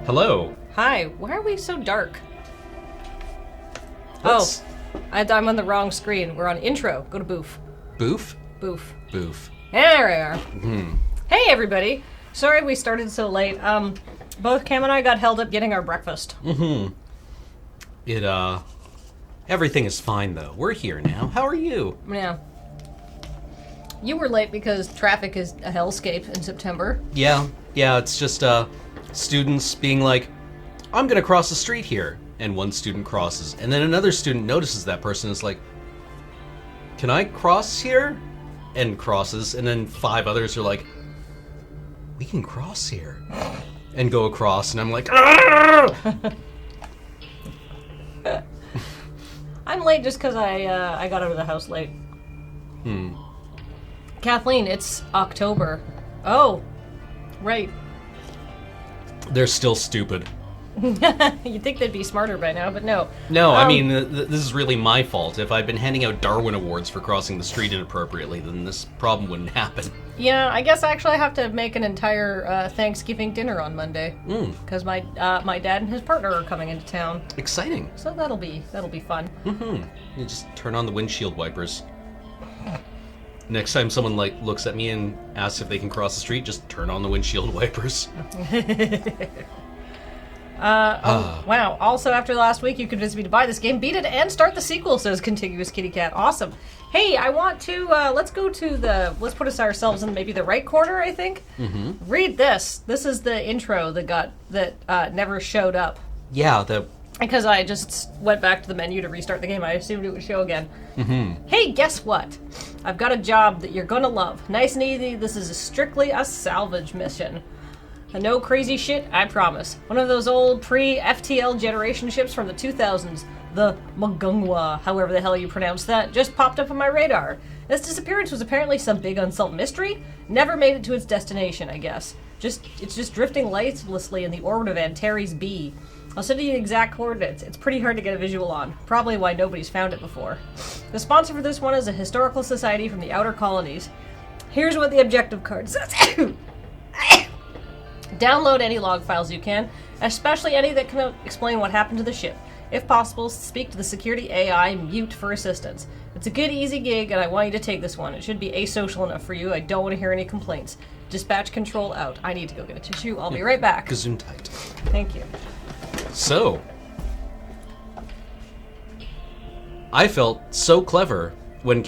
Hello. Hi, why are we so dark? What's... I'm on the wrong screen. We're on intro. Go to boof. Boof? Boof. Boof. There we are. Hey, everybody. Sorry we started so late. Both Cam and I got held up getting our breakfast. Everything is fine, though. We're here now. How are you? Yeah. You were late because traffic is a hellscape in September. Yeah, it's just, students being like, I'm gonna cross the street here. And one student crosses. And then another student notices that person and is like, can I cross here? And crosses. And then 5 others are like, we can cross here. And go across. And I'm like, Argh! I'm late just because I got out of the house late. Kathleen, it's October. Oh, right. They're still stupid. You'd think they'd be smarter by now, but no. No, I mean, this is really my fault. If I'd been handing out Darwin Awards for crossing the street inappropriately, then this problem wouldn't happen. Yeah, I guess actually I have to make an entire Thanksgiving dinner on Monday. Because my dad and his partner are coming into town. Exciting. So that'll be fun. You just turn on the windshield wipers. Next time someone looks at me and asks if they can cross the street, just turn on the windshield wipers. Wow. Also, after last week, you convinced me to buy this game, beat it, and start the sequel, says Contiguous Kitty Cat. Awesome. Hey, I want to, let's put ourselves in maybe the right corner, I think. Read this. This is the intro that never showed up. Yeah, Because I just went back to the menu to restart the game. I assumed it would show again. Hey, guess what? I've got a job that you're gonna love. Nice and easy. This is strictly a salvage mission. No crazy shit, I promise. One of those old pre-FTL generation ships from the 2000s, the Magungwa, however the hell you pronounce that, just popped up on my radar. Its disappearance was apparently some big unsolved mystery. Never made it to its destination, I guess. It's just drifting lightlessly in the orbit of Antares B. I'll send you the exact coordinates. It's pretty hard to get a visual on. Probably why nobody's found it before. The sponsor for this one is a historical society from the outer colonies. Here's what the objective card says. Download any log files you can, especially any that can explain what happened to the ship. If possible, speak to the security AI Mute for assistance. It's a good, easy gig, and I want you to take this one. It should be asocial enough for you. I don't want to hear any complaints. Dispatch control out. I need to go get a tissue. I'll be right back. Gesundheit. Thank you. So, I felt so clever when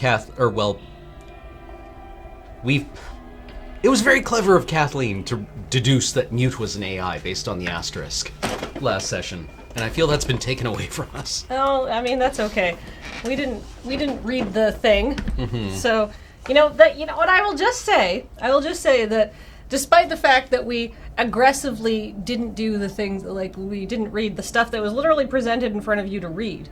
it was very clever of Kathleen to deduce that Mute was an AI based on the asterisk last session, and I feel that's been taken away from us. Oh, I mean, that's okay. We didn't read the thing, so you know what I will just say. I will just say that despite the fact that we aggressively didn't do the things, like we didn't read the stuff that was literally presented in front of you to read,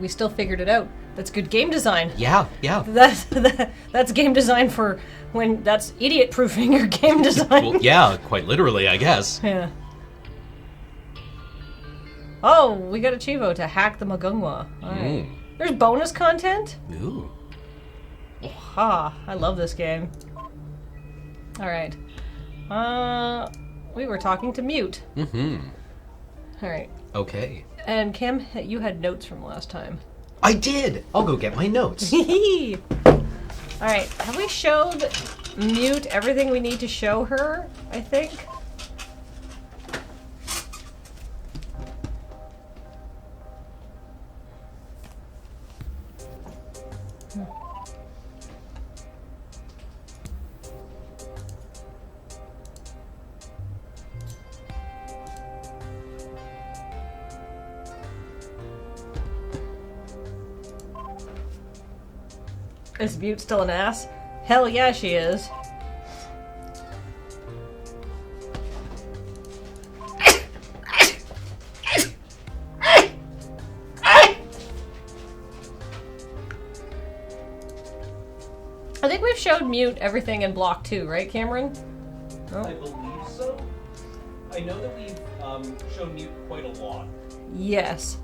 we still figured it out. That's good game design. Yeah. That's game design for when that's idiot-proofing your game design. Well, yeah, quite literally, I guess. Yeah. Oh, we got a Chivo to hack the Magungwa. All right. There's bonus content? Ooh. Ha, I love this game. All right. We were talking to Mute. All right. Okay. And Cam, you had notes from last time. I did! I'll go get my notes. Alright, have we showed Mute everything we need to show her, I think? Is Mute still an ass? Hell yeah, she is. I think we've showed Mute everything in Block 2, right, Cameron? Oh. I believe so. I know that we've shown Mute quite a lot. Yes.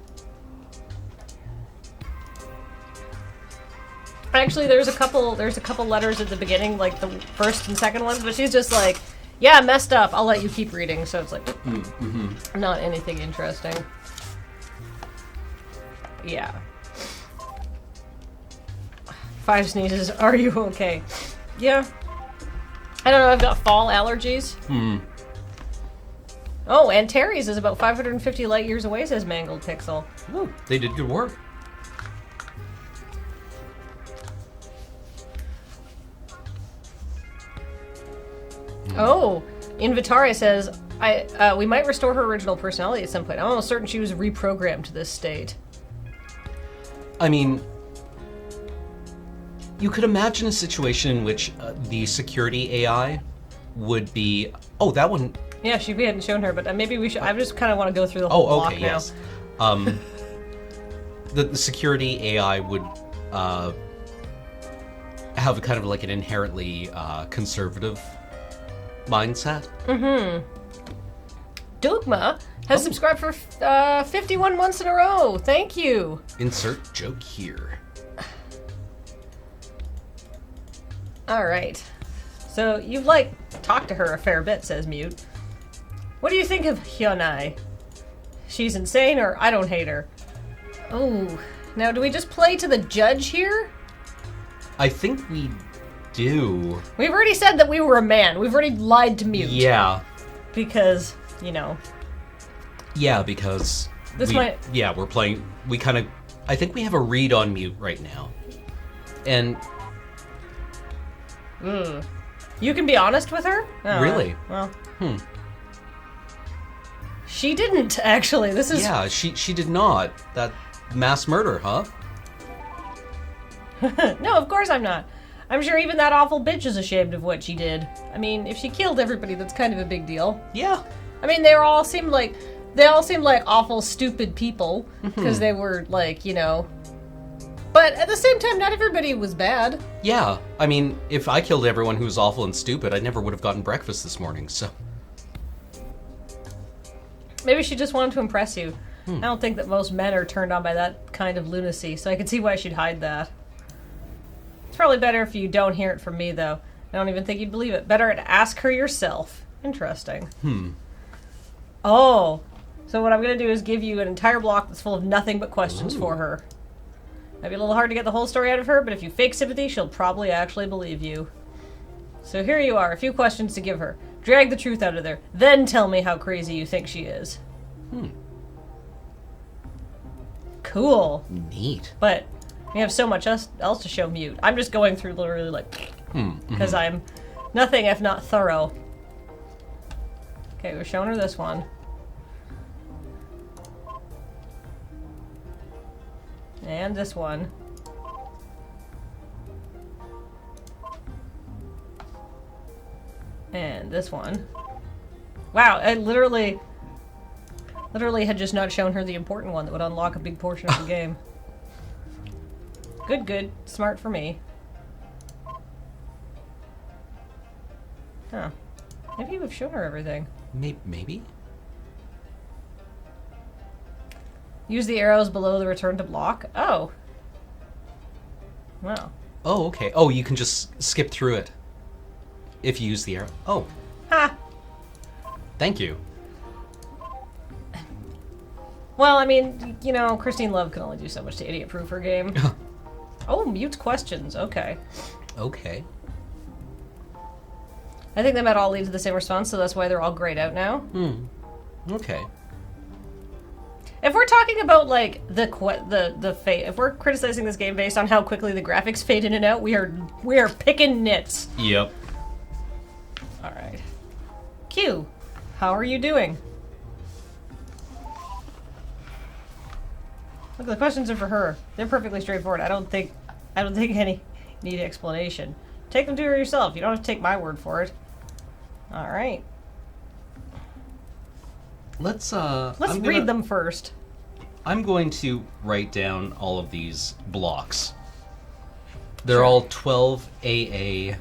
Actually, there's a couple letters at the beginning, like the first and second ones, but she's just like, Yeah, messed up. I'll let you keep reading, so it's like not anything interesting. Yeah. 5 sneezes. Are you okay? Yeah. I don't know. I've got fall allergies. Oh, and Terry's is about 550 light years away, says Mangled Pixel. Oh, they did good work. Oh, Invitaria says, we might restore her original personality at some point. I'm almost certain she was reprogrammed to this state. I mean, you could imagine a situation in which the security AI would be... Oh, that one... Yeah, we hadn't shown her, but maybe we should... I just kind of want to go through the whole block now. Yes. The security AI would have kind of like an inherently conservative mindset. Dogma has subscribed for 51 months in a row. Thank you. Insert joke here. All right. So you've talked to her a fair bit, says Mute. What do you think of Hyunai? She's insane, or I don't hate her. Oh, now do we just play to the judge here? I think we do. We've already said that we were a man. We've already lied to Mute. Yeah. Because, you know. Yeah, because we're playing. We kind of. I think we have a read on Mute right now, and. You can be honest with her? Oh, really? Well. She didn't, actually. This is... Yeah, she did not. That mass murder, huh? No, of course I'm not. I'm sure even that awful bitch is ashamed of what she did. I mean, if she killed everybody, that's kind of a big deal. Yeah. I mean, they all seemed like awful, stupid people. Because they were, you know... But at the same time, not everybody was bad. Yeah. I mean, if I killed everyone who was awful and stupid, I never would have gotten breakfast this morning, so... Maybe she just wanted to impress you. I don't think that most men are turned on by that kind of lunacy, so I can see why she'd hide that. It's probably better if you don't hear it from me, though. I don't even think you'd believe it. Better to ask her yourself. Interesting. Oh. So what I'm going to do is give you an entire block that's full of nothing but questions for her. Might be a little hard to get the whole story out of her, but if you fake sympathy, she'll probably actually believe you. So here you are, a few questions to give her. Drag the truth out of there. Then tell me how crazy you think she is. Cool. Neat. But we have so much else to show Mute. I'm just going through literally because I'm nothing if not thorough. Okay, we're showing her this one. And this one. And this one. Wow, I literally had just not shown her the important one that would unlock a big portion of the game. Good. Smart for me. Huh. Maybe we've shown her everything. Maybe? Use the arrows below the return to block. Oh. Wow. Oh, okay. Oh, you can just skip through it. If you use the arrow. Oh. Ha! Thank you. Well, I mean, you know, Christine Love can only do so much to idiot-proof her game. Oh, Mute questions. Okay. Okay. I think they might all lead to the same response, so that's why they're all grayed out now. Okay. If we're talking about the fate, if we're criticizing this game based on how quickly the graphics fade in and out, we are picking nits. Yep. All right. Q, how are you doing? Look, the questions are for her. They're perfectly straightforward. I don't think any need explanation. Take them to her yourself. You don't have to take my word for it. All right. Let's read them first. I'm going to write down all of these blocks. They're all 12 AA.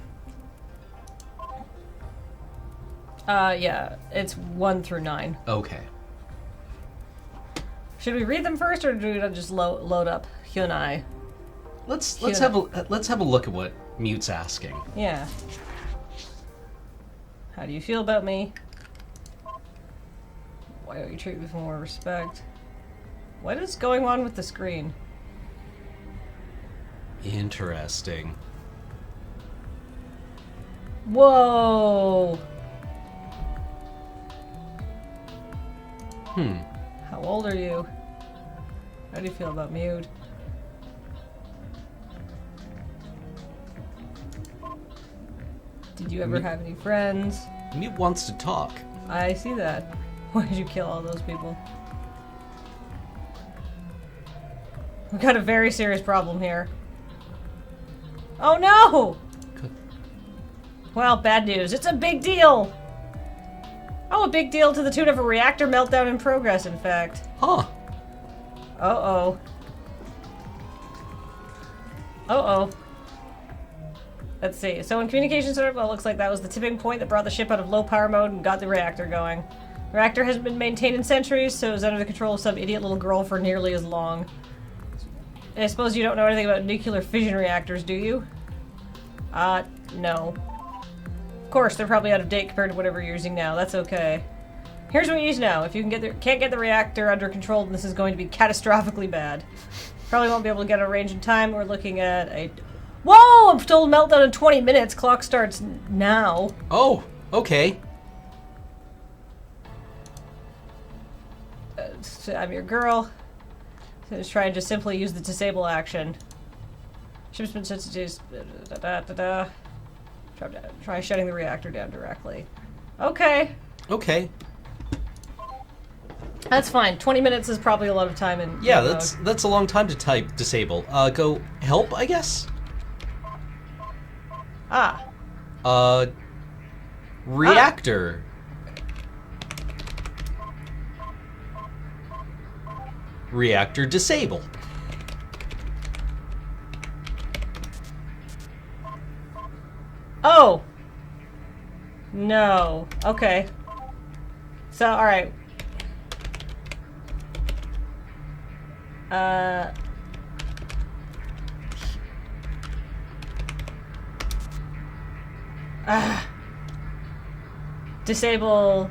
Yeah, it's 1 through 9. Okay. Should we read them first, or do we just load up Hyunai? Let's have a look at what Mute's asking. Yeah. How do you feel about me? Why don't you treat me with more respect? What is going on with the screen? Interesting. Whoa! How old are you? How do you feel about Mute? Did you ever have any friends? Mute wants to talk. I see that. Why did you kill all those people? We've got a very serious problem here. Oh no! Well, bad news. It's a big deal! Oh, a big deal to the tune of a reactor meltdown in progress, in fact. Huh. Uh-oh. Uh-oh. Let's see. So when communication started, well, it looks like that was the tipping point that brought the ship out of low power mode and got the reactor going. The reactor hasn't been maintained in centuries, so it was under the control of some idiot little girl for nearly as long. I suppose you don't know anything about nuclear fission reactors, do you? No. Of course, they're probably out of date compared to whatever you're using now. That's okay. Here's what you need to know. If you can't get the reactor under control, then this is going to be catastrophically bad. Probably won't be able to get a range in time. We're looking at a... Whoa! I'm told meltdown in 20 minutes. Clock starts now. Oh, okay. I'm your girl. So just try and just simply use the disable action. Ship's been sensitized. Try shutting the reactor down directly. Okay. Okay. That's fine. 20 minutes is probably a lot of time in Yeah, mode. that's a long time to type disable. Go help, I guess? Ah. Reactor. Reactor disable. Oh! No. Okay. So, alright. Disable...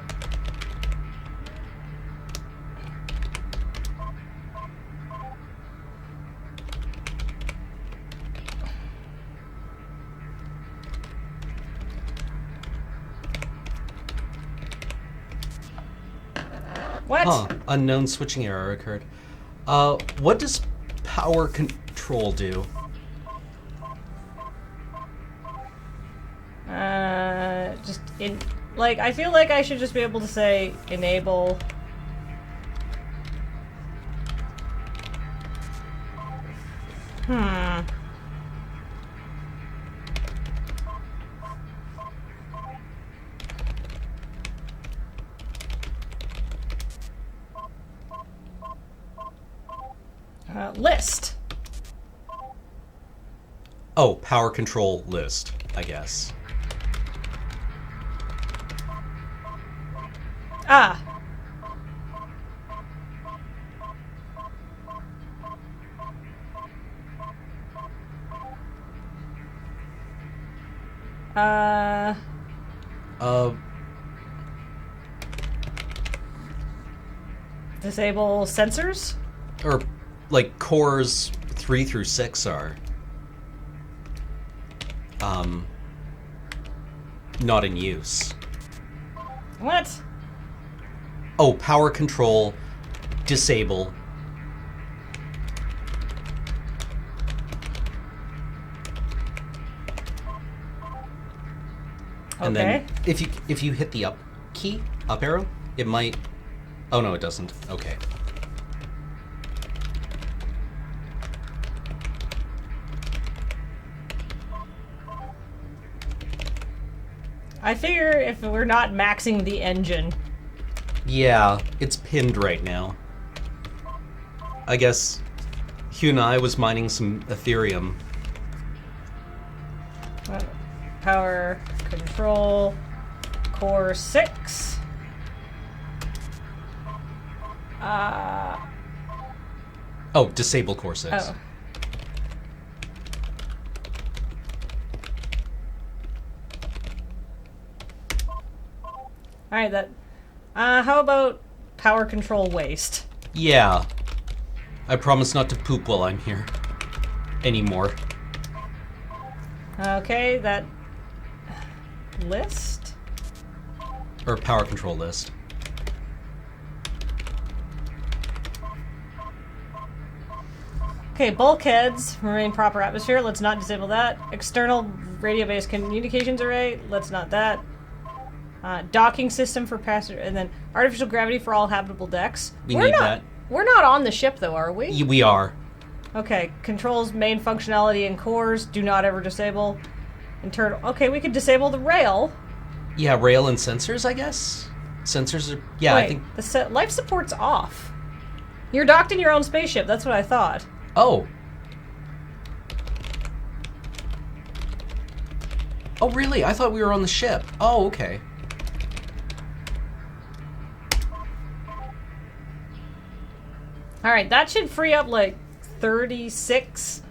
What? Huh. Unknown switching error occurred. What does power control do? Just in... Like, I feel like I should just be able to say enable... list. Oh, power control list, I guess. Ah. Disable sensors? Or, like, cores 3 through 6 are. Not in use. What? Oh, power control, disable. And then if you hit the up key, up arrow, it might... Oh no, it doesn't. Okay. I figure if we're not maxing the engine. Yeah, it's pinned right now. I guess Hyunai was mining some Ethereum. Power control core 6. Oh, disable core 6. Oh. Alright, that... how about power control waste? Yeah. I promise not to poop while I'm here. Anymore. Okay, that... list? Or power control list. Okay, bulkheads, remain proper atmosphere. Let's not disable that. External radio-based communications array. Let's not that. Docking system for passenger, and then artificial gravity for all habitable decks. We need that. We're not on the ship, though, are we? We are. Okay, controls, main functionality, and cores. Do not ever disable. Internal. Okay, we could disable the rail. Yeah, rail and sensors, I guess? Sensors are... Yeah, Wait, I think... the life support's off. You're docked in your own spaceship. That's what I thought. Oh. Oh, really? I thought we were on the ship. Oh, okay. Alright, that should free up like 36.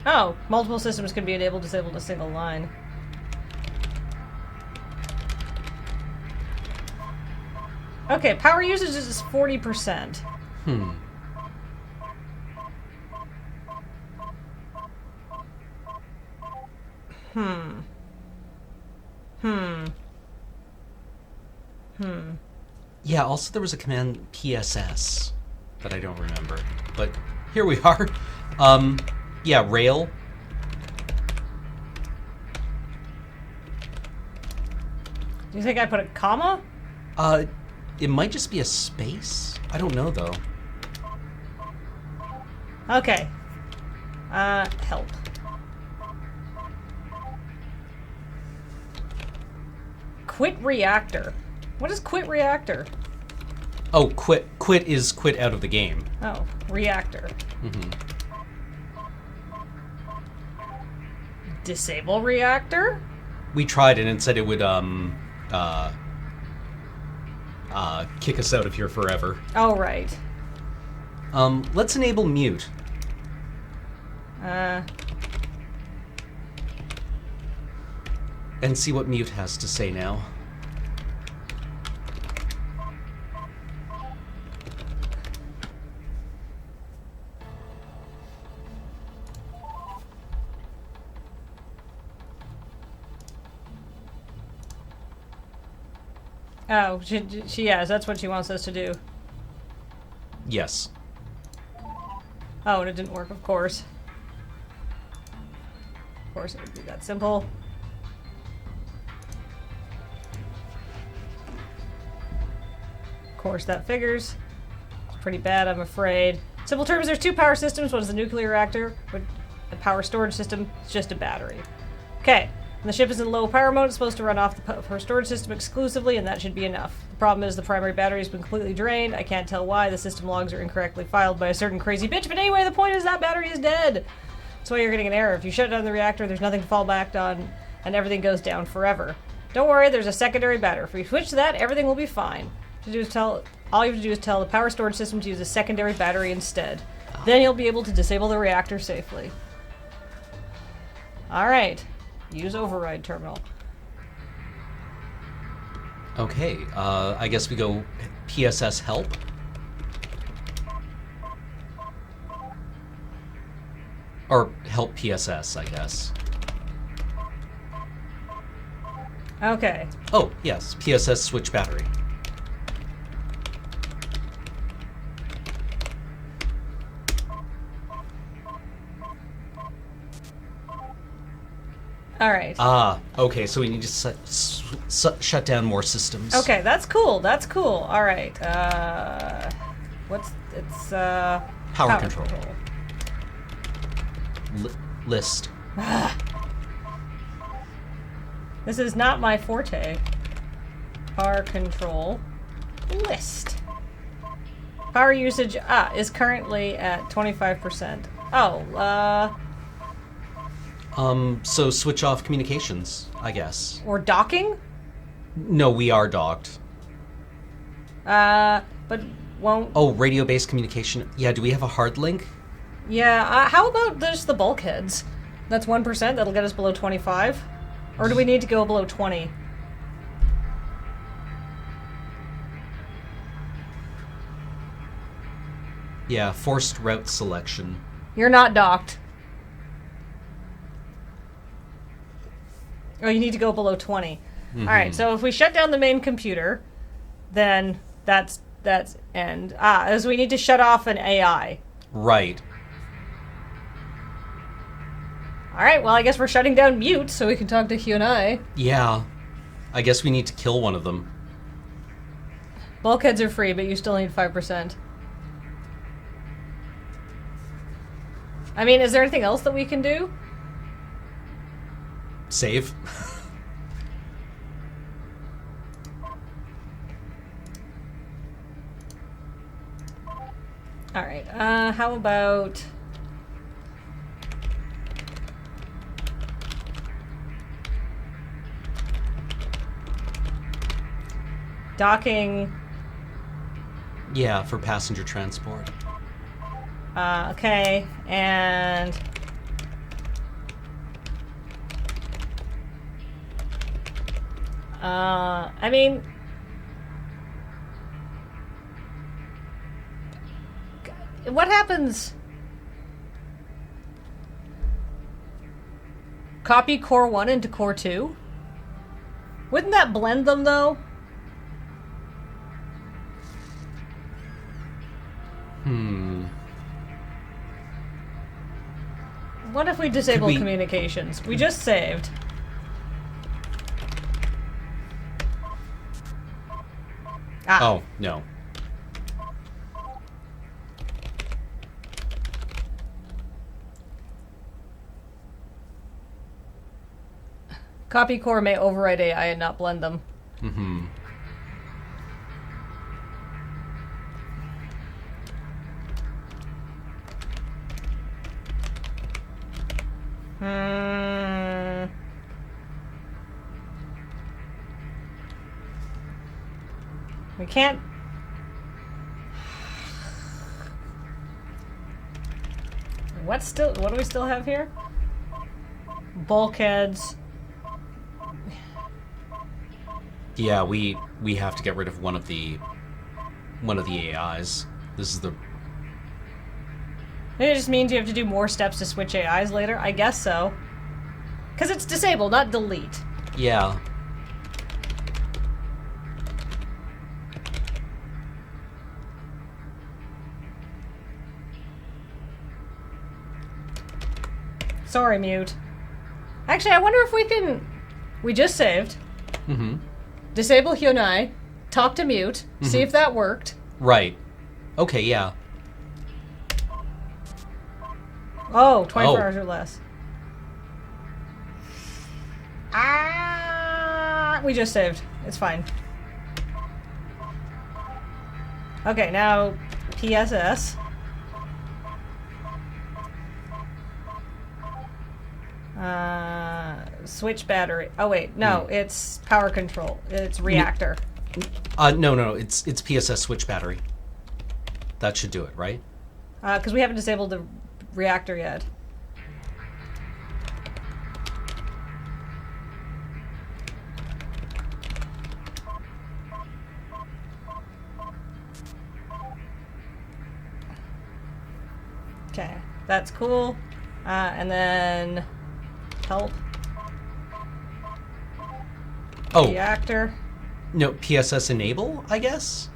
Oh, multiple systems can be enabled, disabled in a single line. Okay, power usage is 40%. Yeah, also there was a command PSS that I don't remember. But here we are. Yeah, rail. Do you think I put a comma? It might just be a space. I don't know, though. Okay. Help. Quit reactor. What is quit reactor? Oh, quit. Quit is quit out of the game. Oh, reactor. Disable reactor? We tried it and it said it would, kick us out of here forever. Oh, right. Let's enable mute. And see what mute has to say now. Oh, she yes, that's what she wants us to do. Yes. Oh, and it didn't work, of course. Of course, it would be that simple. Of course, that figures. It's pretty bad, I'm afraid. Simple terms, there's two power systems. One is the nuclear reactor, but the power storage system is just a battery. Okay. When the ship is in low power mode, it's supposed to run off the power storage system exclusively, and that should be enough. The problem is the primary battery has been completely drained. I can't tell why. The system logs are incorrectly filed by a certain crazy bitch, but anyway, the point is that battery is dead. That's why you're getting an error. If you shut down the reactor, there's nothing to fall back on, and everything goes down forever. Don't worry, there's a secondary battery. If we switch to that, everything will be fine. All you have to do is tell the power storage system to use a secondary battery instead. Then you'll be able to disable the reactor safely. Alright. Use override terminal. Okay, I guess we go PSS help. Or help PSS, I guess. Okay. Oh, yes, PSS switch battery. Alright. Okay, so we need to shut down more systems. Okay, that's cool. That's cool. Alright. Power control. List. This is not my forte. Power control. List. Power usage, is currently at 25%. Oh, So switch off communications, I guess. or docking? No, we are docked. But won't... Oh, radio-based communication. Yeah, do we have a hard link? Yeah, how about just the bulkheads? That's 1%, that'll get us below 25? Or do we need to go below 20? Yeah, forced route selection. You're not docked. Oh, you need to go below 20. Alright, so if we shut down the main computer, then that's end. As we need to shut off an AI. Right. Alright, well I guess we're shutting down mute so we can talk to Hyunai. Yeah. I guess we need to kill one of them. Bulkheads are free, but you still need 5%. I mean, is there anything else that we can do? Save. Alright, how about... docking... Yeah, for passenger transport. Okay, and... I mean... what happens? Copy core 1 into core 2? Wouldn't that blend them, though? What if we disable communications? We just saved. Oh, no. Copy core may override AI and not blend them. We can't... what do we still have here? Bulkheads. Yeah, we have to get rid of one of the AIs. This is the... It just means you have to do more steps to switch AIs later? I guess so. Because it's disable, not delete. Yeah. Sorry, mute. Actually, I wonder if we can... we just saved. Disable Hyunai. Talk to mute. See if that worked. Right. Okay, yeah. Oh, 24 hours or less. We just saved. It's fine. Okay, now PSS. Switch battery. Oh wait, no, it's power control. It's reactor. No, it's PSS switch battery. That should do it, right? Because we haven't disabled the reactor yet. Okay, that's cool. And then help. Oh. Reactor. No, PSS enable, I guess?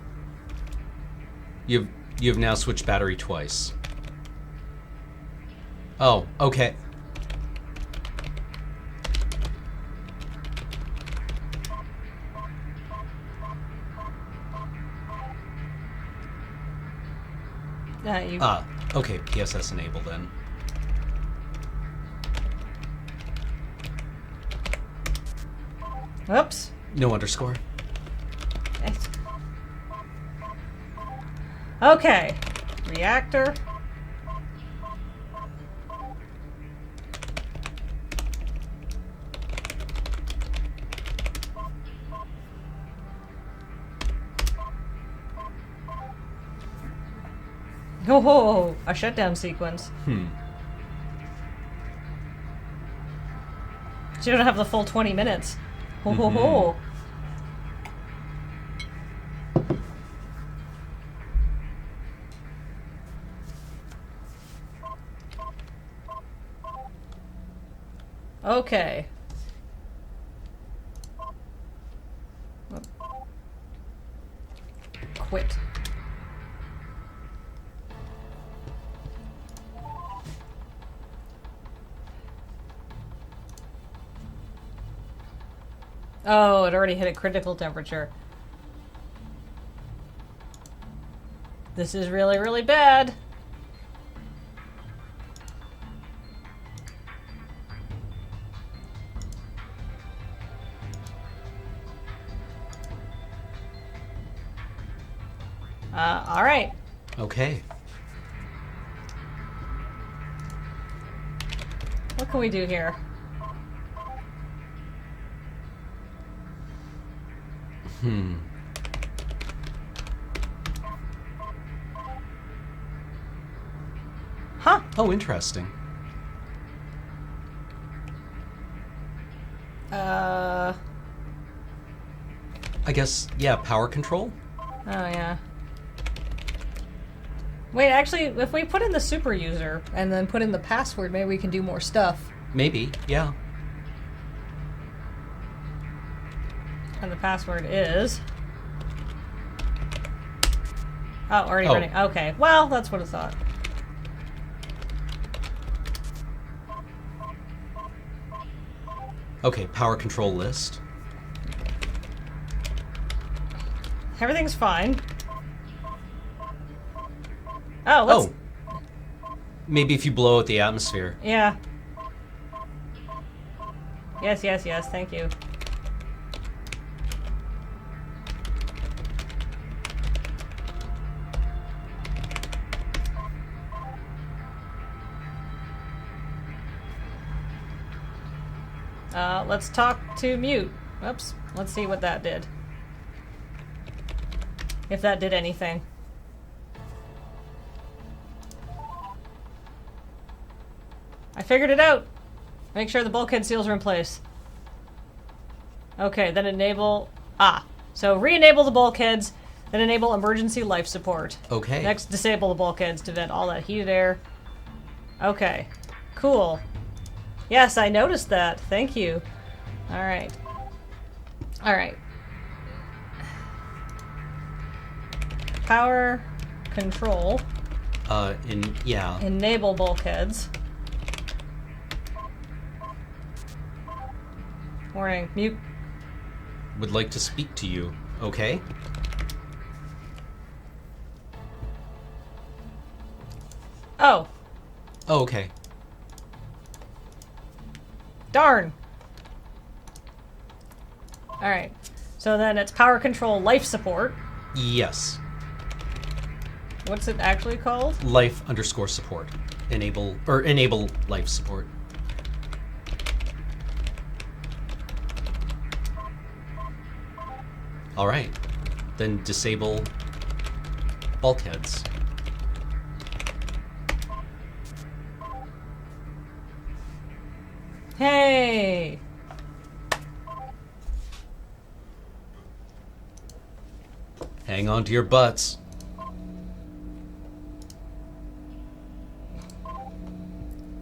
You've now switched battery twice. Oh, okay. Okay, PSS enable then. Whoops. No underscore. Okay. Reactor. Oh, a shutdown sequence. So you don't have the full 20 minutes. Ho ho ho. Okay. Quit. Oh, it already hit a critical temperature. This is really, really bad. All right. Okay. What can we do here? Huh. Oh, interesting. I guess, yeah, power control? Oh, yeah. Wait, actually, if we put in the super user and then put in the password, maybe we can do more stuff. Maybe, yeah. And the password is... Oh, already Oh. running. Okay, well, that's what I thought. Okay, power control list. Everything's fine. Oh, let's... Oh. Maybe if you blow out the atmosphere. Yeah. Yes, yes, yes, thank you. Let's talk to mute. Oops. Let's see what that did. If that did anything. I figured it out. Make sure the bulkhead seals are in place. Okay, then enable... So re-enable the bulkheads, then enable emergency life support. Okay. Next, disable the bulkheads to vent all that heated air. Okay. Cool. Yes, I noticed that. Thank you. Alright. Alright. Power control. Yeah. Enable bulkheads. Warning. Mute. Would like to speak to you. Okay. Oh. Oh, okay. Darn. Alright. So then it's power control life support. Yes. What's it actually called? Life_support. Enable life support. All right. Then disable bulkheads. Hey! Hang on to your butts.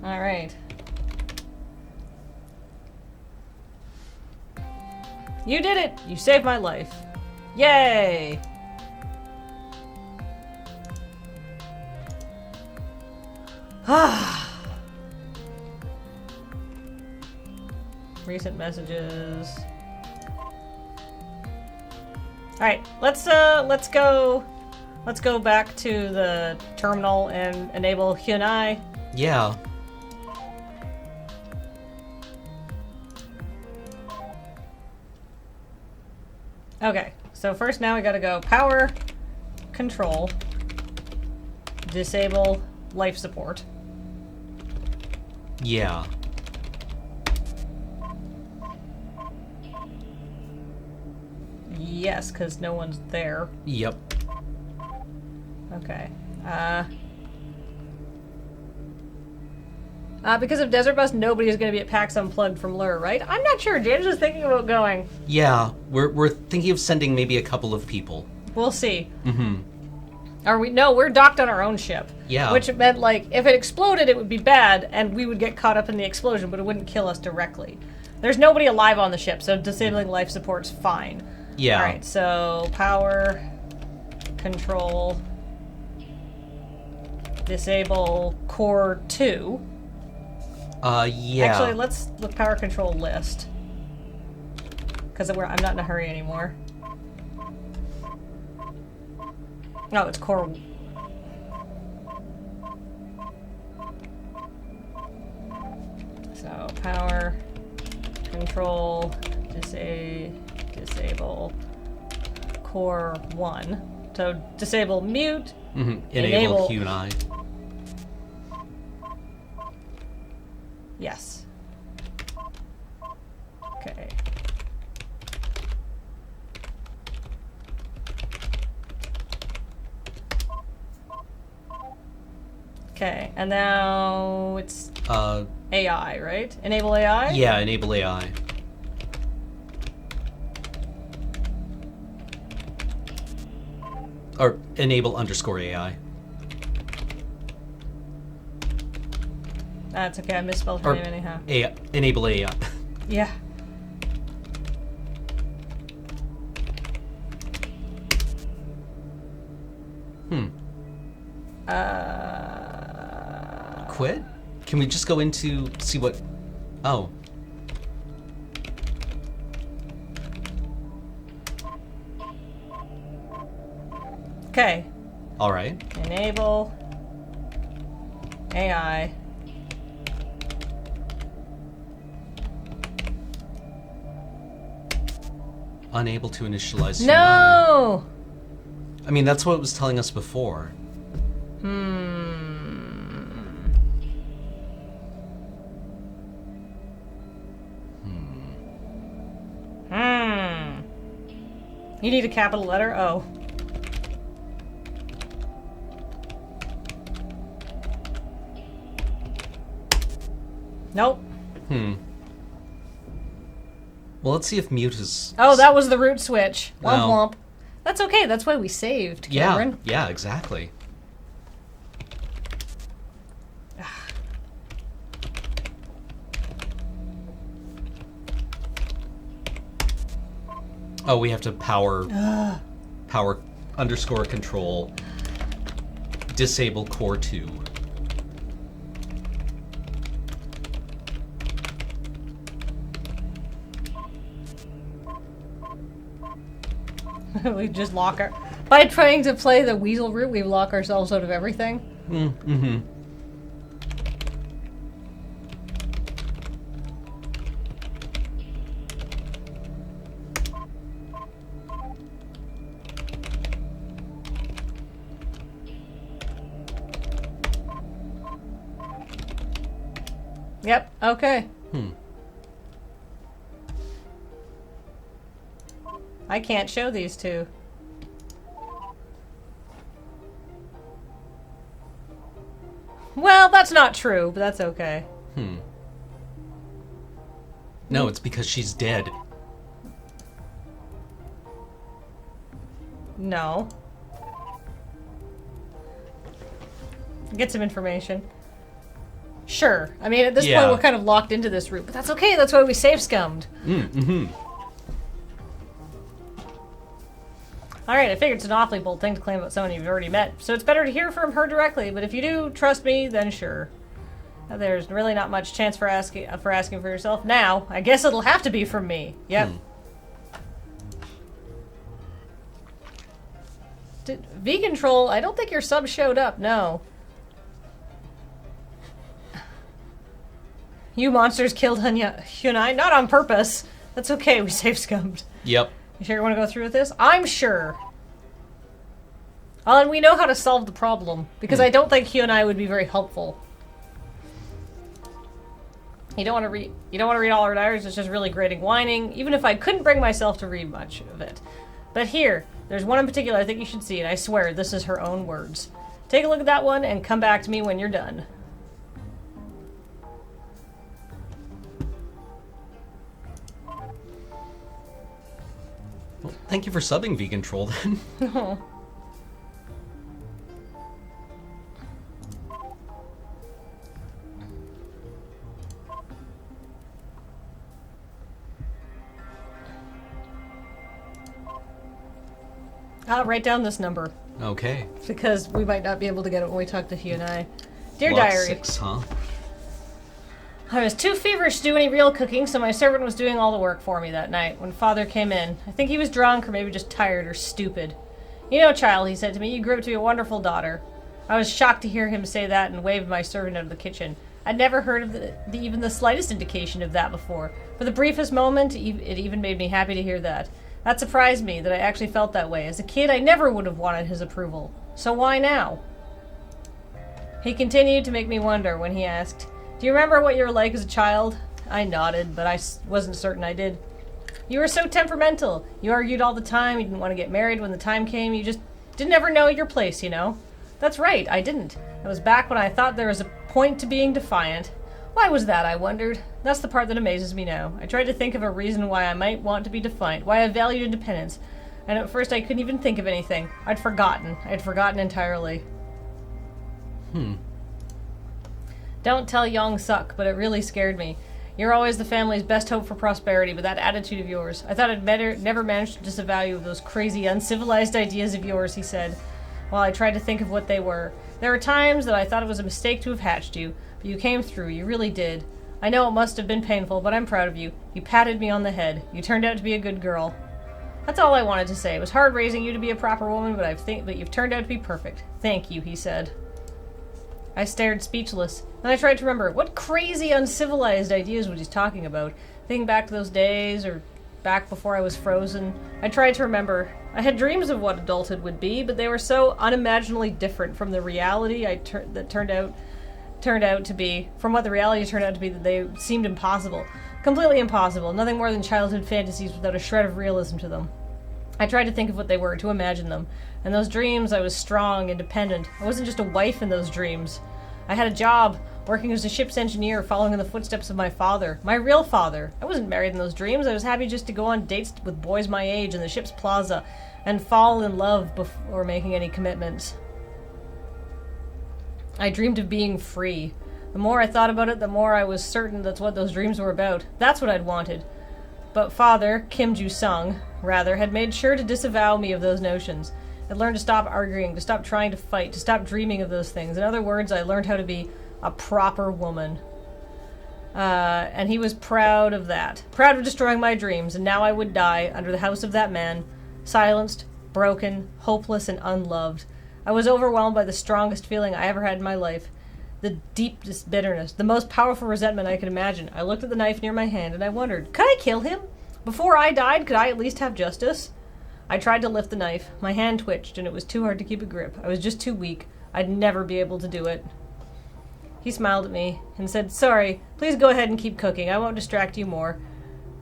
Alright. You did it! You saved my life. Yay! Recent messages. Alright, let's go back to the terminal and enable Hyunai. Yeah. Okay, so first now we gotta go power, control, disable life support. Yeah. Yes, because no one's there. Yep. Okay. Because of Desert Bus, nobody is going to be at PAX Unplugged from Lure, right? I'm not sure. James is thinking about going. Yeah, we're thinking of sending maybe a couple of people. We'll see. Are we? No, we're docked on our own ship. Yeah. Which meant, like, if it exploded, it would be bad, and we would get caught up in the explosion, but it wouldn't kill us directly. There's nobody alive on the ship, so disabling life support's fine. Yeah. Alright, so power, control, disable core 2. Yeah. Actually, let's look power control list. Because I'm not in a hurry anymore. No, it's core. So power, control, disable core 1. So disable mute. Enable Q and I. Yes. Okay. Okay, and now it's AI, right? Enable AI? Yeah, enable AI. Or enable underscore AI. That's okay, I misspelled her Or name anyhow. enable AI. Yeah. Quit? Can we just go into see what? Oh. Okay. All right. Enable AI. Unable to initialize. No! I mean, that's what it was telling us before. You need a capital letter? Oh. Nope. Well, let's see if mute is. Oh, that was the root switch. Womp No. womp. That's okay. That's why we saved, Cameron. Yeah, exactly. Oh, we have to power underscore control disable core 2. We just lock our... By trying to play the weasel route, we lock ourselves out of everything. Yep, okay. I can't show these two. Well, that's not true, but that's okay. No, it's because she's dead. No. Get some information. Sure. I mean, at this point, we're kind of locked into this route, but that's okay. That's why we save scummed. Alright, I figured it's an awfully bold thing to claim about someone you've already met, so it's better to hear from her directly, but if you do trust me, then sure. There's really not much chance for asking for yourself now. I guess it'll have to be from me. Yep. V-Control, I don't think your sub showed up, no. You monsters killed Hyunai, not on purpose. That's okay, we save scummed. Yep. You sure you want to go through with this? I'm sure. And we know how to solve the problem, because I don't think Hyunai would be very helpful. You don't want to read all our diaries, it's just really grating whining, even if I couldn't bring myself to read much of it. But here, there's one in particular I think you should see, and I swear this is her own words. Take a look at that one and come back to me when you're done. Well, thank you for subbing, Vegan Troll, then. Oh. I'll write down this number. Okay. Because we might not be able to get it when we talk to Hugh and I. Dear Lot Diary. 6, huh? I was too feverish to do any real cooking, so my servant was doing all the work for me that night when Father came in. I think he was drunk or maybe just tired or stupid. You know, child, he said to me, you grew up to be a wonderful daughter. I was shocked to hear him say that and waved my servant out of the kitchen. I'd never heard of even the slightest indication of that before. For the briefest moment, it even made me happy to hear that. That surprised me, that I actually felt that way. As a kid, I never would have wanted his approval. So why now? He continued to make me wonder when he asked, do you remember what you were like as a child? I nodded, but I wasn't certain I did. You were so temperamental. You argued all the time. You didn't want to get married when the time came. You just didn't ever know your place, you know? That's right, I didn't. It was back when I thought there was a point to being defiant. Why was that, I wondered? That's the part that amazes me now. I tried to think of a reason why I might want to be defiant, why I valued independence. And at first I couldn't even think of anything. I'd forgotten entirely. Don't tell Young Suck, but it really scared me. You're always the family's best hope for prosperity, but that attitude of yours. I thought I'd never managed to disavow you of those crazy, uncivilized ideas of yours, he said, while I tried to think of what they were. There were times that I thought it was a mistake to have hatched you, but you came through, you really did. I know it must have been painful, but I'm proud of you. You patted me on the head. You turned out to be a good girl. That's all I wanted to say. It was hard raising you to be a proper woman, but you've turned out to be perfect. Thank you, he said. I stared speechless. Then I tried to remember, what crazy, uncivilized ideas was he talking about? Thinking back to those days, or back before I was frozen. I tried to remember. I had dreams of what adulthood would be, but they were so unimaginably different from the reality that turned out to be that they seemed impossible. Completely impossible. Nothing more than childhood fantasies without a shred of realism to them. I tried to think of what they were, to imagine them. In those dreams, I was strong, independent. I wasn't just a wife in those dreams. I had a job, working as a ship's engineer, following in the footsteps of my father. My real father. I wasn't married in those dreams. I was happy just to go on dates with boys my age in the ship's plaza and fall in love before making any commitments. I dreamed of being free. The more I thought about it, the more I was certain that's what those dreams were about. That's what I'd wanted. But Father, Kim Ju-sung, rather, had made sure to disavow me of those notions. I'd learned to stop arguing, to stop trying to fight, to stop dreaming of those things. In other words, I learned how to be a proper woman. And he was proud of that. Proud of destroying my dreams, and now I would die under the house of that man, silenced, broken, hopeless, and unloved. I was overwhelmed by the strongest feeling I ever had in my life. The deepest bitterness, the most powerful resentment I could imagine. I looked at the knife near my hand, and I wondered, could I kill him? Before I died, could I at least have justice? I tried to lift the knife. My hand twitched, and it was too hard to keep a grip. I was just too weak. I'd never be able to do it. He smiled at me and said, sorry, please go ahead and keep cooking. I won't distract you more.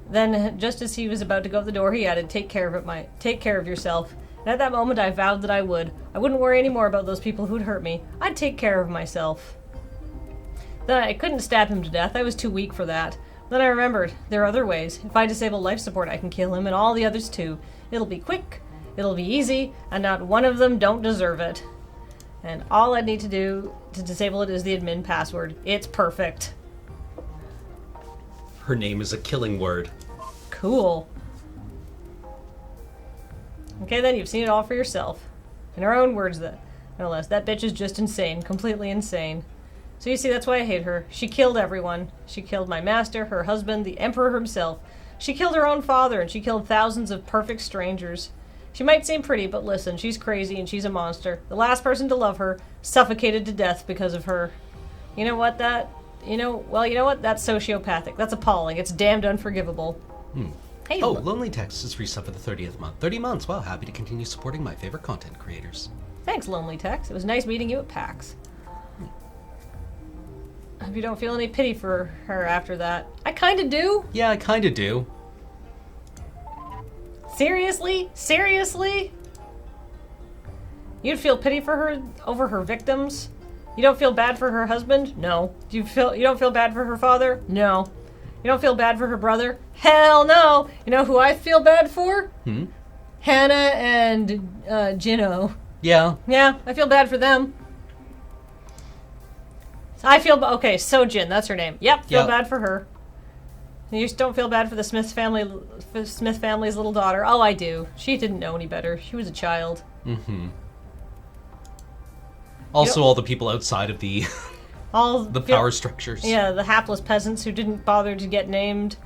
Then, just as he was about to go out the door, he added, take care of yourself. And at that moment, I vowed that I would. I wouldn't worry any more about those people who'd hurt me. I'd take care of myself. Then I couldn't stab him to death. I was too weak for that. Then I remembered, there are other ways. If I disable life support, I can kill him, and all the others too. It'll be quick, it'll be easy, and not one of them don't deserve it. And all I need to do to disable it is the admin password. It's perfect. Her name is a killing word. Cool. Okay then, you've seen it all for yourself. In her own words, no less. That bitch is just insane. Completely insane. So you see, that's why I hate her. She killed everyone. She killed my master, her husband, the emperor himself. She killed her own father, and she killed thousands of perfect strangers. She might seem pretty, but listen, she's crazy and she's a monster. The last person to love her suffocated to death because of her. You know what, that's sociopathic. That's appalling. It's damned unforgivable. Hey, Lonely Text is free sub for the 30th month. 30 months. Wow, happy to continue supporting my favorite content creators. Thanks, Lonely Text. It was nice meeting you at PAX. Hope you don't feel any pity for her after that. I kinda do. Yeah, I kinda do. Seriously? Seriously? You'd feel pity for her over her victims? You don't feel bad for her husband? No. You don't feel bad for her father? No. You don't feel bad for her brother? Hell no! You know who I feel bad for? Hannah and Jinno. Yeah. Yeah, I feel bad for them. I feel okay. Sojin, that's her name. Yep, feel bad for her. You just don't feel bad for the Smith family's little daughter. Oh, I do. She didn't know any better. She was a child. Mm-hmm. Also, all the people outside of the the power structures. Yeah, the hapless peasants who didn't bother to get named.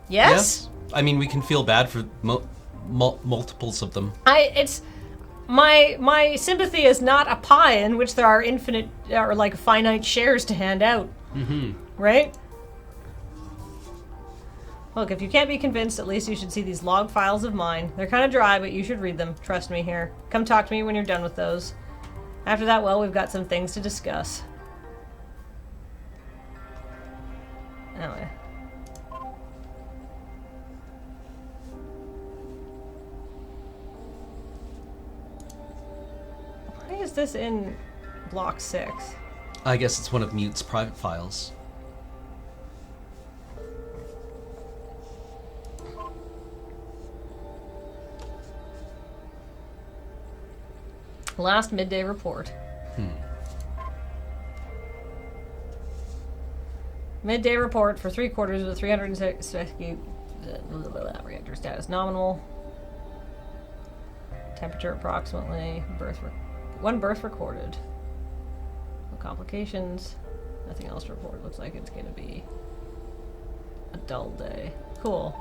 Yes? I mean, we can feel bad for multiples of them. My sympathy is not a pie in which there are infinite or like finite shares to hand out. Mm-hmm. Right? Look, if you can't be convinced, at least you should see these log files of mine. They're kind of dry, but you should read them. Trust me here. Come talk to me when you're done with those. After that, well, we've got some things to discuss. Anyway. Why is this in block 6? I guess it's one of Mute's private files. Last midday report. Midday report for 3/4 of the 306 reactor status nominal. Temperature approximately. One birth recorded. No complications. Nothing else to report. Looks like it's going to be a dull day. Cool.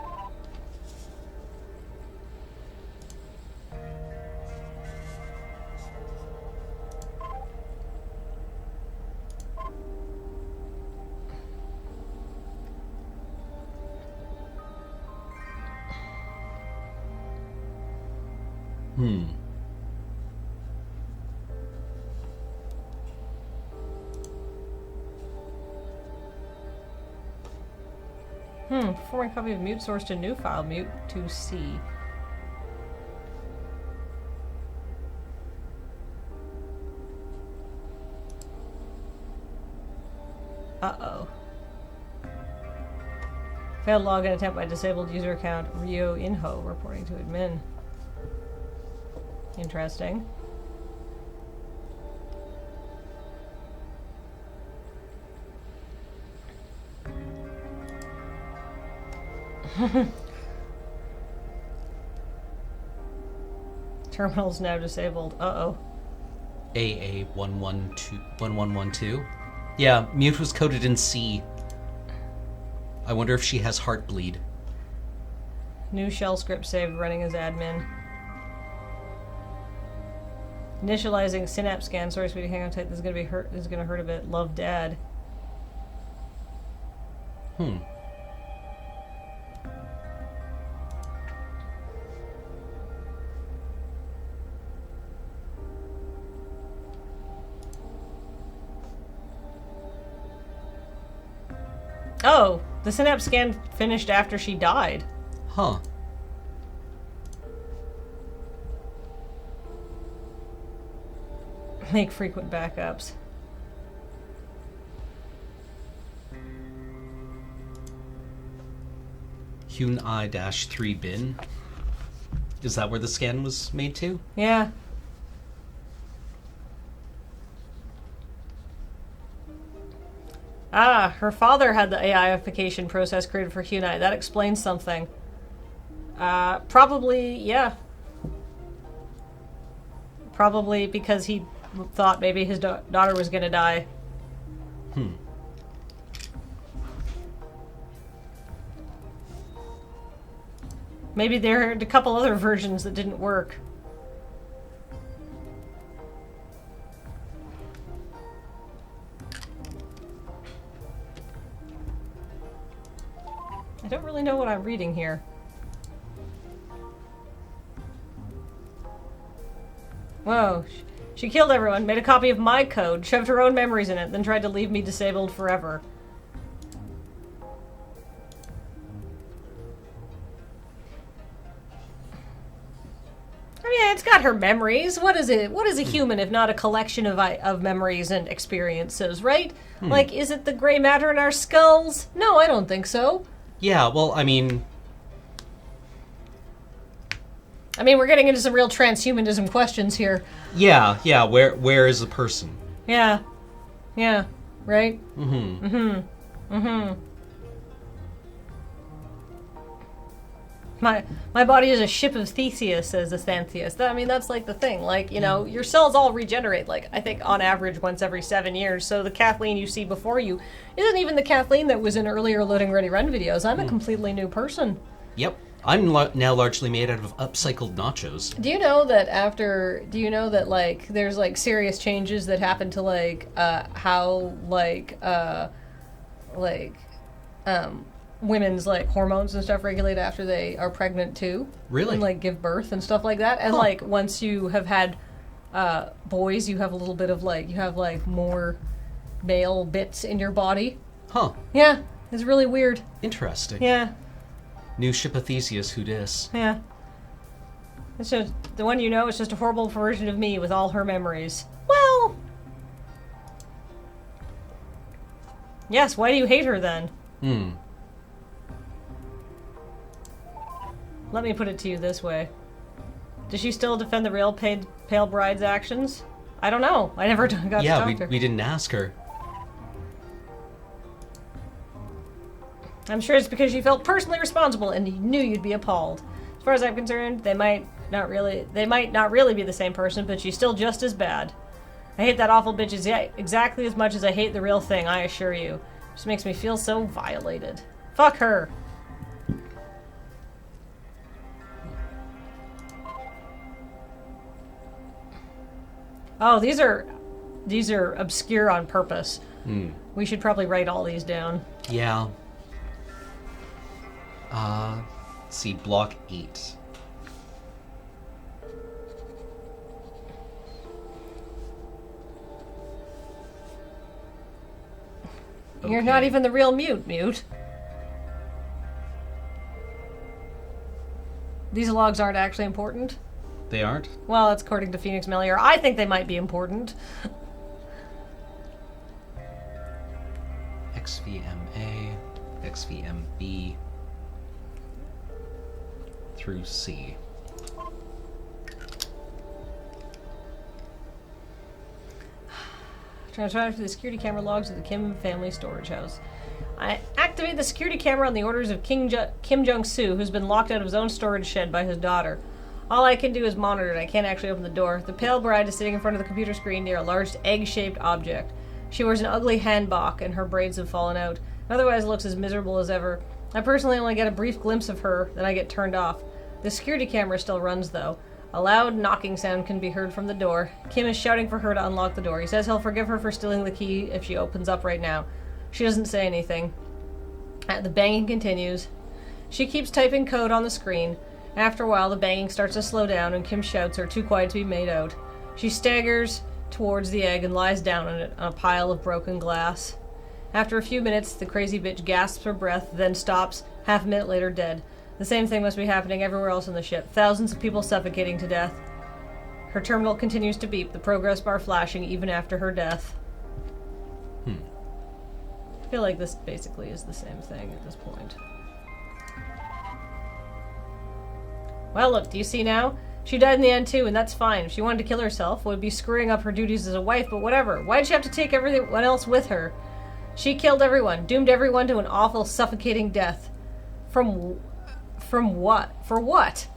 Performing copy of mute source to new file, mute to C. Uh-oh. Failed login attempt by disabled user account Rio Inho, reporting to admin. Interesting. Terminal's now disabled. Uh-oh. AA1112. Yeah, Mute was coded in C. I wonder if she has Heartbleed. New shell script saved running as admin. Initializing synapse scan. Sorry, sweetie, hang on tight. This is gonna hurt a bit. Love, Dad. Oh, the synapse scan finished after she died. Huh. Make frequent backups. Hyun-I-3 bin. Is that where the scan was made to? Yeah. Ah, her father had the AIification process created for Hyun-I. That explains something. Probably, yeah. Probably because he thought maybe his daughter was gonna die. Maybe there are a couple other versions that didn't work. I don't really know what I'm reading here. Whoa. She killed everyone, made a copy of my code, shoved her own memories in it, then tried to leave me disabled forever. I mean, it's got her memories. What is it? What is a human if not a collection of memories and experiences, right? Like, is it the gray matter in our skulls? No, I don't think so. Yeah, well, I mean, we're getting into some real transhumanism questions here. yeah, where is the person? Yeah. Yeah. Right? My body is a ship of Theseus, says the Xanthius. That's like the thing. Like, your cells all regenerate, like, I think on average once every 7 years. So the Kathleen you see before you isn't even the Kathleen that was in earlier Loading Ready Run videos. I'm a completely new person. Yep. I'm now largely made out of upcycled nachos. Do you know that like there's like serious changes that happen to like how women's like hormones and stuff regulate after they are pregnant too? Really? And like give birth and stuff like that. And like once you have had boys, you have a little bit of like you have like more male bits in your body. Huh. Yeah, it's really weird. Interesting. Yeah. New ship of Theseus, who dis? Yeah. It's just, the one it's just a horrible version of me with all her memories. Well... Yes, why do you hate her then? Let me put it to you this way. Does she still defend the real Pale Bride's actions? I don't know. I never got to talk to her. We didn't ask her. I'm sure it's because she felt personally responsible and knew you'd be appalled. As far as I'm concerned, they might not really be the same person, but she's still just as bad. I hate that awful bitch exactly as much as I hate the real thing, I assure you. It just makes me feel so violated. Fuck her. Oh, these are obscure on purpose. We should probably write all these down. Yeah. Let's see, block 8. You're not even the real Mute. These logs aren't actually important. They aren't? Well, that's according to Phoenix Melior. I think they might be important. XVMA, XVMB, through C. Transfer to the security camera logs of the Kim family storage house. I activate the security camera on the orders of Kim Jong-soo, who's been locked out of his own storage shed by his daughter. All I can do is monitor it. I can't actually open the door. The pale bride is sitting in front of the computer screen near a large egg-shaped object. She wears an ugly hanbok and her braids have fallen out. Otherwise looks as miserable as ever. I personally only get a brief glimpse of her, then I get turned off. The security camera still runs, though. A loud knocking sound can be heard from the door. Kim is shouting for her to unlock the door. He says he'll forgive her for stealing the key if she opens up right now. She doesn't say anything. The banging continues. She keeps typing code on the screen. After a while, the banging starts to slow down and Kim's shouts are too quiet to be made out. She staggers towards the egg and lies down on it on a pile of broken glass. After a few minutes, the crazy bitch gasps for breath, then stops, half a minute later dead. The same thing must be happening everywhere else on the ship. Thousands of people suffocating to death. Her terminal continues to beep, the progress bar flashing even after her death. I feel like this basically is the same thing at this point. Well, look, do you see now? She died in the end too, and that's fine. If she wanted to kill herself, it would be screwing up her duties as a wife, but whatever. Why'd she have to take everyone else with her? She killed everyone, doomed everyone to an awful, suffocating death. From what? For what?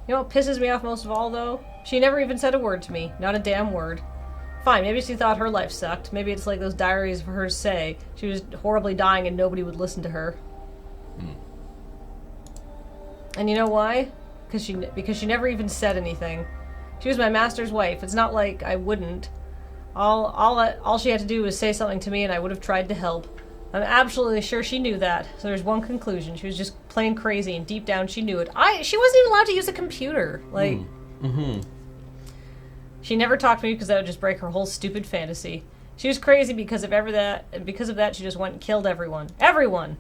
You know what pisses me off most of all, though? She never even said a word to me. Not a damn word. Fine, maybe she thought her life sucked. Maybe it's like those diaries of hers say. She was horribly dying and nobody would listen to her. And you know why? Because she never even said anything. She was my master's wife. It's not like I wouldn't. All she had to do was say something to me and I would have tried to help. I'm absolutely sure she knew that. So there's one conclusion. She was just plain crazy and deep down she knew it. She wasn't even allowed to use a computer. Like... She never talked to me because that would just break her whole stupid fantasy. She was crazy because of that she just went and killed everyone. Everyone!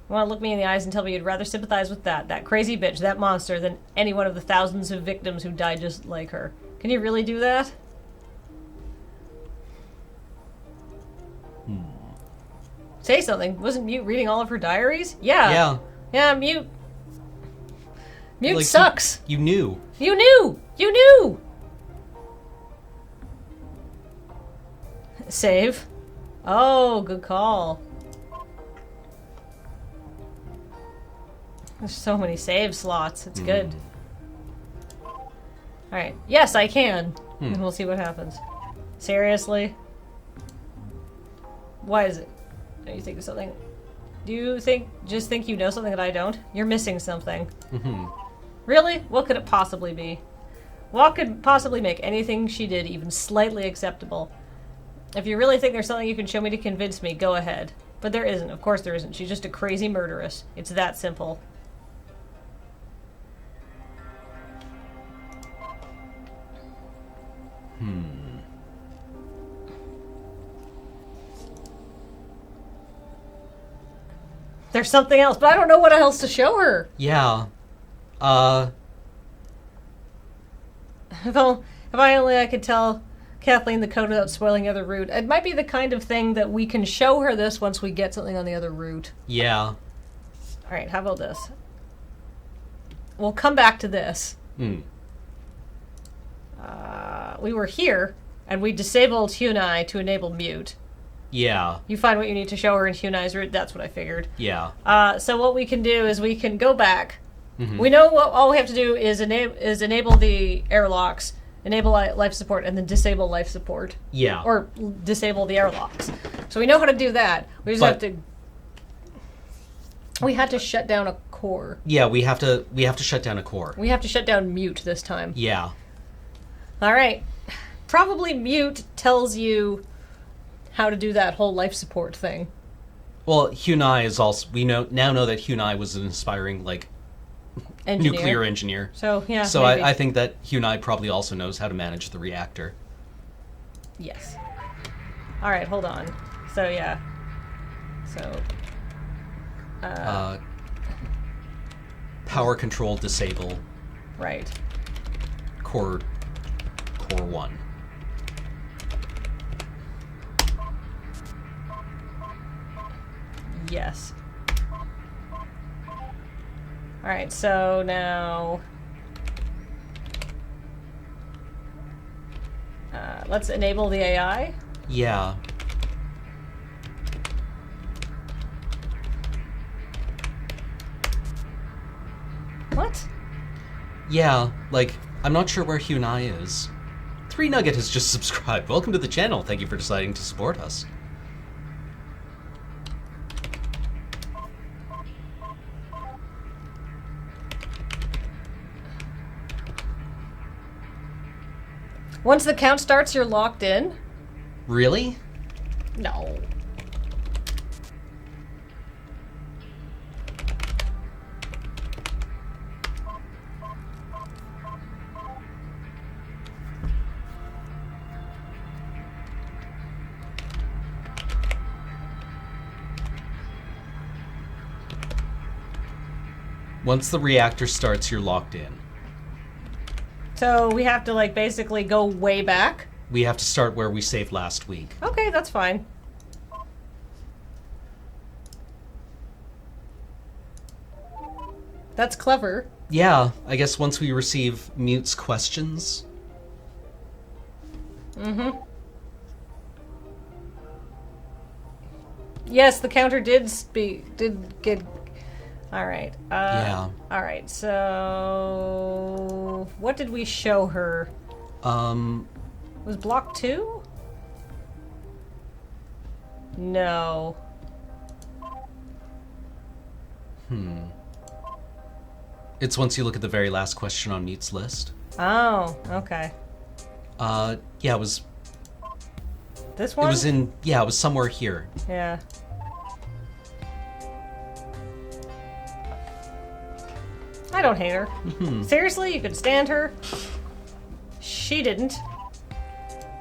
You want to look me in the eyes and tell me you'd rather sympathize with that crazy bitch, that monster, than any one of the thousands of victims who died just like her. Can you really do that? Say something. Wasn't Mute reading all of her diaries? Yeah. Yeah. Yeah, Mute. Mute Like, sucks. You knew. You knew! You knew! Save. Oh, good call. There's so many save slots. It's good. Alright. Yes, I can. And we'll see what happens. Seriously? Why is it? Are you thinking something? Do you just think you know something that I don't? You're missing something. Really? What could it possibly be? What could possibly make anything she did even slightly acceptable? If you really think there's something you can show me to convince me, go ahead. But there isn't. Of course there isn't. She's just a crazy murderess. It's that simple. There's something else, but I don't know what else to show her. Yeah. If I only could tell Kathleen the code without spoiling the other route. It might be the kind of thing that we can show her this once we get something on the other route. Yeah. Alright, how about this? We'll come back to this. We were here, and we disabled Hunai to enable Mute. Yeah. You find what you need to show her in Hunai's route, that's what I figured. Yeah. So what we can do is we can go back. We know what all we have to do is enable the airlocks, enable life support, and then disable life support. Yeah. Or disable the airlocks. So we know how to do that. We just have to... We had to shut down a core. Yeah, we have to shut down a core. We have to shut down Mute this time. Yeah. Alright. Probably Mute tells you how to do that whole life support thing. Well, Hunai is also... We now know that Hunai was an inspiring, nuclear engineer. So, yeah, So maybe. I think that Hunai probably also knows how to manage the reactor. Yes. Alright, hold on. So, yeah. So... power control disable. Right. Core 1. Yes. Alright, so now... let's enable the AI. Yeah. What? Yeah, I'm not sure where Hunai is. 3 Nugget has just subscribed. Welcome to the channel. Thank you for deciding to support us. Once the count starts, you're locked in? Really? No. Once the reactor starts, you're locked in. So we have to, basically go way back? We have to start where we saved last week. Okay, that's fine. That's clever. Yeah, I guess once we receive Mute's questions. Yes, the counter did get... Alright. Yeah. Alright, so... What did we show her? Was block 2? No. It's once you look at the very last question on Mute's list. Oh, okay. Yeah, it was... This one? It was in... Yeah, it was somewhere here. Yeah. I don't hate her. Seriously, you could stand her? She didn't.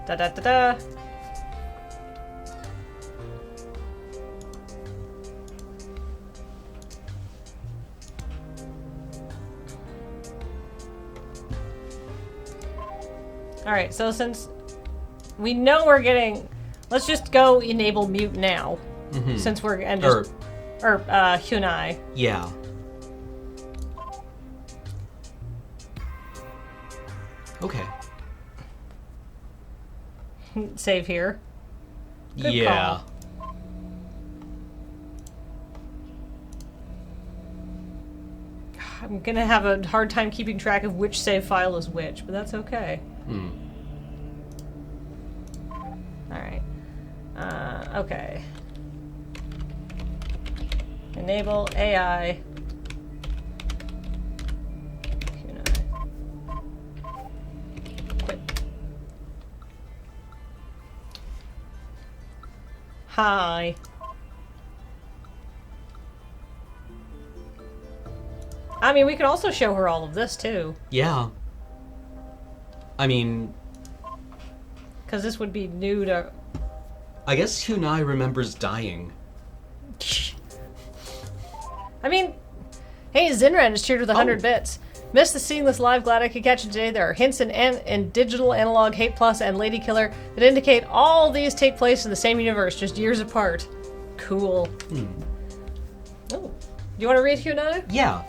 Da-da-da-da. Alright, so since we know we're getting... Let's just go enable mute now. Since we're... And just, or Hyunai. Yeah. Okay. Save here. Good yeah. call. I'm gonna have a hard time keeping track of which save file is which, but that's okay. Alright. Okay. Enable AI. Quit. Hi. I mean, we could also show her all of this, too. Yeah. I mean... Because this would be new to... I guess Hyunai remembers dying. I mean... Hey, Zinran is cheered with 100 bits. Missed the seeing this live, glad I could catch it today. There are hints in Digital, Analog, Hate Plus, and Lady Killer that indicate all these take place in the same universe, just years apart. Cool. Oh. Do you want to read Hyunai? Yeah.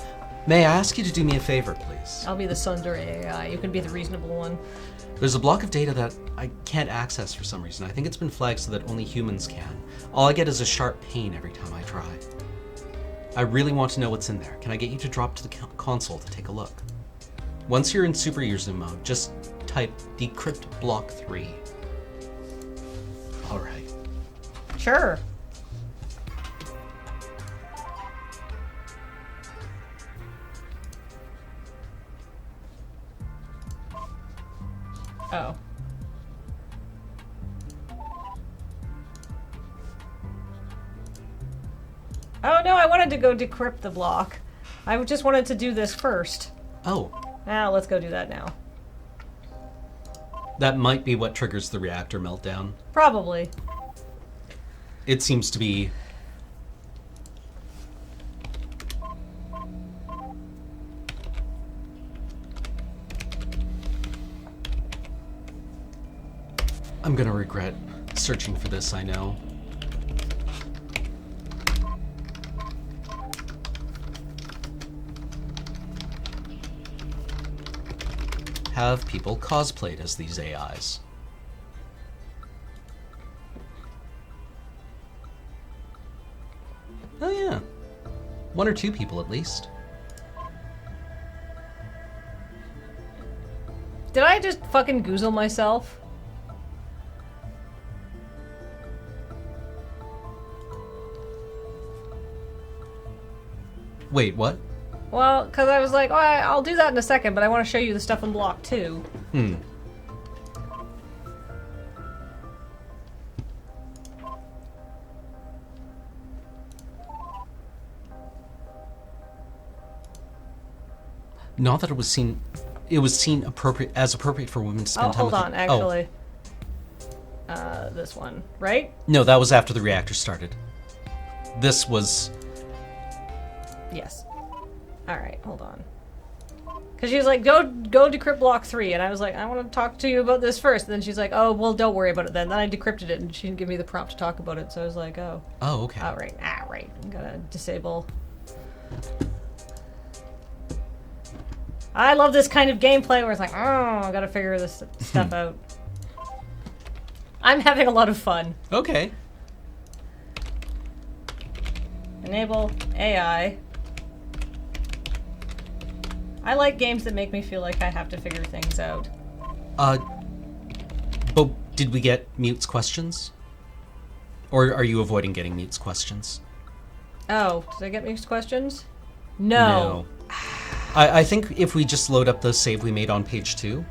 May I ask you to do me a favor, please? I'll be the Sundar AI. You can be the reasonable one. There's a block of data that I can't access for some reason. I think it's been flagged so that only humans can. All I get is a sharp pain every time I try. I really want to know what's in there. Can I get you to drop to the console to take a look? Once you're in super user mode, just type decrypt block 3. All right. Sure. Oh. Oh no, I wanted to go decrypt the block. I just wanted to do this first. Oh. Now let's go do that now. That might be what triggers the reactor meltdown. Probably. It seems to be... I'm gonna regret searching for this, I know. Have people cosplayed as these AIs. Oh yeah. 1 or 2 people at least. Did I just fucking goozle myself? Wait, what? Well, because I was like, oh, I'll do that in a second, but I want to show you the stuff in block 2. Not that it was seen appropriate for women to spend time Hold with on, actually. This one, right? No, that was after the reactor started. This was... Yes. Alright, hold on. Because she was like, go decrypt block 3, and I was like, I want to talk to you about this first. And then she's like, oh, well, don't worry about it then. Then I decrypted it, and she didn't give me the prompt to talk about it, so I was like, oh. Oh, okay. Alright, I'm gonna disable. I love this kind of gameplay where it's like, oh, I gotta figure this stuff out. I'm having a lot of fun. Okay. Enable AI. I like games that make me feel like I have to figure things out. But did we get Mute's questions? Or are you avoiding getting Mute's questions? Oh, did I get mixed questions? No. I think if we just load up the save we made on page 2,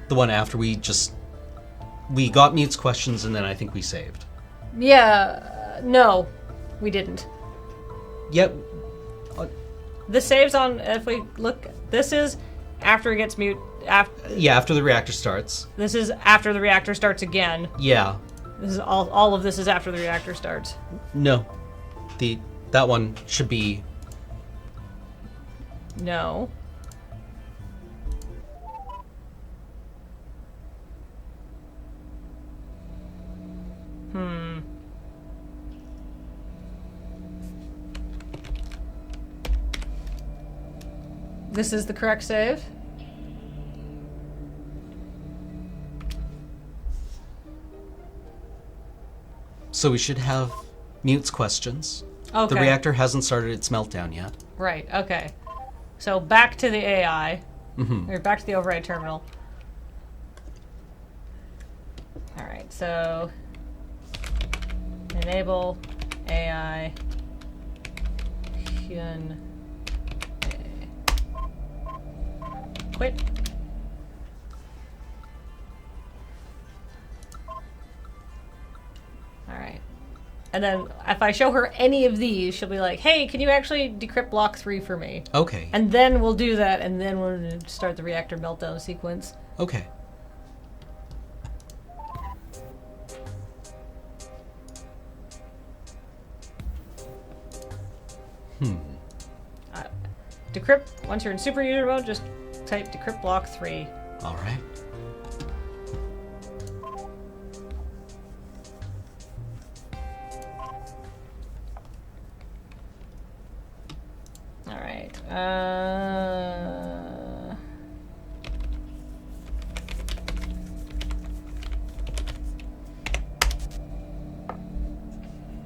the one after we got Mute's questions and then I think we saved. Yeah, no, we didn't. Yep. The saves on, if we look, this is after it gets mute. Yeah, after the reactor starts. This is after the reactor starts again. Yeah. This is all of this is after the reactor starts. No. That one should be... No. This is the correct save. So we should have Mute's questions. Okay. The reactor hasn't started its meltdown yet. Right, okay. So back to the AI. Mm-hmm. Or back to the override terminal. Alright, so enable AI Hyun quit. Alright. And then if I show her any of these, she'll be like, hey, can you actually decrypt block 3 for me? Okay. And then we'll do that, and then we'll start the reactor meltdown sequence. Okay. Decrypt, once you're in super user mode, just type decrypt block 3. All right. All right.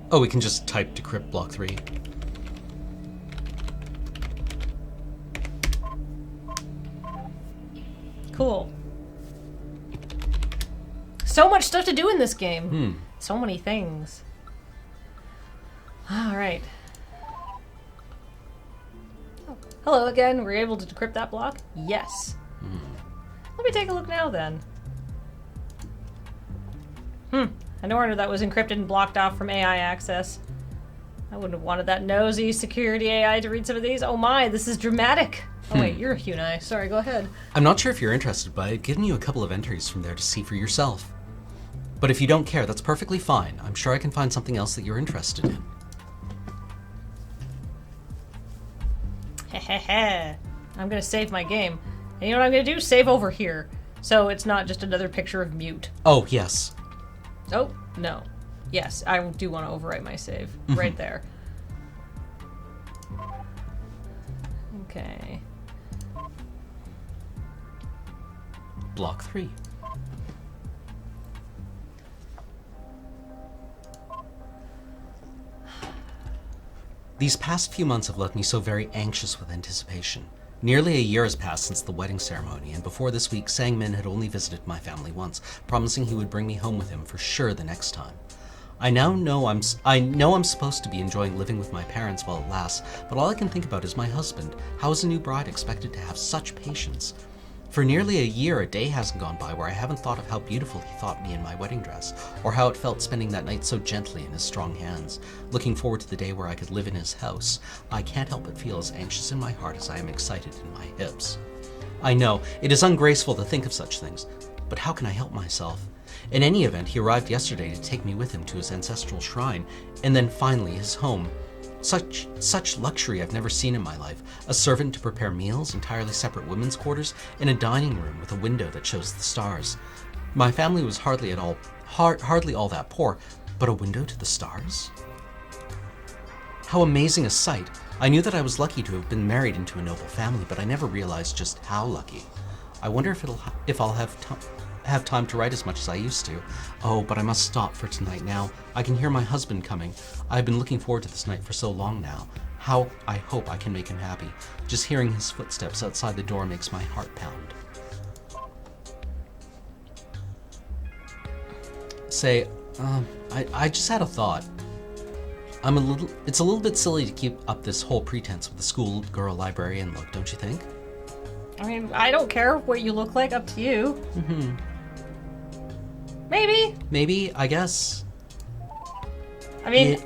Oh, we can just type decrypt block 3. Cool. So much stuff to do in this game. So many things. All right. Oh, hello again. We're able to decrypt that block? Yes. Let me take a look now then. I wonder that was encrypted and blocked off from AI access. I wouldn't have wanted that nosy security AI to read some of these. Oh my, this is dramatic. Oh wait, you're a Hyunai. Sorry, go ahead. I'm not sure if you're interested, but I've given you a couple of entries from there to see for yourself. But if you don't care, that's perfectly fine. I'm sure I can find something else that you're interested in. Hehehe. I'm gonna save my game. And you know what I'm gonna do? Save over here. So it's not just another picture of Mute. Oh, yes. Oh, no. Yes, I do want to overwrite my save. Right there. Okay. Block 3. These past few months have left me so very anxious with anticipation. Nearly a year has passed since the wedding ceremony, and before this week, Sang-min had only visited my family once, promising he would bring me home with him for sure the next time. I know I'm supposed to be enjoying living with my parents while it lasts, but all I can think about is my husband. How is a new bride expected to have such patience? For nearly a year, a day hasn't gone by where I haven't thought of how beautiful he thought me in my wedding dress, or how it felt spending that night so gently in his strong hands. Looking forward to the day where I could live in his house, I can't help but feel as anxious in my heart as I am excited in my hips. I know, it is ungraceful to think of such things, but how can I help myself? In any event, he arrived yesterday to take me with him to his ancestral shrine, and then finally his home. Such luxury I've never seen in my life. A servant to prepare meals, entirely separate women's quarters, and a dining room with a window that shows the stars. My family was hardly all that poor, but a window to the stars? How amazing a sight. I knew that I was lucky to have been married into a noble family, but I never realized just how lucky. I wonder if I'll have time to write as much as I used to. Oh, but I must stop for tonight now. I can hear my husband coming. I've been looking forward to this night for so long now. How I hope I can make him happy. Just hearing his footsteps outside the door makes my heart pound. I just had a thought. It's a little bit silly to keep up this whole pretense with the schoolgirl librarian look, don't you think? I mean, I don't care what you look like, up to you. Maybe, I guess. I mean...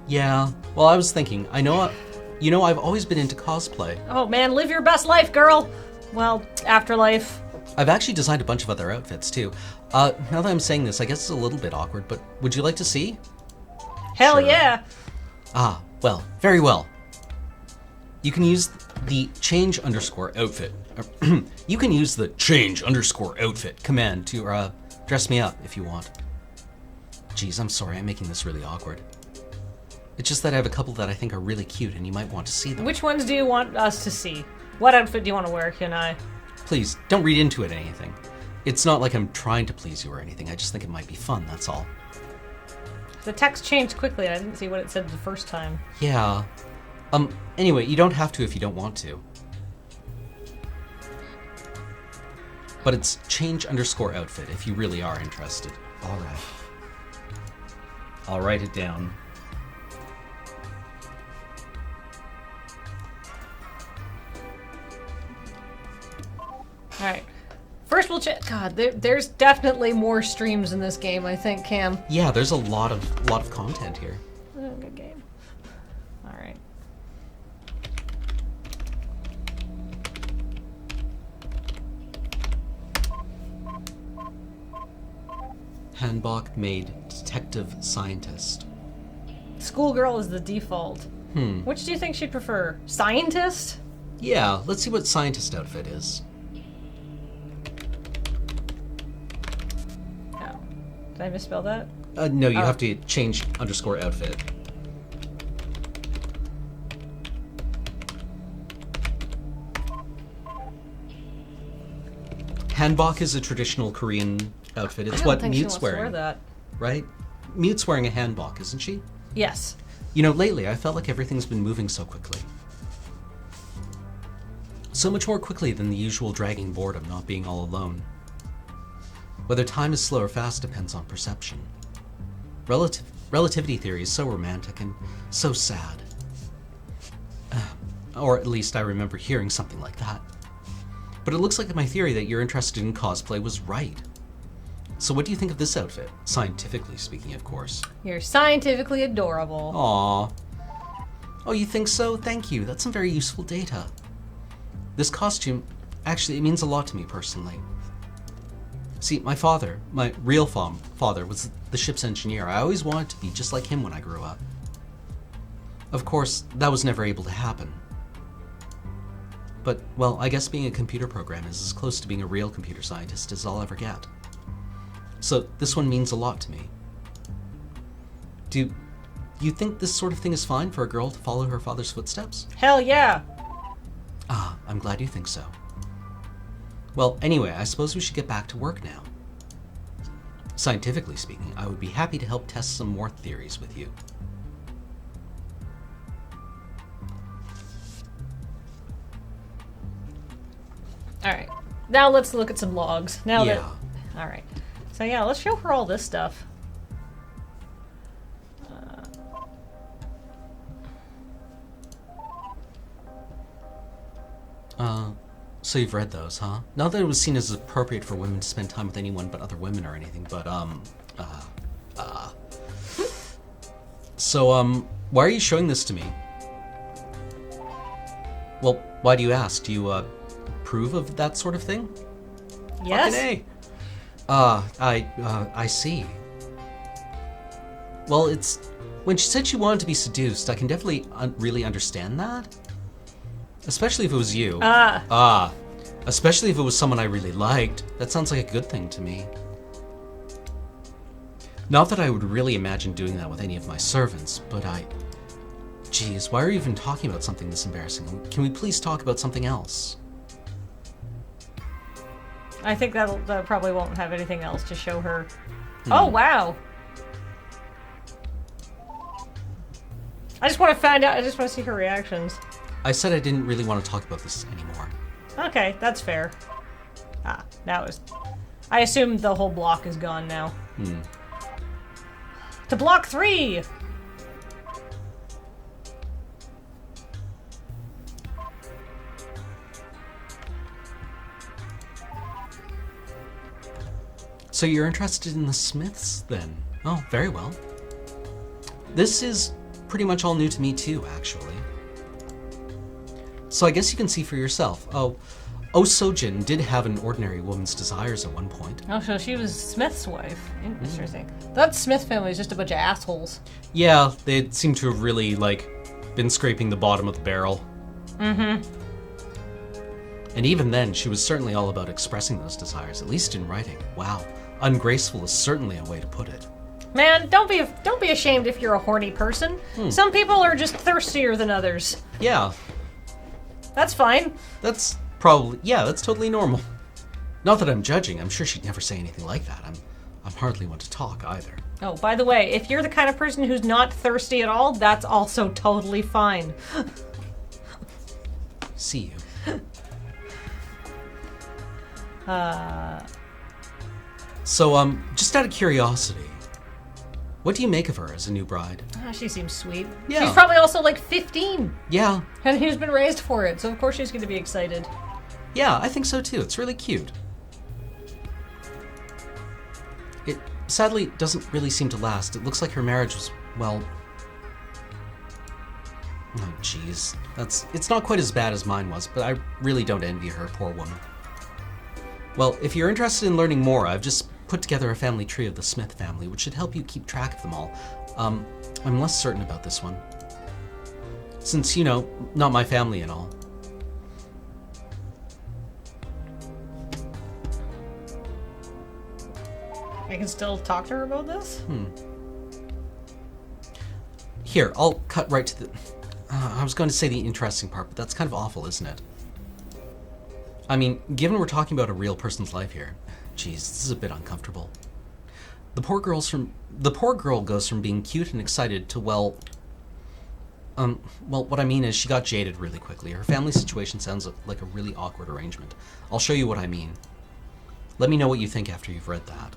Yeah, well, I was thinking, I've always been into cosplay. Oh man, live your best life, girl! Well, afterlife. I've actually designed a bunch of other outfits, too. Now that I'm saying this, I guess it's a little bit awkward, but would you like to see? Hell Sure. yeah! Ah, well, very well. You can use the change_outfit. You can use the change_outfit command to dress me up if you want. Geez, I'm sorry, I'm making this really awkward. It's just that I have a couple that I think are really cute, and you might want to see them. Which ones do you want us to see? What outfit do you want to wear, Kunai? Please, don't read into it anything. It's not like I'm trying to please you or anything. I just think it might be fun, that's all. The text changed quickly, and I didn't see what it said the first time. Yeah. Anyway, you don't have to if you don't want to. But it's change_outfit if you really are interested. All right. I'll write it down. All right. First, we'll check. God, there's definitely more streams in this game, I think, Cam. Yeah, there's a lot of content here. Oh, good game. All right. Hanbok made detective scientist. Schoolgirl is the default. Which do you think she'd prefer? Scientist? Yeah, let's see what scientist outfit is. Oh. Did I misspell that? No, you have to change _outfit. Hanbok is a traditional Korean outfit. It's what Mute's wearing, that. right? Mute's wearing a hanbok, isn't she? Yes. You know, lately I felt like everything's been moving so quickly. So much more quickly than the usual dragging boredom, not being all alone. Whether time is slow or fast depends on perception. Relativity theory is so romantic and so sad. Or at least I remember hearing something like that. But it looks like my theory that you're interested in cosplay was right. So what do you think of this outfit? Scientifically speaking, of course. You're scientifically adorable. Aww. Oh, you think so? Thank you. That's some very useful data. This costume, actually, it means a lot to me personally. See, my father, my real father, was the ship's engineer. I always wanted to be just like him when I grew up. Of course, that was never able to happen. But, well, I guess being a computer programmer is as close to being a real computer scientist as I'll ever get. So, this one means a lot to me. Do you think this sort of thing is fine for a girl to follow her father's footsteps? Hell yeah! Ah, I'm glad you think so. Well, anyway, I suppose we should get back to work now. Scientifically speaking, I would be happy to help test some more theories with you. Alright. Now let's look at some logs. Yeah. Alright. So yeah, let's show her all this stuff. So you've read those, huh? Not that it was seen as appropriate for women to spend time with anyone but other women or anything, but, So, why are you showing this to me? Well, why do you ask? Do you, approve of that sort of thing? Yes. Fucking A. I see. Well, it's... When she said she wanted to be seduced, I can definitely really understand that. Especially if it was you. Especially if it was someone I really liked. That sounds like a good thing to me. Not that I would really imagine doing that with any of my servants, but Geez, why are you even talking about something this embarrassing? Can we please talk about something else? I think that probably won't have anything else to show her. Oh, wow! I just want to find out, I just want to see her reactions. I said I didn't really want to talk about this anymore. Okay, that's fair. Now I assume the whole block is gone now. To block 3! So you're interested in the Smiths, then? Oh, very well. This is pretty much all new to me too, actually. So I guess you can see for yourself. Oh, Sojin did have an ordinary woman's desires at one point. Oh, so she was Smith's wife. Interesting. That Smith family is just a bunch of assholes. Yeah, they seem to have really, been scraping the bottom of the barrel. Mm-hmm. And even then, she was certainly all about expressing those desires, at least in writing. Wow, ungraceful is certainly a way to put it. Man, don't be ashamed if you're a horny person. Some people are just thirstier than others. Yeah. That's fine. That's totally normal. Not that I'm judging. I'm sure she'd never say anything like that. I'm hardly one to talk either. Oh, by the way, if you're the kind of person who's not thirsty at all, that's also totally fine. See you. So, just out of curiosity, what do you make of her as a new bride? She seems sweet. Yeah. She's probably also like 15. Yeah. And he's been raised for it, so of course she's going to be excited. Yeah, I think so too. It's really cute. It sadly doesn't really seem to last. It looks like her marriage was, well... Oh, jeez. It's not quite as bad as mine was, but I really don't envy her, poor woman. Well, if you're interested in learning more, I've just put together a family tree of the Smith family, which should help you keep track of them all. I'm less certain about this one. Since, not my family and all. I can still talk to her about this? Here, I'll cut right to the... I was going to say the interesting part, but that's kind of awful, isn't it? I mean, given we're talking about a real person's life here, geez, this is a bit uncomfortable. The poor girl goes from being cute and excited to, well, what I mean is she got jaded really quickly. Her family situation sounds like a really awkward arrangement. I'll show you what I mean. Let me know what you think after you've read that.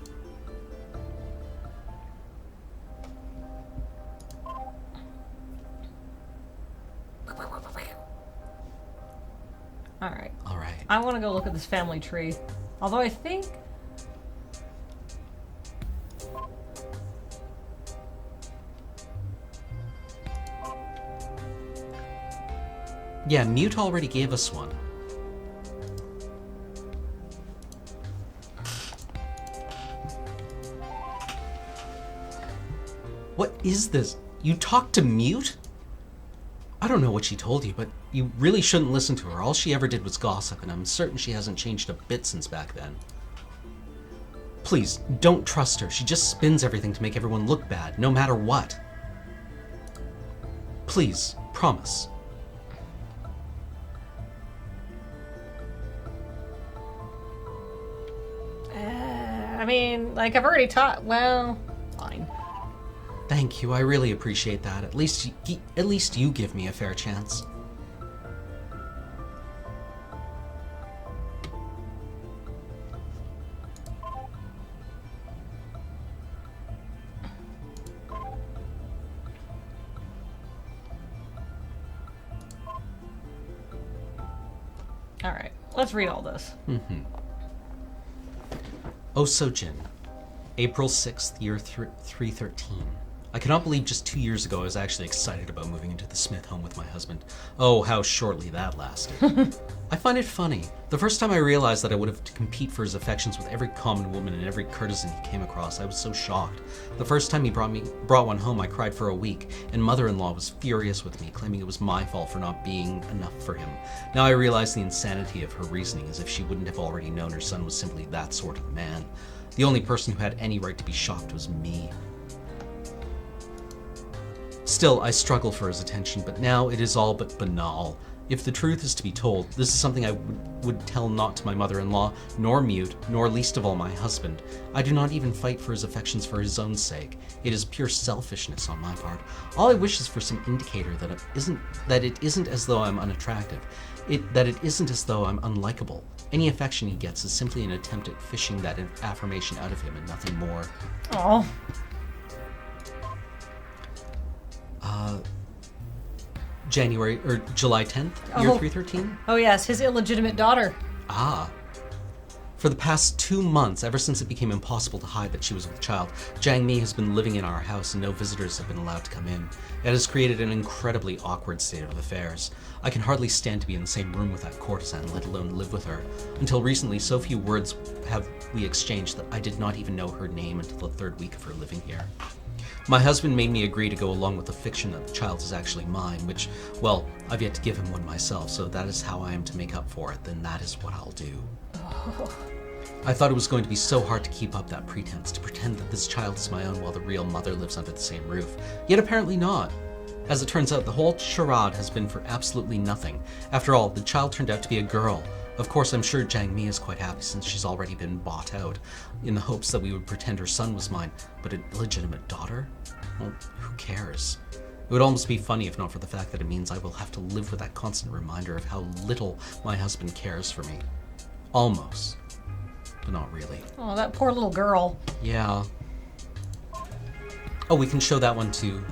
Alright. Alright. I want to go look at this family tree. Although I think... Yeah, Mute already gave us one. What is this? You talked to Mute? I don't know what she told you, but you really shouldn't listen to her. All she ever did was gossip, and I'm certain she hasn't changed a bit since back then. Please, don't trust her. She just spins everything to make everyone look bad, no matter what. Please, promise. I mean, like, I've already taught... Well, fine. Thank you, I really appreciate that. At least you give me a fair chance. Alright, let's read all this. Osojin, April 6th, year 313. I cannot believe just 2 years ago I was actually excited about moving into the Smith home with my husband. Oh, how shortly that lasted. I find it funny. The first time I realized that I would have to compete for his affections with every common woman and every courtesan he came across, I was so shocked. The first time he brought one home, I cried for a week, and mother-in-law was furious with me, claiming it was my fault for not being enough for him. Now I realize the insanity of her reasoning, as if she wouldn't have already known her son was simply that sort of man. The only person who had any right to be shocked was me. Still, I struggle for his attention, but now it is all but banal. If the truth is to be told, this is something I would tell not to my mother-in-law, nor Mute, nor least of all my husband. I do not even fight for his affections for his own sake. It is pure selfishness on my part. All I wish is for some indicator that it isn't as though I'm unattractive, that it isn't as though I'm unlikable. Any affection he gets is simply an attempt at fishing that affirmation out of him and nothing more. Aw. July 10th, year 313? Oh yes, his illegitimate daughter. Ah. For the past 2 months, ever since it became impossible to hide that she was with child, Jiang Mi has been living in our house and no visitors have been allowed to come in. It has created an incredibly awkward state of affairs. I can hardly stand to be in the same room with that courtesan, let alone live with her. Until recently, so few words have we exchanged that I did not even know her name until the 3rd week of her living here. My husband made me agree to go along with the fiction that the child is actually mine, which, well, I've yet to give him one myself, so that is how I am to make up for it, then that is what I'll do. I thought it was going to be so hard to keep up that pretense, to pretend that this child is my own while the real mother lives under the same roof. Yet apparently not. As it turns out, the whole charade has been for absolutely nothing. After all, the child turned out to be a girl. Of course, I'm sure Jiang Mi is quite happy since she's already been bought out, in the hopes that we would pretend her son was mine. But a illegitimate daughter? Well, who cares? It would almost be funny if not for the fact that it means I will have to live with that constant reminder of how little my husband cares for me. Almost. But not really. Oh, that poor little girl. Yeah. Oh, we can show that one too.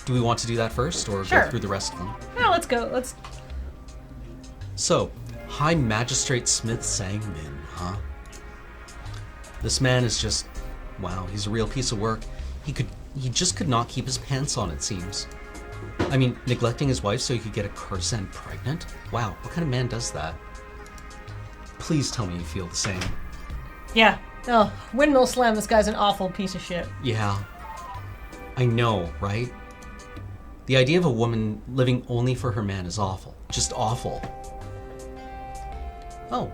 Do we want to do that first, or Sure. go through the rest of them? No, let's go. So, High Magistrate Smith Sang-min, huh? This man is just... wow, he's a real piece of work. He just could not keep his pants on, it seems. I mean, neglecting his wife so he could get a courtesan pregnant? Wow, what kind of man does that? Please tell me you feel the same. Yeah. Oh, windmill slam, this guy's an awful piece of shit. Yeah. I know, right? The idea of a woman living only for her man is awful. Just awful. Oh.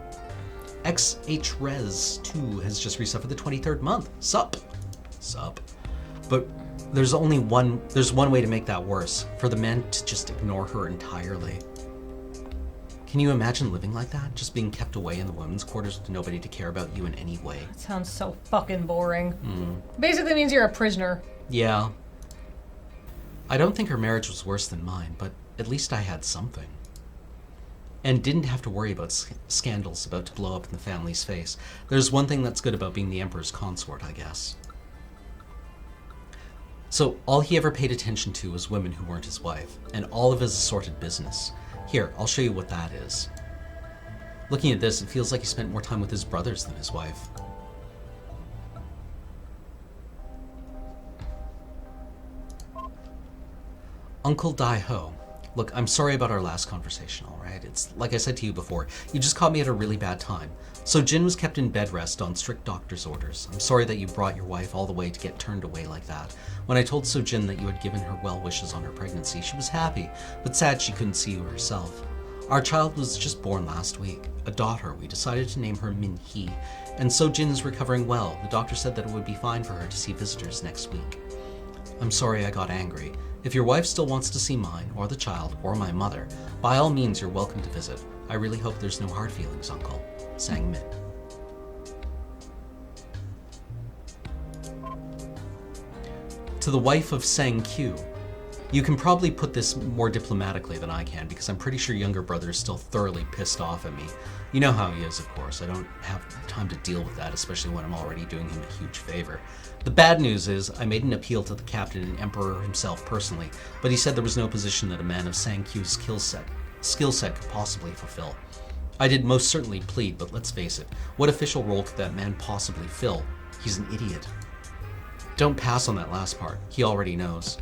XHRes2 has just reset for the 23rd month. Sup. But there's one way to make that worse. For the man to just ignore her entirely. Can you imagine living like that? Just being kept away in the women's quarters with nobody to care about you in any way? That sounds so fucking boring. Basically means you're a prisoner. Yeah. I don't think her marriage was worse than mine, but at least I had something. And didn't have to worry about scandals about to blow up in the family's face. There's one thing that's good about being the emperor's consort, I guess. So all he ever paid attention to was women who weren't his wife, and all of his assorted business. Here, I'll show you what that is. Looking at this, it feels like he spent more time with his brothers than his wife. Uncle Dai-ho. Look, I'm sorry about our last conversation, alright? It's like I said to you before, you just caught me at a really bad time. So Jin was kept in bed rest on strict doctor's orders. I'm sorry that you brought your wife all the way to get turned away like that. When I told So-Jin that you had given her well wishes on her pregnancy, she was happy, but sad she couldn't see you herself. Our child was just born last week. A daughter. We decided to name her Min-hee. And So-Jin is recovering well. The doctor said that it would be fine for her to see visitors next week. I'm sorry I got angry. If your wife still wants to see mine, or the child, or my mother, by all means you're welcome to visit. I really hope there's no hard feelings, Uncle. Sang-min. To the wife of Sang-kyu. You can probably put this more diplomatically than I can, because I'm pretty sure younger brother is still thoroughly pissed off at me. You know how he is, of course. I don't have time to deal with that, especially when I'm already doing him a huge favor. The bad news is, I made an appeal to the captain and emperor himself personally, but he said there was no position that a man of Sang-kyu's skill set could possibly fulfill. I did most certainly plead, but let's face it, what official role could that man possibly fill? He's an idiot. Don't pass on that last part. He already knows.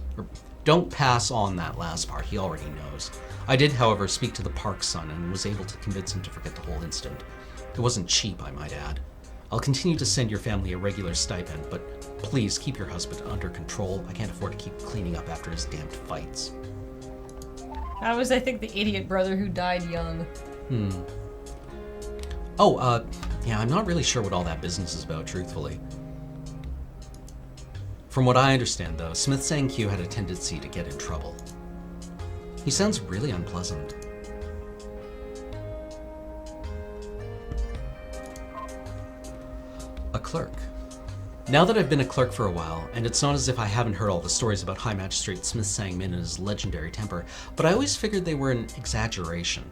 Don't pass on that last part. He already knows. I did, however, speak to the Park son and was able to convince him to forget the whole incident. It wasn't cheap, I might add. I'll continue to send your family a regular stipend, but please keep your husband under control. I can't afford to keep cleaning up after his damned fights. That was, I think, the idiot brother who died young. Oh, yeah, I'm not really sure what all that business is about, truthfully. From what I understand, though, Smith Sang-kyu had a tendency to get in trouble. He sounds really unpleasant. A clerk. Now that I've been a clerk for a while, and it's not as if I haven't heard all the stories about High Magistrate Smith Sang-min and his legendary temper, but I always figured they were an exaggeration.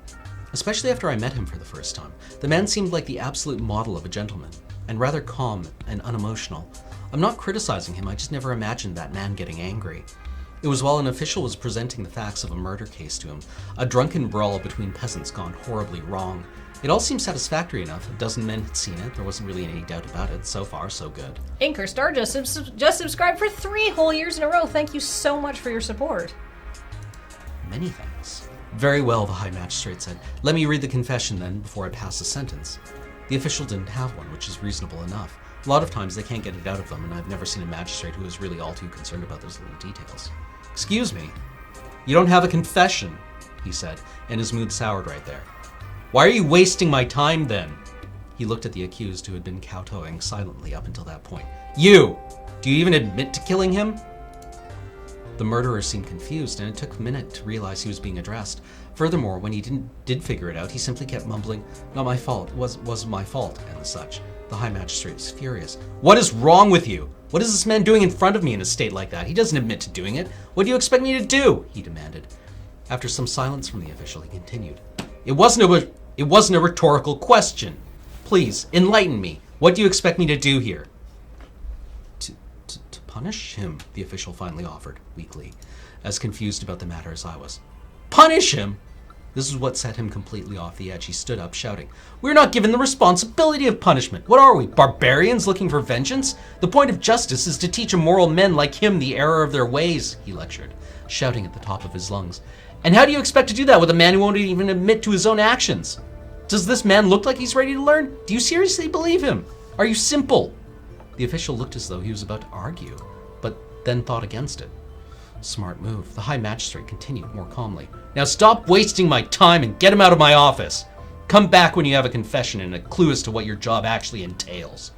Especially after I met him for the first time. The man seemed like the absolute model of a gentleman, and rather calm and unemotional. I'm not criticizing him, I just never imagined that man getting angry. It was while an official was presenting the facts of a murder case to him, a drunken brawl between peasants gone horribly wrong. It all seemed satisfactory enough. A dozen men had seen it. There wasn't really any doubt about it. So far, so good. Anchor Star just subscribed for 3 whole years in a row. Thank you so much for your support. Many thanks. Very well, the High Magistrate said. Let me read the confession then, before I pass the sentence. The official didn't have one, which is reasonable enough. A lot of times they can't get it out of them, and I've never seen a magistrate who is really all too concerned about those little details. Excuse me? You don't have a confession, he said, and his mood soured right there. Why are you wasting my time then? He looked at the accused who had been kowtowing silently up until that point. You! Do you even admit to killing him? The murderer seemed confused, and it took a minute to realize he was being addressed. Furthermore, when he did figure it out, he simply kept mumbling, "Not my fault, wasn't my fault," and the such. The High Magistrate was furious. "What is wrong with you? What is this man doing in front of me in a state like that? He doesn't admit to doing it. What do you expect me to do?" he demanded. After some silence from the official, he continued. It wasn't a rhetorical question. Please, enlighten me. What do you expect me to do here?" To punish him, the official finally offered, weakly, as confused about the matter as I was. Punish him? This is what set him completely off the edge. He stood up, shouting, "We're not given the responsibility of punishment. What are we, barbarians looking for vengeance? The point of justice is to teach immoral men like him the error of their ways," he lectured, shouting at the top of his lungs. "And how do you expect to do that with a man who won't even admit to his own actions? Does this man look like he's ready to learn? Do you seriously believe him? Are you simple?" The official looked as though he was about to argue, but then thought against it. Smart move. The High Magistrate continued more calmly. "Now stop wasting my time and get him out of my office. Come back when you have a confession and a clue as to what your job actually entails."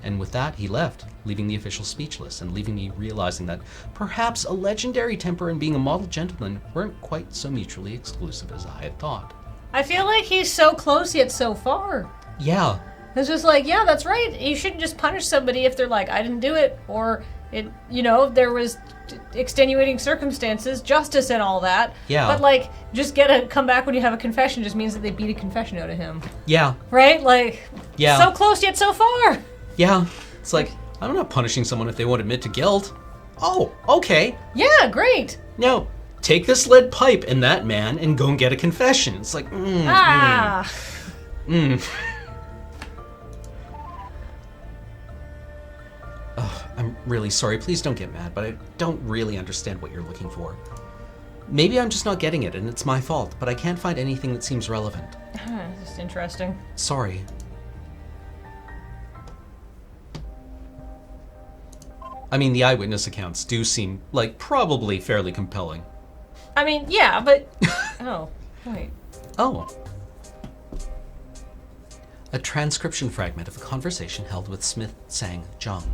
And with that, he left, leaving the official speechless and leaving me realizing that perhaps a legendary temper and being a model gentleman weren't quite so mutually exclusive as I had thought. I feel like he's so close yet so far. Yeah. It's just like, yeah, that's right. You shouldn't just punish somebody if they're like, I didn't do it, or there was extenuating circumstances, justice and all that. Yeah. But like, just come back when you have a confession just means that they beat a confession out of him. Yeah. Right? Like, yeah. So close yet so far. Yeah. It's like, I'm not punishing someone if they won't admit to guilt. Oh, okay. Yeah, great. Now, take this lead pipe and that man and go and get a confession. It's like, I'm really sorry. Please don't get mad, but I don't really understand what you're looking for. Maybe I'm just not getting it, and it's my fault, but I can't find anything that seems relevant. Just interesting. Sorry. I mean, the eyewitness accounts do seem, like, probably fairly compelling. I mean, yeah, but... Oh, wait. Oh. A transcription fragment of a conversation held with Smith Sang Jung.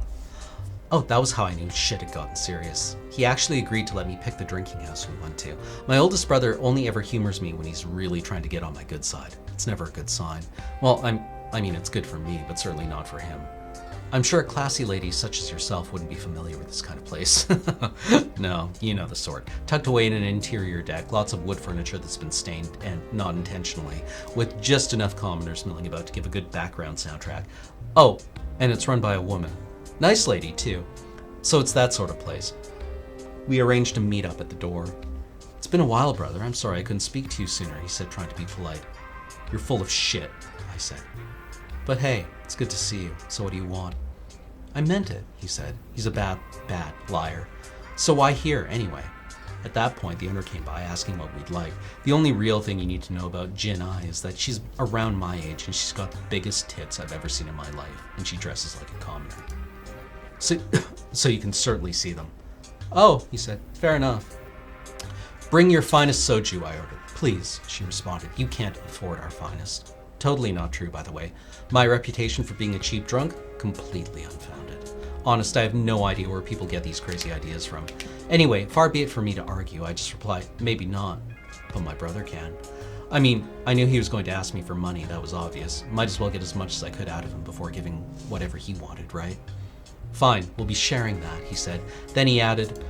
Oh, that was how I knew shit had gotten serious. He actually agreed to let me pick the drinking house we went to. My oldest brother only ever humors me when he's really trying to get on my good side. It's never a good sign. Well, I mean, it's good for me, but certainly not for him. I'm sure a classy lady such as yourself wouldn't be familiar with this kind of place. No, you know the sort. Tucked away in an interior deck, lots of wood furniture that's been stained, and not intentionally, with just enough commoners milling about to give a good background soundtrack. Oh, and it's run by a woman. Nice lady, too. So it's that sort of place. We arranged to meet up at the door. It's been a while, brother. I'm sorry I couldn't speak to you sooner, he said, trying to be polite. You're full of shit, I said. But hey, it's good to see you. So what do you want? I meant it, he said. He's a bad liar. So why here, anyway? At that point, the owner came by asking what we'd like. The only real thing you need to know about Jin Ai is that she's around my age and she's got the biggest tits I've ever seen in my life, and she dresses like a commoner. So you can certainly see them. Oh, he said, fair enough. Bring your finest soju, I ordered. Please, she responded. You can't afford our finest. Totally not true, by the way. My reputation for being a cheap drunk? Completely unfounded. Honest, I have no idea where people get these crazy ideas from. Anyway, far be it for me to argue. I just replied, maybe not, but my brother can. I mean, I knew he was going to ask me for money, that was obvious. Might as well get as much as I could out of him before giving whatever he wanted, right? Fine, we'll be sharing that, he said. Then he added,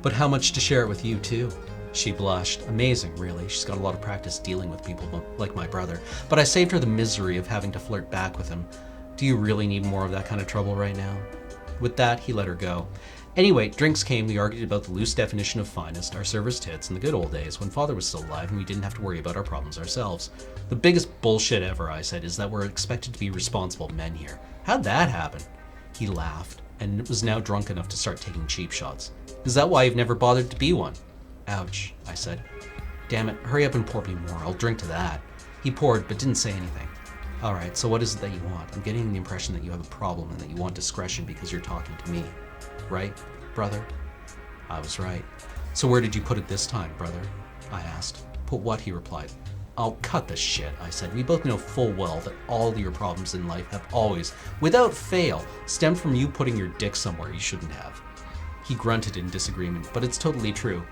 but how much to share it with you, too? She blushed. Amazing, really. She's got a lot of practice dealing with people like my brother. But I saved her the misery of having to flirt back with him. Do you really need more of that kind of trouble right now? With that, he let her go. Anyway, drinks came, we argued about the loose definition of finest, our server's tits, and the good old days when father was still alive and we didn't have to worry about our problems ourselves. The biggest bullshit ever, I said, is that we're expected to be responsible men here. How'd that happen? He laughed, and was now drunk enough to start taking cheap shots. Is that why you've never bothered to be one? Ouch, I said. Damn it, hurry up and pour me more, I'll drink to that. He poured, but didn't say anything. Alright, so what is it that you want? I'm getting the impression that you have a problem and that you want discretion because you're talking to me. Right, brother? I was right. So where did you put it this time, brother? I asked. Put what? He replied. Oh, cut the shit, I said. We both know full well that all your problems in life have always, without fail, stemmed from you putting your dick somewhere you shouldn't have. He grunted in disagreement, but it's totally true.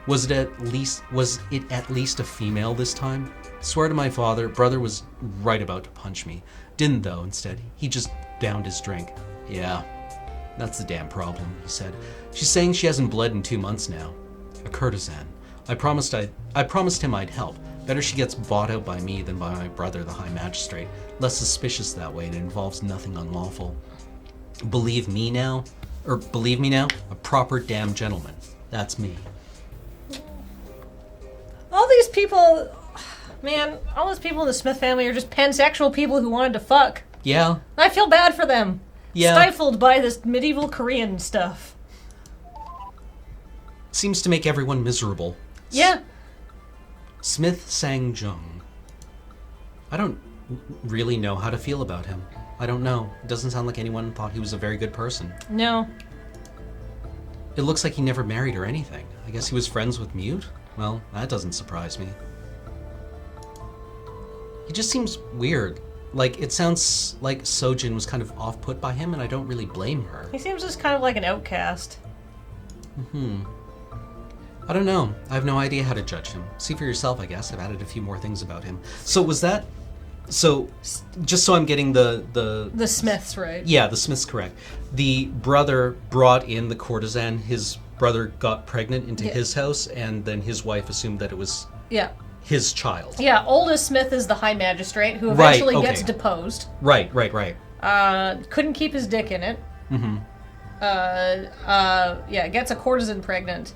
Was it at least a female this time? Swear to my father, brother was right about to punch me. Didn't though, instead. He just downed his drink. Yeah, that's the damn problem, he said. She's saying she hasn't bled in 2 months now. A courtesan. I promised him I'd help. Better she gets bought out by me than by my brother, the High Magistrate. Less suspicious that way, and it involves nothing unlawful. Believe me now? A proper damn gentleman. That's me. All these people... Man, all those people in the Smith family are just pansexual people who wanted to fuck. Yeah. I feel bad for them. Yeah. Stifled by this medieval Korean stuff. Seems to make everyone miserable. Yeah. Smith Sang-jung. I don't really know how to feel about him. I don't know. It doesn't sound like anyone thought he was a very good person. No. It looks like he never married or anything. I guess he was friends with Mute? Well, that doesn't surprise me. He just seems weird. Like, it sounds like Sojin was kind of off-put by him, and I don't really blame her. He seems just kind of like an outcast. I don't know. I have no idea how to judge him. See for yourself, I guess. I've added a few more things about him. So was that... So, just so I'm getting the... The Smiths, right? Yeah, the Smiths correct. The brother brought in the courtesan. His brother got pregnant into his house, and then his wife assumed that it was his child. Yeah, oldest Smith is the High Magistrate, who eventually gets deposed. Right. Couldn't keep his dick in it. Gets a courtesan pregnant.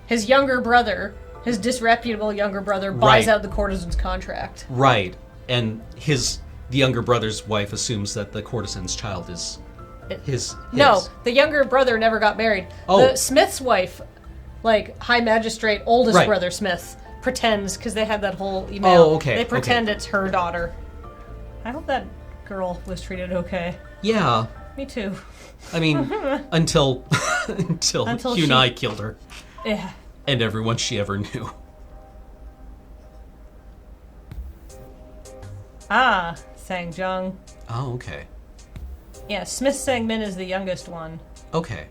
His younger brother, his disreputable younger brother, buys out the courtesan's contract. Right. And the younger brother's wife assumes that the courtesan's child is his. No, the younger brother never got married. Oh. The Smith's wife, like High Magistrate, oldest brother Smith, pretends, because they had that whole email. Oh, okay. They pretend it's her daughter. I hope that girl was treated okay. Yeah. Me too. I mean, until Hyunai killed her. Yeah. And everyone she ever knew. Ah, Sang-jung. Oh, okay. Yeah, Smith Sang-min is the youngest one. Okay.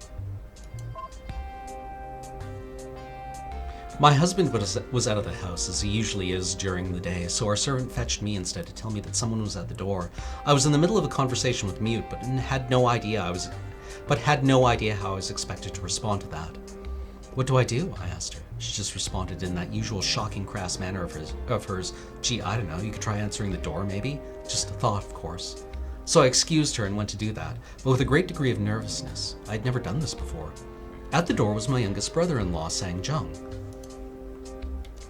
My husband was out of the house, as he usually is during the day, so our servant fetched me instead to tell me that someone was at the door. I was in the middle of a conversation with Mute, but had no idea how I was expected to respond to that. What do I do? I asked her. She just responded in that usual shocking, crass manner of hers. Gee, I don't know, you could try answering the door, maybe? Just a thought, of course. So I excused her and went to do that, but with a great degree of nervousness. I'd never done this before. At the door was my youngest brother-in-law, Sang-jung,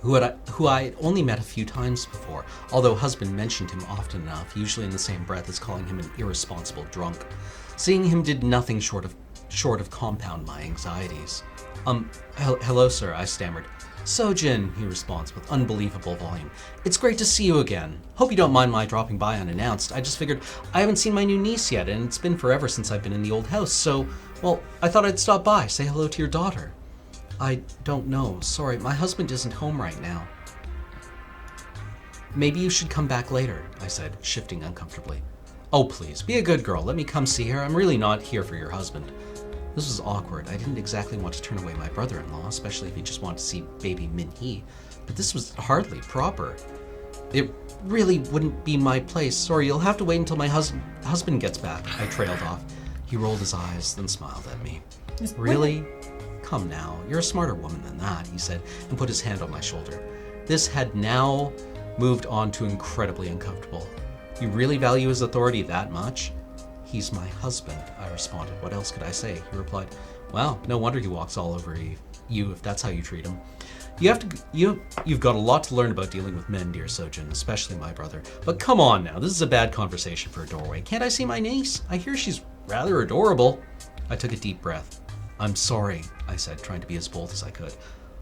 who I only met a few times before, although husband mentioned him often enough, usually in the same breath as calling him an irresponsible drunk. Seeing him did nothing short of compound my anxieties. Hello, sir, I stammered. Sojin, he responds with unbelievable volume. It's great to see you again. Hope you don't mind my dropping by unannounced. I just figured I haven't seen my new niece yet, and it's been forever since I've been in the old house, so, well, I thought I'd stop by, say hello to your daughter. I don't know. Sorry, my husband isn't home right now. Maybe you should come back later, I said, shifting uncomfortably. Oh, please, be a good girl. Let me come see her. I'm really not here for your husband. This was awkward. I didn't exactly want to turn away my brother-in-law, especially if he just wanted to see baby Min-hee, but this was hardly proper. It really wouldn't be my place. Sorry, you'll have to wait until my husband gets back, I trailed off. He rolled his eyes, then smiled at me. Really? Come now, you're a smarter woman than that, he said, and put his hand on my shoulder. This had now moved on to incredibly uncomfortable. You really value his authority that much? He's my husband, I responded. What else could I say? He replied, well, no wonder he walks all over you if that's how you treat him. You've got a lot to learn about dealing with men, dear Sojin, especially my brother. But come on now, this is a bad conversation for a doorway. Can't I see my niece? I hear she's rather adorable. I took a deep breath. I'm sorry, I said, trying to be as bold as I could.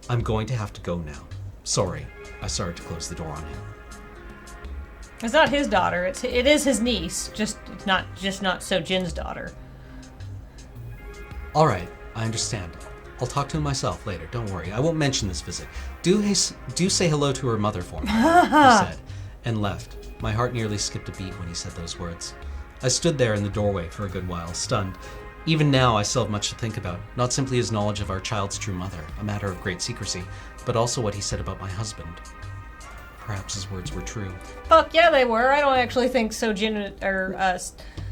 I'm going to have to go now. Sorry. I started to close the door on him. It's not his daughter. It is his niece. It's not Sojin's daughter. All right, I understand. I'll talk to him myself later. Don't worry. I won't mention this visit. Do say hello to her mother for me, he said, and left. My heart nearly skipped a beat when he said those words. I stood there in the doorway for a good while, stunned. Even now, I still have much to think about. Not simply his knowledge of our child's true mother, a matter of great secrecy, but also what he said about my husband. Perhaps his words were true. Fuck yeah, they were. I don't actually think Sojin or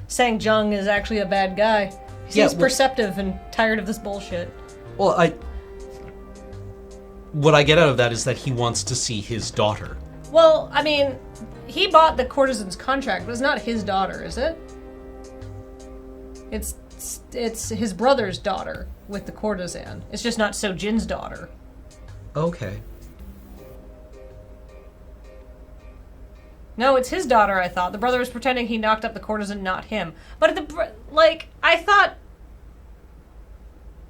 Sang Jung is actually a bad guy. He seems perceptive and tired of this bullshit. Well, what I get out of that is that he wants to see his daughter. Well, I mean, he bought the courtesan's contract, but it's not his daughter, is it? It's his brother's daughter with the courtesan. It's just not Sojin's daughter. Okay. No, it's his daughter, I thought. The brother was pretending he knocked up the courtesan, not him. But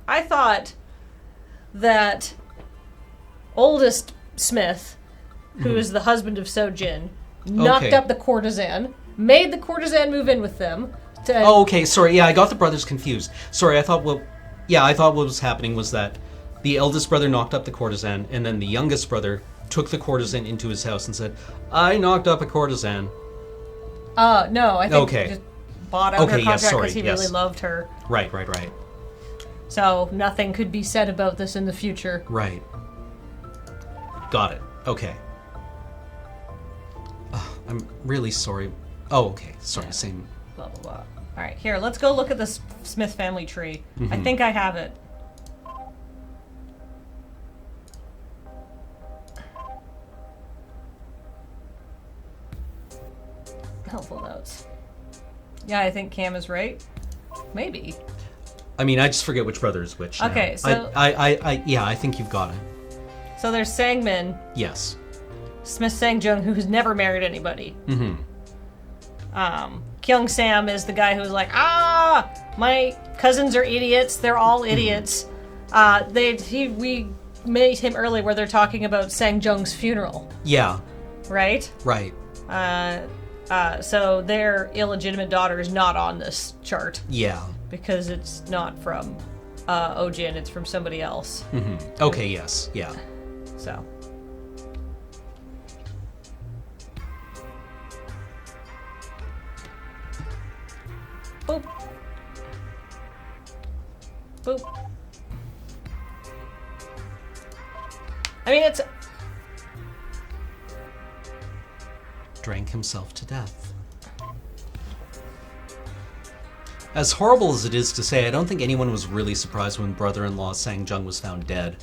I thought that oldest Smith, who is the husband of Sojin, knocked up the courtesan, made the courtesan move in with them. Okay, sorry, yeah, I got the brothers confused. Sorry, I thought what was happening was that the eldest brother knocked up the courtesan, and then the youngest brother took the courtesan into his house and said, I knocked up a courtesan. No, I think he just bought out her contract because he really loved her. Right. So nothing could be said about this in the future. Right. Got it. Okay. I'm really sorry. Oh, okay. Sorry, same. Blah, blah, blah. All right, here, let's go look at the Smith family tree. I think I have it. Helpful notes. Yeah, I think Cam is right. Maybe. I mean, I just forget which brother is which now. Okay, so... I think you've got it. So there's Sangmin. Yes. Smith Sang-jung, who has never married anybody. Kyung Sam is the guy who's like, my cousins are idiots. They're all idiots. We made him earlier where they're talking about Sang-jung's funeral. Yeah. Right? Right. So their illegitimate daughter is not on this chart. Yeah. Because it's not from Ojin, it's from somebody else. Okay, yes. Yeah. So. Boop. Boop. I mean, it's... Drank himself to death. As horrible as it is to say, I don't think anyone was really surprised when brother-in-law Sang-jung was found dead.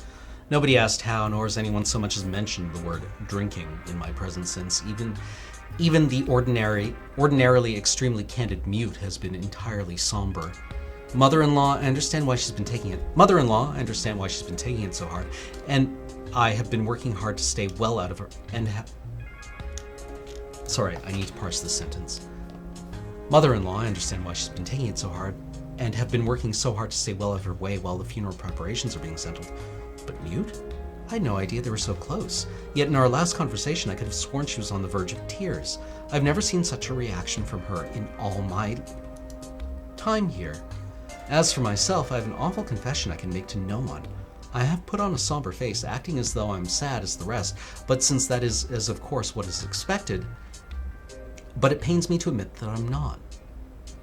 Nobody asked how, nor has anyone so much as mentioned the word drinking in my presence since even the ordinarily extremely candid Mute has been entirely somber. Mother-in-law, I understand why she's been taking it. Mother-in-law, I understand why she's been taking it so hard, and I have been working hard to stay well out of her, Sorry, I need to parse this sentence. Mother-in-law, I understand why she's been taking it so hard, and have been working so hard to stay well out of her way while the funeral preparations are being settled. But Mute? I had no idea they were so close. Yet in our last conversation, I could have sworn she was on the verge of tears. I've never seen such a reaction from her in all my time here. As for myself, I have an awful confession I can make to no one. I have put on a somber face, acting as though I'm sad as the rest, but since that is of course what is expected, but it pains me to admit that I'm not.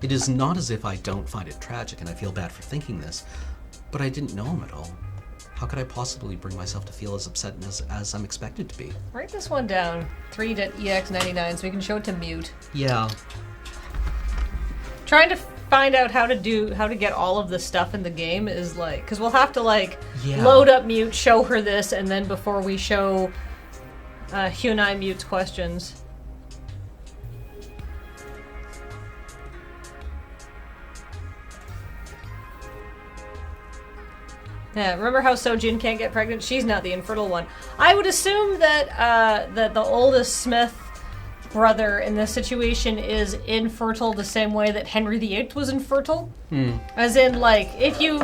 It is not as if I don't find it tragic and I feel bad for thinking this, but I didn't know him at all. How could I possibly bring myself to feel as upset as I'm expected to be? Write this one down. 3.ex99 so we can show it to Mute. Yeah. Trying to find out how to get all of the stuff in the game is like, because we'll have to load up Mute, show her this, and then before we show Hyunai Mute's questions. Yeah, remember how Sojin can't get pregnant? She's not the infertile one. I would assume that that the oldest Smith brother in this situation is infertile the same way that Henry VIII was infertile. As in, like, if you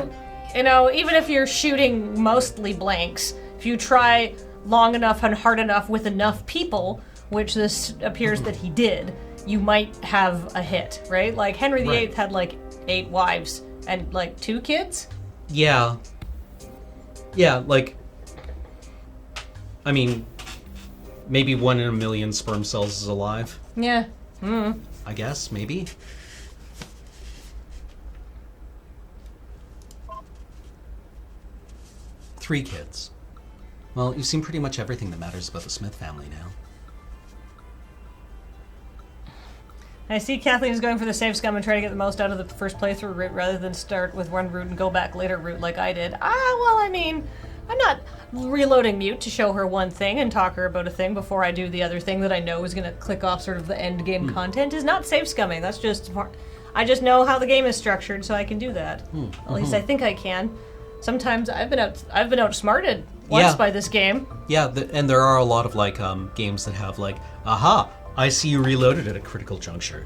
know, even if you're shooting mostly blanks, if you try long enough and hard enough with enough people, which this appears that he did, you might have a hit, right? Like, Henry VIII had, like, 8 wives and, like, 2 kids? Yeah. Yeah, like, I mean, maybe 1 in a million sperm cells is alive. Yeah. I guess, maybe. Three kids. Well, you've seen pretty much everything that matters about the Smith family now. I see Kathleen's going for the safe scum and trying to get the most out of the first playthrough route rather than start with one route and go back later route like I did. Well, I mean, I'm not reloading Mute to show her one thing and talk her about a thing before I do the other thing that I know is going to click off sort of the end game content is not safe scumming. That's just... I just know how the game is structured, so I can do that. At least I think I can. Sometimes I've been outsmarted once by this game. Yeah, and there are a lot of like games that have like, aha, I see you reloaded at a critical juncture.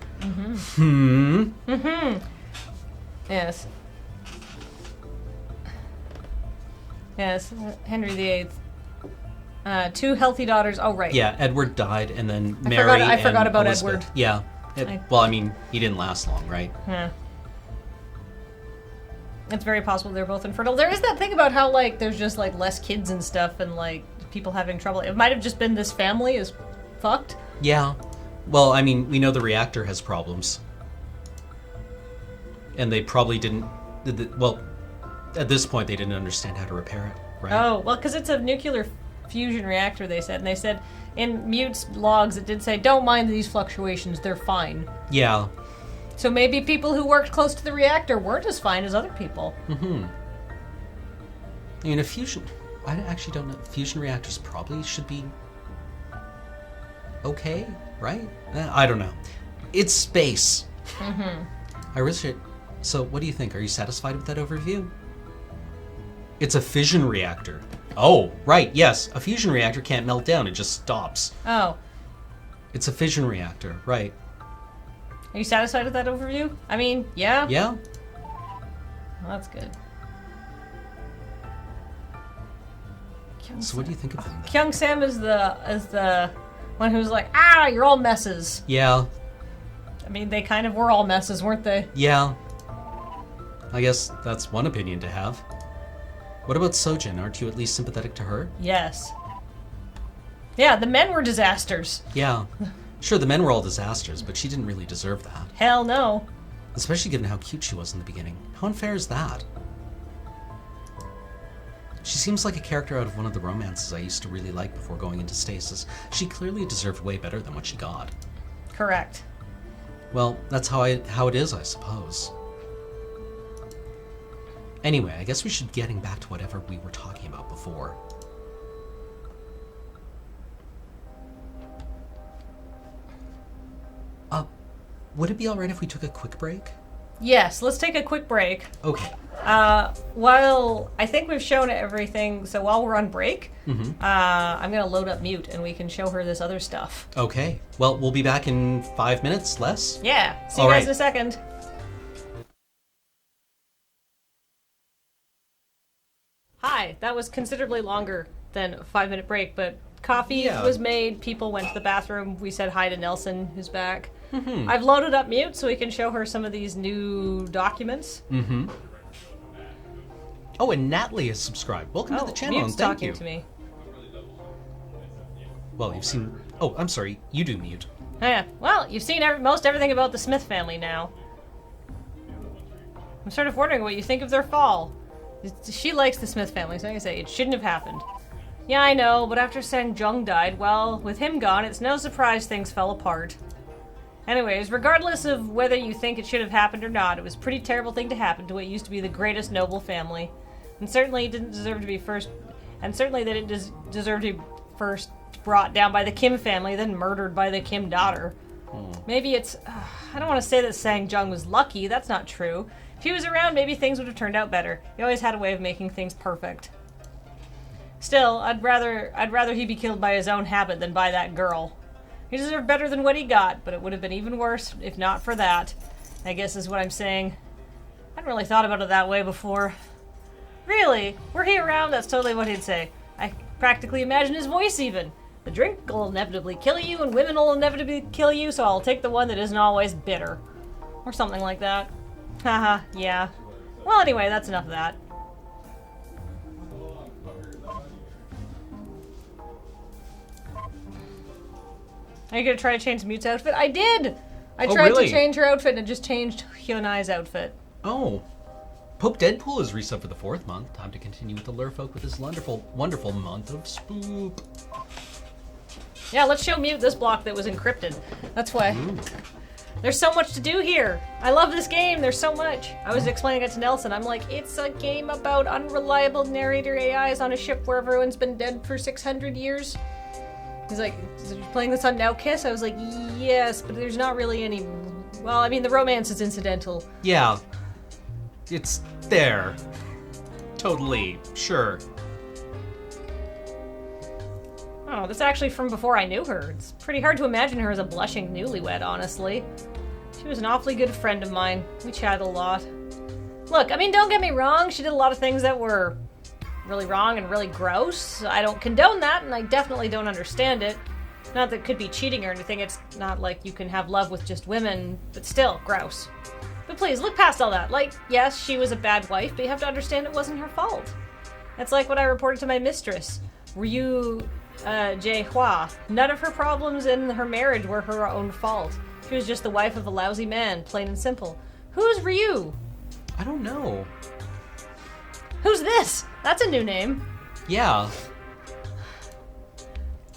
Yes. Yes, Henry VIII. 2 healthy daughters. Oh, right. Yeah, Edward died, and then Mary. I forgot about Elizabeth. Edward. Yeah. Well, I mean, he didn't last long, right? Yeah. It's very possible they're both infertile. There is that thing about how, like, there's just, like, less kids and stuff and, like, people having trouble. It might have just been this family is fucked. Yeah. Well, I mean, we know the reactor has problems. And they probably didn't... Well, at this point, they didn't understand how to repair it, right? Oh, well, because it's a nuclear fusion reactor, they said. And they said in Mute's logs, it did say, don't mind these fluctuations, they're fine. Yeah. So maybe people who worked close to the reactor weren't as fine as other people. I mean, a fusion... I actually don't know. Fusion reactors probably should be... okay, right? I don't know. It's space. I wish it... So, what do you think? Are you satisfied with that overview? It's a fission reactor. Oh, right, yes. A fusion reactor can't melt down. It just stops. Oh. It's a fission reactor, right. Are you satisfied with that overview? I mean, yeah? Yeah. Well, that's good. So what do you think of them? Kyung Sam is the one who's like, you're all messes. Yeah. I mean, they kind of were all messes, weren't they? Yeah. I guess that's one opinion to have. What about Sojin? Aren't you at least sympathetic to her? Yes. Yeah, the men were disasters. Yeah. Sure, the men were all disasters, but she didn't really deserve that. Hell no. Especially given how cute she was in the beginning. How unfair is that? She seems like a character out of one of the romances I used to really like before going into stasis. She clearly deserved way better than what she got. Correct. Well, that's how it is, I suppose. Anyway, I guess we should be getting back to whatever we were talking about before. Would it be alright if we took a quick break? Yes, let's take a quick break. Okay. While I think we've shown everything, so while we're on break, I'm going to load up Mute and we can show her this other stuff. Okay. Well, we'll be back in 5 minutes, less? Yeah. See you guys in a second. Hi. That was considerably longer than a 5-minute break, but coffee was made, people went to the bathroom, we said hi to Nelson, who's back. I've loaded up Mute so we can show her some of these new documents. Oh, and Natalie is subscribed. Welcome to the channel, Mute's and thank talking you. to me. Well, you've seen... Oh, I'm sorry. You do Mute. Oh, yeah. Well, you've seen most everything about the Smith family now. I'm sort of wondering what you think of their fall. She likes the Smith family, so like I say, it shouldn't have happened. Yeah, I know, but after Sang Jung died, well, with him gone, it's no surprise things fell apart. Anyways, regardless of whether you think it should have happened or not, it was a pretty terrible thing to happen to what used to be the greatest noble family. And certainly it didn't deserve to be first... And certainly they didn't deserve to be first brought down by the Kim family, then murdered by the Kim daughter. Maybe it's... I don't want to say that Sang Jung was lucky, that's not true. If he was around, maybe things would have turned out better. He always had a way of making things perfect. Still, I'd rather he be killed by his own habit than by that girl. He deserved better than what he got, but it would have been even worse if not for that, I guess is what I'm saying. I hadn't really thought about it that way before. Really? Were he around? That's totally what he'd say. I practically imagine his voice even. The drink will inevitably kill you, and women will inevitably kill you, so I'll take the one that isn't always bitter. Or something like that. Haha, yeah. Well, anyway, that's enough of that. Are you gonna try to change Mute's outfit? I did! I Oh, tried really? to change her outfit and it just changed Hyunai's outfit. Oh. Pope Deadpool is resubbed for the 4th month. Time to continue with the Lurfolk with this wonderful, wonderful month of Spoop. Yeah, let's show Mute this block that was encrypted. That's why. Ooh. There's so much to do here. I love this game. There's so much. I was explaining it to Nelson. I'm like, it's a game about unreliable narrator AIs on a ship where everyone's been dead for 600 years. He's like, "Are you playing this on Now Kiss?" I was like, yes, but there's not really any... Well, I mean, the romance is incidental. Yeah. It's there. Totally. Sure. Oh, that's actually from before I knew her. It's pretty hard to imagine her as a blushing newlywed, honestly. She was an awfully good friend of mine. We chatted a lot. Look, I mean, don't get me wrong. She did a lot of things that were really wrong and really gross. I don't condone that, and I definitely don't understand it. Not that it could be cheating or anything. It's not like you can have love with just women, but still, gross. But please, look past all that. Like, yes, she was a bad wife, but you have to understand it wasn't her fault. It's like what I reported to my mistress. Ryu Jae-hwa. None of her problems in her marriage were her own fault. She was just the wife of a lousy man, plain and simple. Who's Ryu? I don't know. Who's this? That's a new name. Yeah.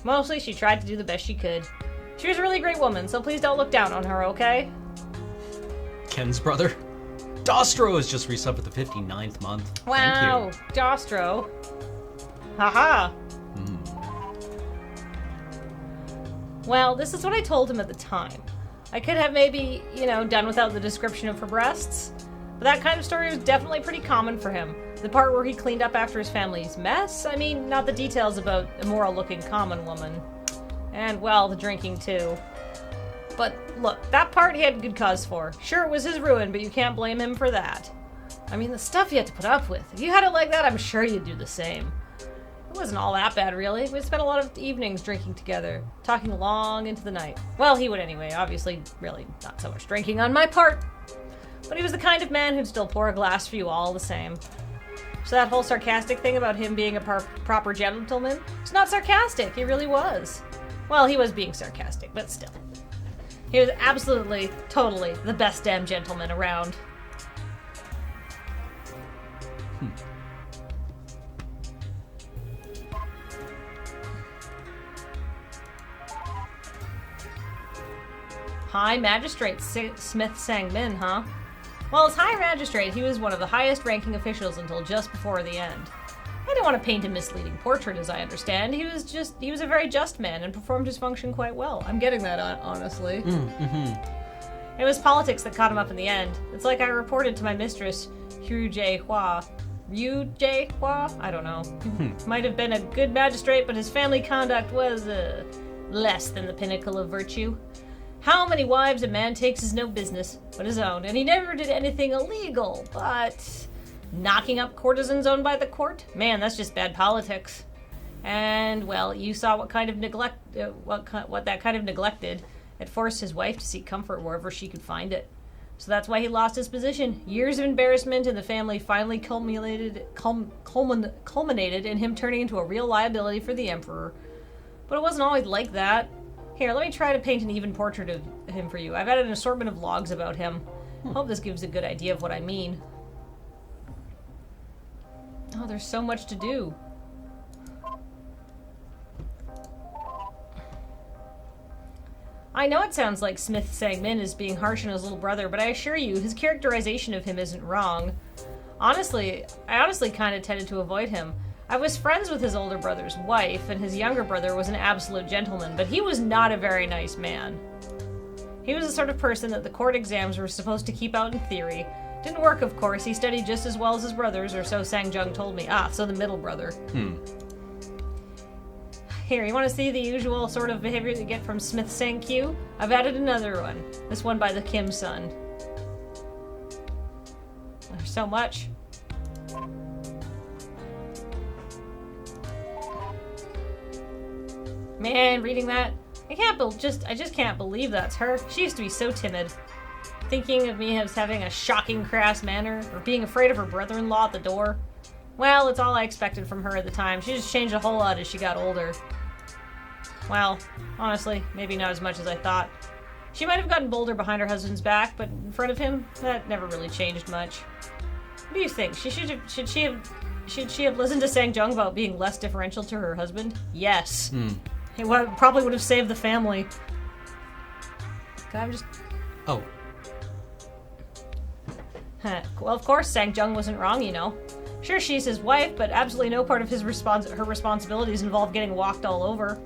Mostly, she tried to do the best she could. She was a really great woman, so please don't look down on her, okay? Ken's brother. Dostro is just resubbed with the 59th month. Wow, Thank Dostro. Haha. Well, this is what I told him at the time. I could have maybe, done without the description of her breasts, but that kind of story was definitely pretty common for him. The part where he cleaned up after his family's mess, I mean, not the details about immoral-looking common woman. And, well, the drinking, too. But, look, that part he had good cause for. Sure, it was his ruin, but you can't blame him for that. I mean, the stuff you had to put up with. If you had it like that, I'm sure you'd do the same. It wasn't all that bad, really. We spent a lot of evenings drinking together, talking long into the night. Well, he would anyway. Obviously, really, not so much drinking on my part. But he was the kind of man who'd still pour a glass for you all the same. So that whole sarcastic thing about him being a proper gentleman, it's not sarcastic. He really was. Well, he was being sarcastic, but still. He was absolutely, totally the best damn gentleman around. High Magistrate Smith Sang-min, huh? Well, as High Magistrate, he was one of the highest-ranking officials until just before the end. I didn't want to paint a misleading portrait, as I understand. He was a very just man and performed his function quite well. I'm getting that, honestly. It was politics that caught him up in the end. It's like I reported to my mistress, Ryu Jae-hwa. Ryu Jae-hwa? I don't know. Might have been a good magistrate, but his family conduct was, less than the pinnacle of virtue. How many wives a man takes is no business but his own, and he never did anything illegal, but knocking up courtesans owned by the court? Man, that's just bad politics. And, well, you saw what kind of neglect, what that kind of neglect did. It forced his wife to seek comfort wherever she could find it. So that's why he lost his position. Years of embarrassment in the family finally culminated in him turning into a real liability for the emperor. But it wasn't always like that. Here, let me try to paint an even portrait of him for you. I've added an assortment of logs about him. Hope this gives a good idea of what I mean. Oh, there's so much to do. I know it sounds like Smith Sang-min is being harsh on his little brother, but I assure you, his characterization of him isn't wrong. I honestly kind of tended to avoid him. I was friends with his older brother's wife, and his younger brother was an absolute gentleman, but he was not a very nice man. He was the sort of person that the court exams were supposed to keep out in theory. Didn't work, of course. He studied just as well as his brothers, or so Sang-jung told me. So the middle brother. Here, you want to see the usual sort of behavior that you get from Smith Sang-kyu? I've added another one. This one by the Kim son. There's so much. Man, reading that, I just can't believe that's her. She used to be so timid. Thinking of me as having a shocking crass manner, or being afraid of her brother-in-law at the door. Well, it's all I expected from her at the time. She just changed a whole lot as she got older. Well, honestly, maybe not as much as I thought. She might have gotten bolder behind her husband's back, but in front of him, that never really changed much. What do you think? Should she have listened to Sang Jung about being less differential to her husband? Yes. It probably would have saved the family. I'm just... Oh. Well, of course, Sang Jung wasn't wrong, you know. Sure, she's his wife, but absolutely no part of her responsibilities involved getting walked all over.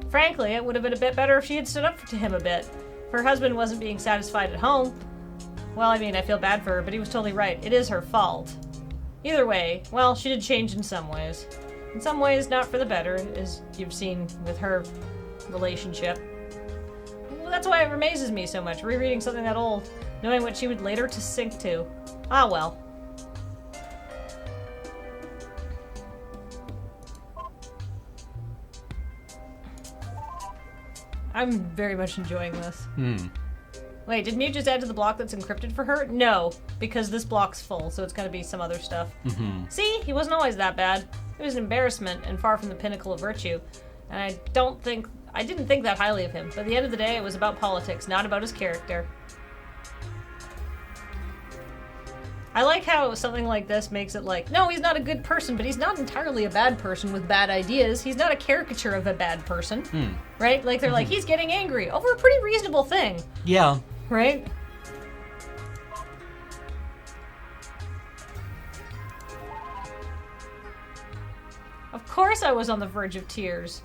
Frankly, it would have been a bit better if she had stood up to him a bit. If her husband wasn't being satisfied at home, well, I mean, I feel bad for her, but he was totally right. It is her fault. Either way, well, she did change in some ways. In some ways, not for the better, as you've seen with her relationship. Well, that's why it amazes me so much, rereading something that old, knowing what she would later to sink to. Ah, well. I'm very much enjoying this. Wait, didn't you just add to the block that's encrypted for her? No, because this block's full, so it's gonna be some other stuff. See, he wasn't always that bad. It was an embarrassment and far from the pinnacle of virtue. And I didn't think that highly of him. But at the end of the day, it was about politics, not about his character. I like how something like this makes it like, no, he's not a good person, but he's not entirely a bad person with bad ideas. He's not a caricature of a bad person. Right? Like, they're like, he's getting angry over a pretty reasonable thing. Yeah. Right? Of course I was on the verge of tears.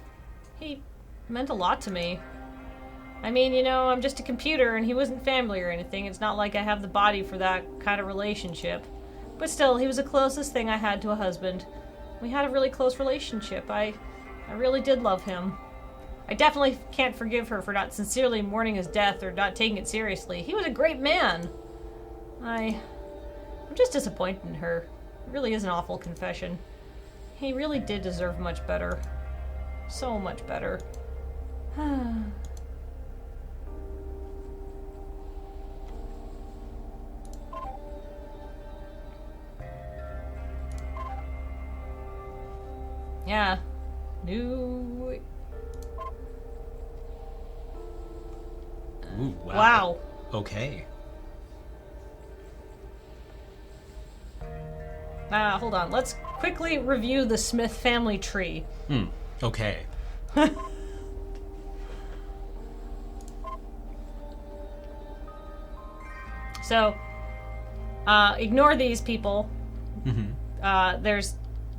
He meant a lot to me. I mean, you know, I'm just a computer and he wasn't family or anything. It's not like I have the body for that kind of relationship. But still, he was the closest thing I had to a husband. We had a really close relationship. I really did love him. I definitely can't forgive her for not sincerely mourning his death or not taking it seriously. He was a great man. I'm just disappointed in her. It really is an awful confession. He really did deserve much better. So much better. Yeah. New... Ooh, wow. Wow. Okay. Hold on. Let's quickly review the Smith family tree. Okay. So, ignore these people.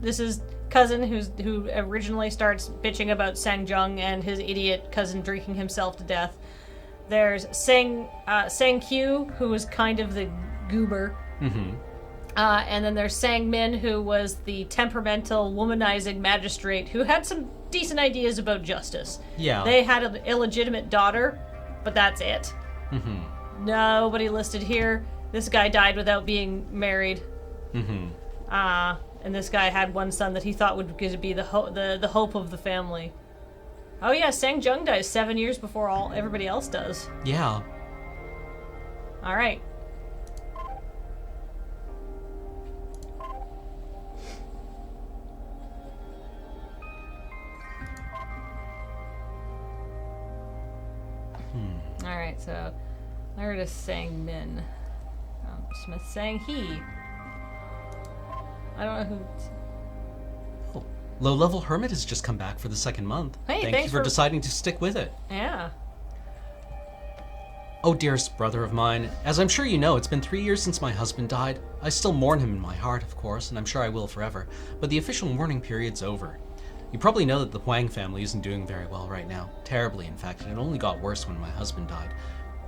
This is cousin who originally starts bitching about Sang Jung and his idiot cousin drinking himself to death. There's Sang Q, who was kind of the goober. And then there's Sang Min, who was the temperamental, womanizing magistrate who had some decent ideas about justice. Yeah. They had an illegitimate daughter, but that's it. Nobody listed here. This guy died without being married. And this guy had one son that he thought would be the hope of the family. Oh yeah, Sang Jung dies 7 years before everybody else does. Yeah. All right. All right, so there it is, Sang Min. Smith saying he. I don't know who. Low-level hermit has just come back for the second month. Hey, Thank you for deciding to stick with it. Yeah. Oh, dearest brother of mine, as I'm sure you know, it's been 3 years since my husband died. I still mourn him in my heart, of course, and I'm sure I will forever, but the official mourning period's over. You probably know that the Huang family isn't doing very well right now. Terribly, in fact, and it only got worse when my husband died.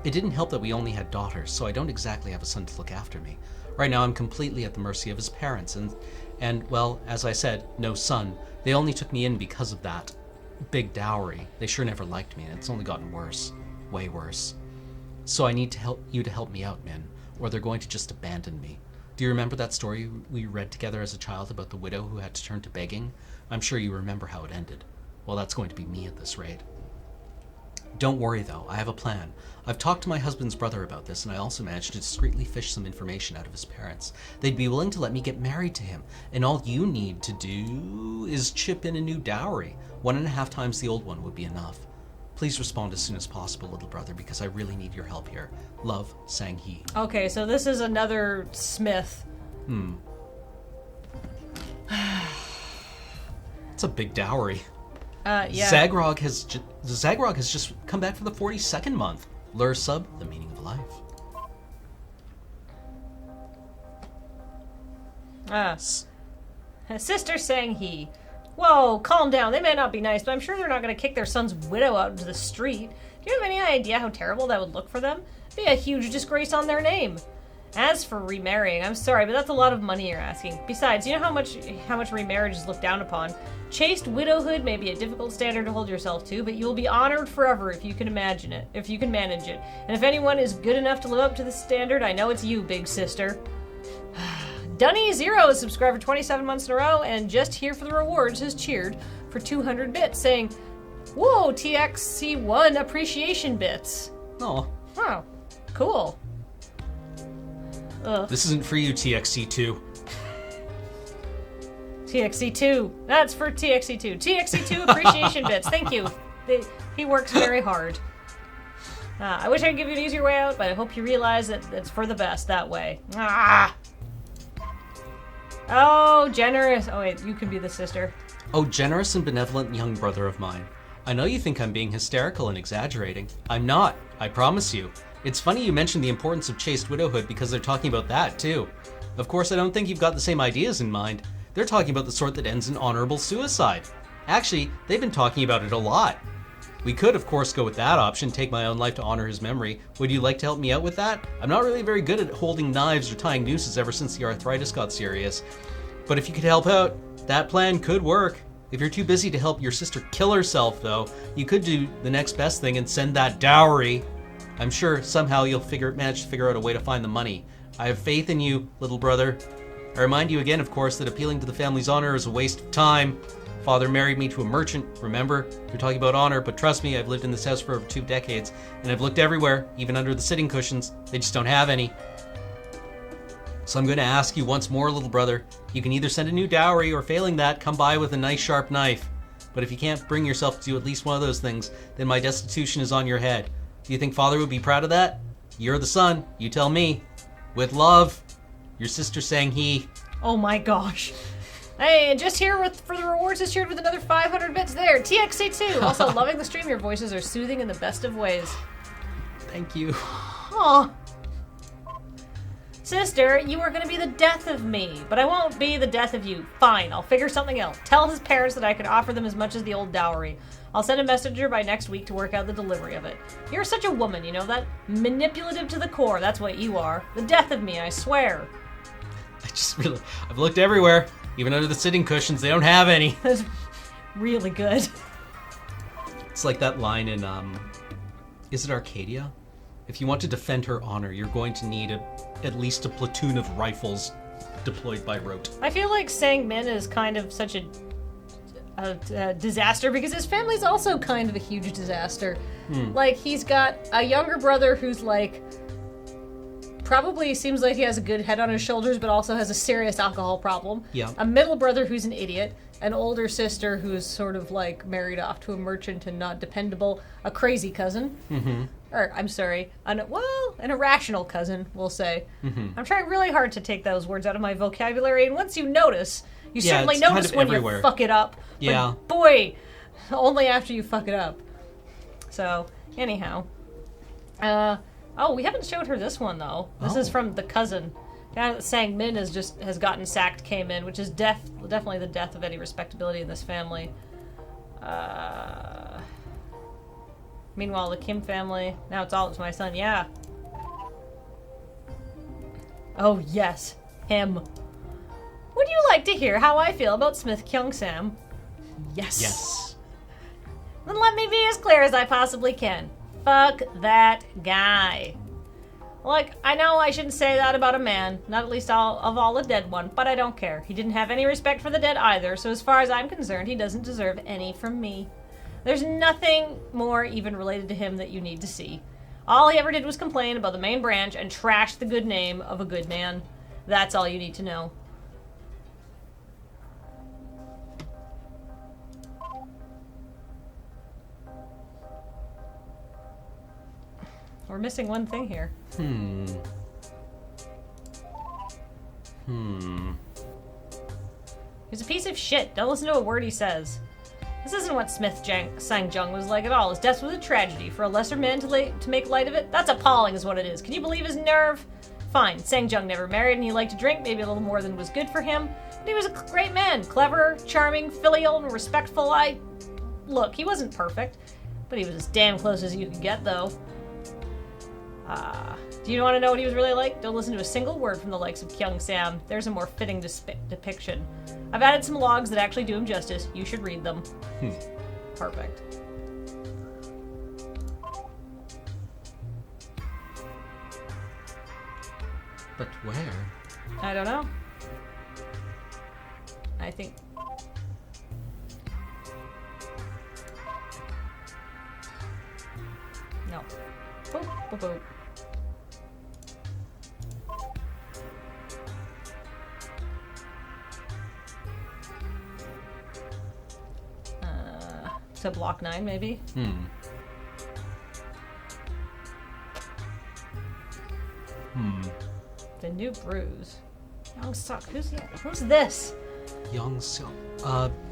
It didn't help that we only had daughters, so I don't exactly have a son to look after me. Right now I'm completely at the mercy of his parents, and well, as I said, no son. They only took me in because of that big dowry. They sure never liked me, and it's only gotten worse. Way worse. So I need you to help me out, Min, or they're going to just abandon me. Do you remember that story we read together as a child about the widow who had to turn to begging? I'm sure you remember how it ended. Well, that's going to be me at this rate. Don't worry, though. I have a plan. I've talked to my husband's brother about this, and I also managed to discreetly fish some information out of his parents. They'd be willing to let me get married to him, and all you need to do is chip in a new dowry. 1.5 times the old one would be enough. Please respond as soon as possible, little brother, because I really need your help here. Love, Sang-hee. Okay, so this is another Smith. It's a big dowry. Yeah. Zagrog has just come back for the 42nd month. Lure sub, the meaning of life. Sister Sang-hee. Whoa, calm down. They may not be nice, but I'm sure they're not going to kick their son's widow out into the street. Do you have any idea how terrible that would look for them? It'd be a huge disgrace on their name. As for remarrying, I'm sorry, but that's a lot of money you're asking. Besides, you know how much remarriage is looked down upon? Chaste widowhood may be a difficult standard to hold yourself to, but you'll be honored forever if you can manage it. And if anyone is good enough to live up to the standard, I know it's you, big sister. Dunny0 is subscribed for 27 months in a row, and just here for the rewards has cheered for 200 bits, saying, "Whoa, TXC1 appreciation bits." Oh. Wow, cool. This isn't for you, TXC2. TXC2. That's for TXC2. TXC2 appreciation bits. Thank you. He works very hard. I wish I could give you an easier way out, but I hope you realize that it's for the best that way. Oh, generous. Oh, wait, you can be the sister. Oh, generous and benevolent young brother of mine. I know you think I'm being hysterical and exaggerating. I'm not, I promise you. It's funny you mentioned the importance of chaste widowhood because they're talking about that, too. Of course, I don't think you've got the same ideas in mind. They're talking about the sort that ends in honorable suicide. Actually, they've been talking about it a lot. We could, of course, go with that option, take my own life to honor his memory. Would you like to help me out with that? I'm not really very good at holding knives or tying nooses ever since the arthritis got serious. But if you could help out, that plan could work. If you're too busy to help your sister kill herself, though, you could do the next best thing and send that dowry. I'm sure somehow you'll manage to figure out a way to find the money. I have faith in you, little brother. I remind you again, of course, that appealing to the family's honor is a waste of time. Father married me to a merchant, remember? You're talking about honor, but trust me, I've lived in this house for over 2 decades, and I've looked everywhere, even under the sitting cushions. They just don't have any. So I'm going to ask you once more, little brother. You can either send a new dowry, or failing that, come by with a nice sharp knife. But if you can't bring yourself to do at least one of those things, then my destitution is on your head. Do you think Father would be proud of that? You're the son. You tell me. With love, your sister Sang-hee. Oh my gosh. Hey, and just here for the rewards is cheered with another 500 bits there. TXC2. Also, loving the stream. Your voices are soothing in the best of ways. Thank you. Aw. Sister, you are going to be the death of me, but I won't be the death of you. Fine, I'll figure something else. Tell his parents that I can offer them as much as the old dowry. I'll send a messenger by next week to work out the delivery of it. You're such a woman, you know that? Manipulative to the core, that's what you are. The death of me, I swear. I've looked everywhere. Even under the sitting cushions, they don't have any. That's really good. It's like that line in, is it Arcadia? If you want to defend her honor, you're going to need at least a platoon of rifles deployed by rote. I feel like Sang-min is kind of such a disaster because his family's also kind of a huge disaster. Like, he's got a younger brother who's like, probably seems like he has a good head on his shoulders, but also has a serious alcohol problem. Yeah. A middle brother who's an idiot. An older sister who's sort of like married off to a merchant and not dependable. A crazy cousin. Mm-hmm. Or, I'm sorry, an irrational cousin, we'll say. Mm-hmm. I'm trying really hard to take those words out of my vocabulary, and once you notice, you certainly notice kind of when everywhere. You fuck it up. Yeah. But boy, only after you fuck it up. So, anyhow. Oh, we haven't showed her this one, though. This is from the cousin. Guy that Sang-min has gotten sacked, came in, which is definitely the death of any respectability in this family. Meanwhile, the Kim family, now it's my son, yeah. Oh, yes, him. Would you like to hear how I feel about Smith Kyung-sam? Yes. Yes. Then let me be as clear as I possibly can. Fuck that guy. Like, I know I shouldn't say that about a man, not at least of all a dead one, but I don't care. He didn't have any respect for the dead either, so as far as I'm concerned, he doesn't deserve any from me. There's nothing more even related to him that you need to see. All he ever did was complain about the main branch and trash the good name of a good man. That's all you need to know. We're missing one thing here. He's a piece of shit. Don't listen to a word he says. This isn't what Sang-jung was like at all. His death was a tragedy. For a lesser man to make light of it, that's appalling is what it is. Can you believe his nerve? Fine, Sang-jung never married and he liked to drink, maybe a little more than was good for him. But he was a great man. Clever, charming, filial, and respectful. Look, he wasn't perfect. But he was as damn close as you could get, though. Do you want to know what he was really like? Don't listen to a single word from the likes of Kyung Sam. There's a more fitting depiction. I've added some logs that actually do him justice. You should read them. Perfect. But where? I don't know. I think... No. Boop, boop, boop. To block 9, maybe? The new bruise. Young Suk. Who's this? Young Suk.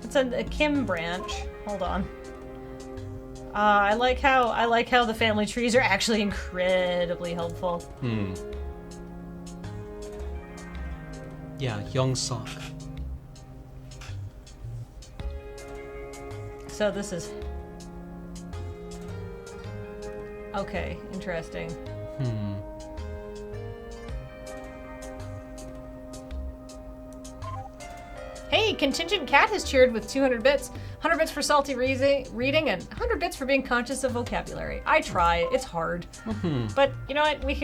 It's a Kim branch. Hold on. I like how the family trees are actually incredibly helpful. Yeah, Young Suk. So this is... Okay, interesting. Hey, Contingent Cat has cheered with 200 bits. 100 bits for salty reading and 100 bits for being conscious of vocabulary. I try. It's hard. But you know what? We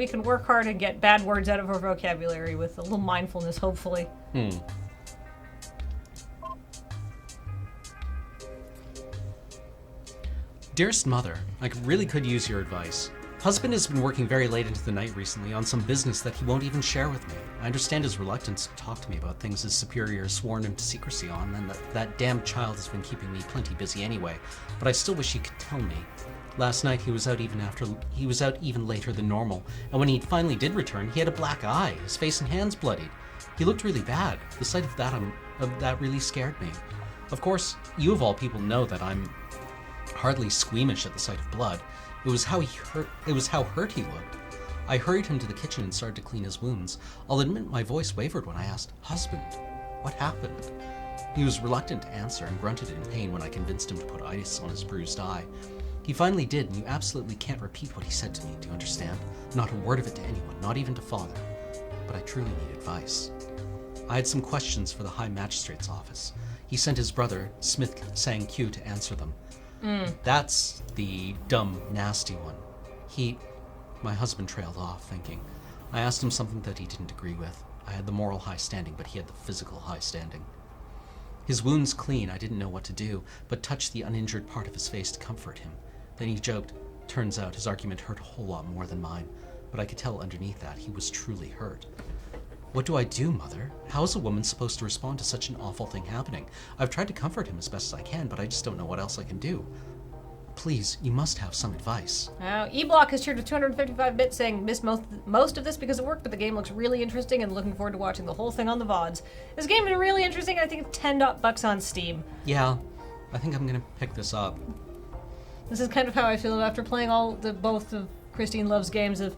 can work hard and get bad words out of our vocabulary with a little mindfulness, hopefully. Dearest Mother, I really could use your advice. Husband has been working very late into the night recently on some business that he won't even share with me. I understand his reluctance to talk to me about things his superior has sworn him to secrecy on, and that damn child has been keeping me plenty busy anyway, but I still wish he could tell me. Last night he was out even later than normal, and when he finally did return, he had a black eye, his face and hands bloodied. He looked really bad. The sight of that really scared me. Of course, you of all people know that I'm hardly squeamish at the sight of blood. It was how hurt he looked. I hurried him to the kitchen and started to clean his wounds. I'll admit my voice wavered when I asked, "Husband, what happened?" He was reluctant to answer and grunted in pain when I convinced him to put ice on his bruised eye. He finally did, and you absolutely can't repeat what he said to me, do you understand? Not a word of it to anyone, not even to Father. But I truly need advice. I had some questions for the High Magistrate's office. He sent his brother, Smith Sang-kyu, to answer them. That's the dumb, nasty one. My husband trailed off, thinking. I asked him something that he didn't agree with. I had the moral high standing, but he had the physical high standing. His wounds clean, I didn't know what to do, but touched the uninjured part of his face to comfort him. Then he joked, turns out his argument hurt a whole lot more than mine, but I could tell underneath that he was truly hurt. What do I do, Mother? How is a woman supposed to respond to such an awful thing happening? I've tried to comfort him as best as I can, but I just don't know what else I can do. Please, you must have some advice. E-Block has cheered with 255 bits saying, missed most of this because of work, but the game looks really interesting and looking forward to watching the whole thing on the VODs. This game is really interesting. I think it's $10 on Steam. Yeah, I think I'm gonna pick this up. This is kind of how I feel after playing both of Christine Love's games of,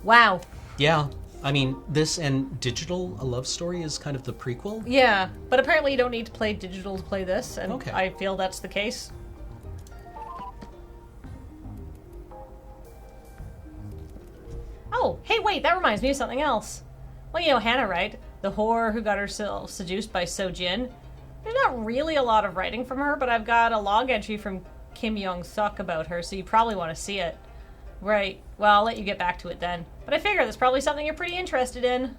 wow. Yeah, I mean, this and Digital, A Love Story is kind of the prequel. Yeah, but apparently you don't need to play Digital to play this, and okay. I feel that's the case. Oh, hey, wait, that reminds me of something else. Well, you know Hannah, right? The whore who got herself seduced by So Jin. There's not really a lot of writing from her, but I've got a log entry from Kim Young-suk about her, so you probably want to see it. Right, well, I'll let you get back to it then. But I figure that's probably something you're pretty interested in.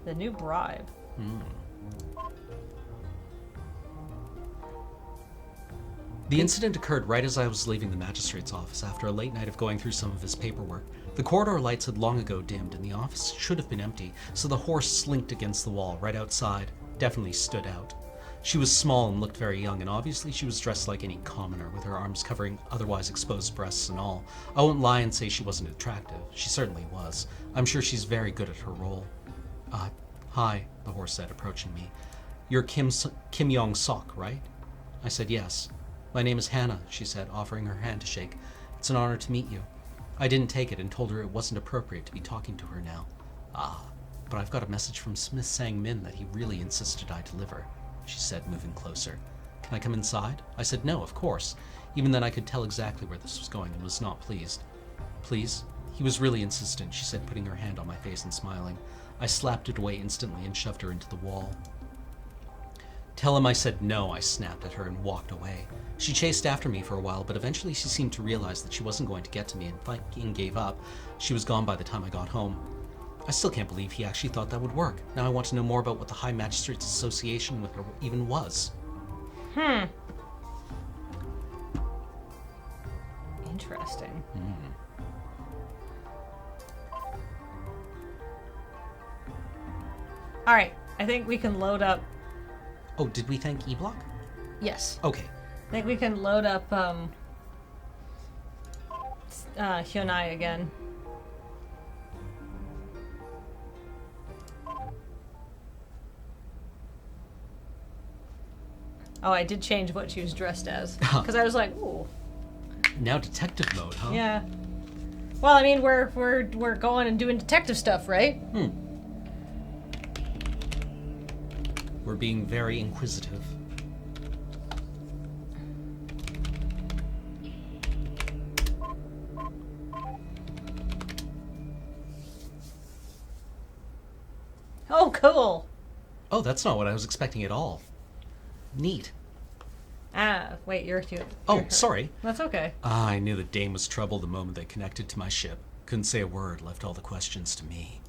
The new bribe. The incident occurred right as I was leaving the magistrate's office after a late night of going through some of his paperwork. The corridor lights had long ago dimmed, and the office should have been empty, so the horse slinked against the wall right outside. Definitely stood out. She was small and looked very young, and obviously she was dressed like any commoner, with her arms covering otherwise exposed breasts and all. I won't lie and say she wasn't attractive. She certainly was. I'm sure she's very good at her role. Hi, the horse said, approaching me. You're Kim Yong-sok, right? I said yes. My name is Hannah, she said, offering her hand to shake. It's an honor to meet you. I didn't take it and told her it wasn't appropriate to be talking to her now. But I've got a message from Smith Sang-min that he really insisted I deliver, she said, moving closer. Can I come inside? I said no, of course. Even then I could tell exactly where this was going and was not pleased. Please? He was really insistent, she said, putting her hand on my face and smiling. I slapped it away instantly and shoved her into the wall. Tell him I said no, I snapped at her and walked away. She chased after me for a while, but eventually she seemed to realize that she wasn't going to get to me and fucking gave up. She was gone by the time I got home. I still can't believe he actually thought that would work. Now I want to know more about what the High Magistrates Association with her even was. Interesting. Alright, I think we can load up... Oh, did we thank E-Block? Yes. Okay. I think we can load up, Hyunai again. Oh, I did change what she was dressed as. Because I was like, ooh. Now detective mode, huh? Yeah. Well, I mean, we're going and doing detective stuff, right? We're being very inquisitive. Oh, cool. Oh, that's not what I was expecting at all. Neat. Wait, you're her. Sorry. That's okay. I knew that Dame was trouble the moment they connected to my ship. Couldn't say a word, left all the questions to me.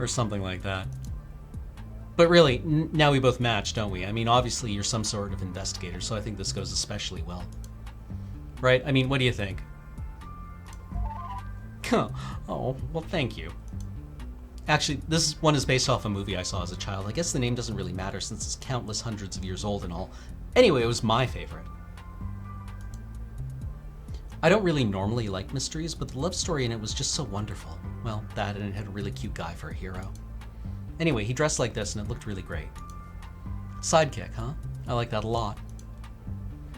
Or something like that. But really, now we both match, don't we? I mean, obviously you're some sort of investigator, so I think this goes especially well. Right? I mean, what do you think? Oh, well, thank you. Actually, this one is based off a movie I saw as a child. I guess the name doesn't really matter since it's countless hundreds of years old and all. Anyway, it was my favorite. I don't really normally like mysteries, but the love story in it was just so wonderful. Well, that and it had a really cute guy for a hero. Anyway, he dressed like this and it looked really great. Sidekick, huh? I like that a lot.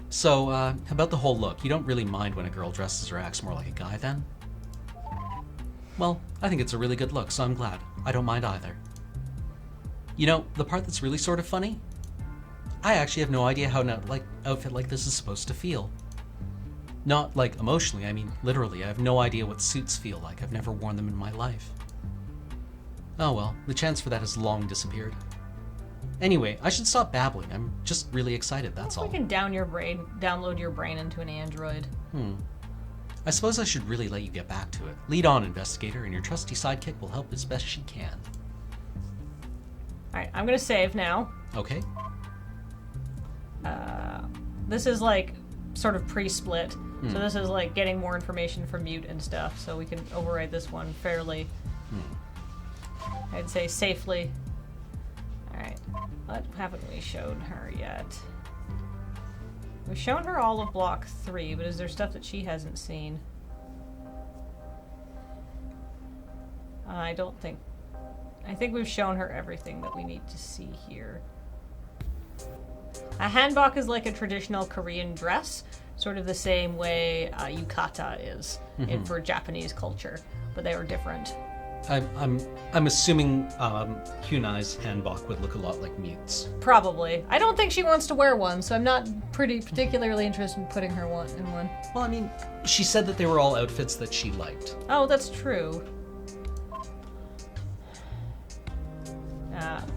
So, about the whole look, you don't really mind when a girl dresses or acts more like a guy then? Well, I think it's a really good look, so I'm glad. I don't mind either. You know, the part that's really sort of funny? I actually have no idea how an outfit like this is supposed to feel. Not like emotionally, I mean literally. I have no idea what suits feel like. I've never worn them in my life. Oh well, the chance for that has long disappeared. Anyway, I should stop babbling. I'm just really excited, that's all. You can download your brain into an android. I suppose I should really let you get back to it. Lead on, investigator, and your trusty sidekick will help as best she can. Alright, I'm gonna save now. Okay. This is like sort of pre-split. So this is like getting more information from Mute and stuff, so we can override this one fairly, I'd say safely. Alright, what haven't we shown her yet? We've shown her all of Block 3, but is there stuff that she hasn't seen? I don't think... I think we've shown her everything that we need to see here. A hanbok is like a traditional Korean dress, sort of the same way yukata is for Japanese culture, but they are different. I'm assuming Hyunai's hanbok would look a lot like Mute's. Probably. I don't think she wants to wear one, so I'm not particularly interested in putting her in one. Well, I mean, she said that they were all outfits that she liked. Oh, that's true.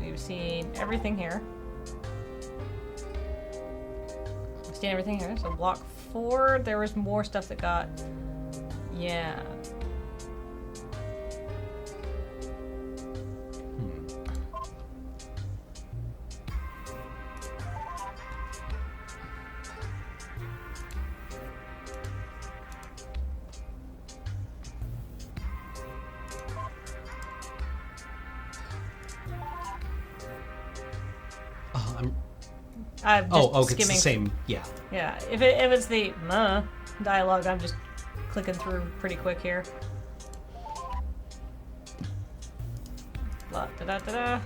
We've seen everything here. We've seen everything here. So Block 4, there was more stuff that got... Yeah. I'm just it's skimming. the same. Yeah. Yeah, if it's the dialogue, I'm just clicking through pretty quick here. Da da da da.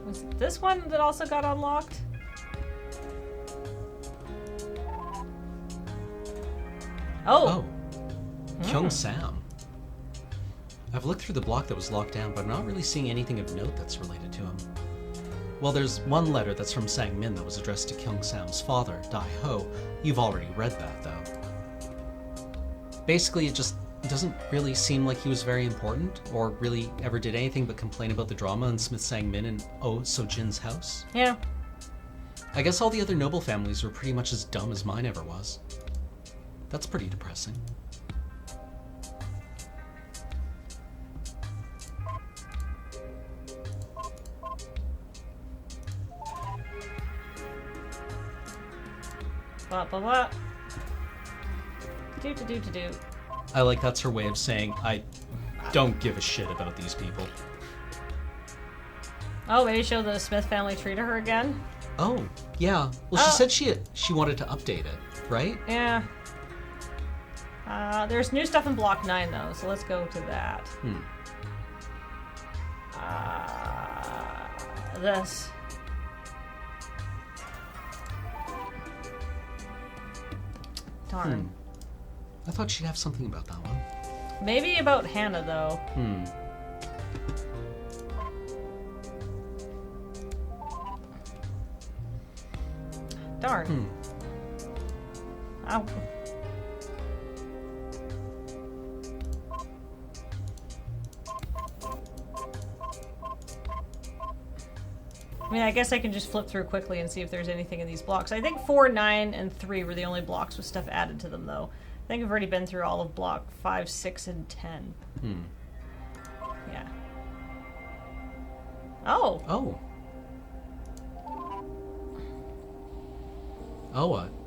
Was it this one that also got unlocked? Oh. Kyung Sam. I've looked through the block that was locked down, but I'm not really seeing anything of note that's related to him. Well, there's one letter that's from Sang Min that was addressed to Kyung Sam's father, Dai Ho. You've already read that, though. Basically, it doesn't really seem like he was very important, or really ever did anything but complain about the drama in Smith Sang Min and Oh So-jin's house. Yeah. I guess all the other noble families were pretty much as dumb as mine ever was. That's pretty depressing. Blah blah blah. Do. I like that's her way of saying, I don't give a shit about these people. Oh, maybe show the Smith family tree to her again? Oh, yeah. Well, she said she wanted to update it, right? Yeah. There's new stuff in Block 9, though, so let's go to that. This. Darn. I thought she'd have something about that one. Maybe about Hannah, though. Darn. Ow. I mean, I guess I can just flip through quickly and see if there's anything in these blocks. I think 4, 9, and 3 were the only blocks with stuff added to them, though. I think I've already been through all of block 5, 6, and 10. Yeah. Oh!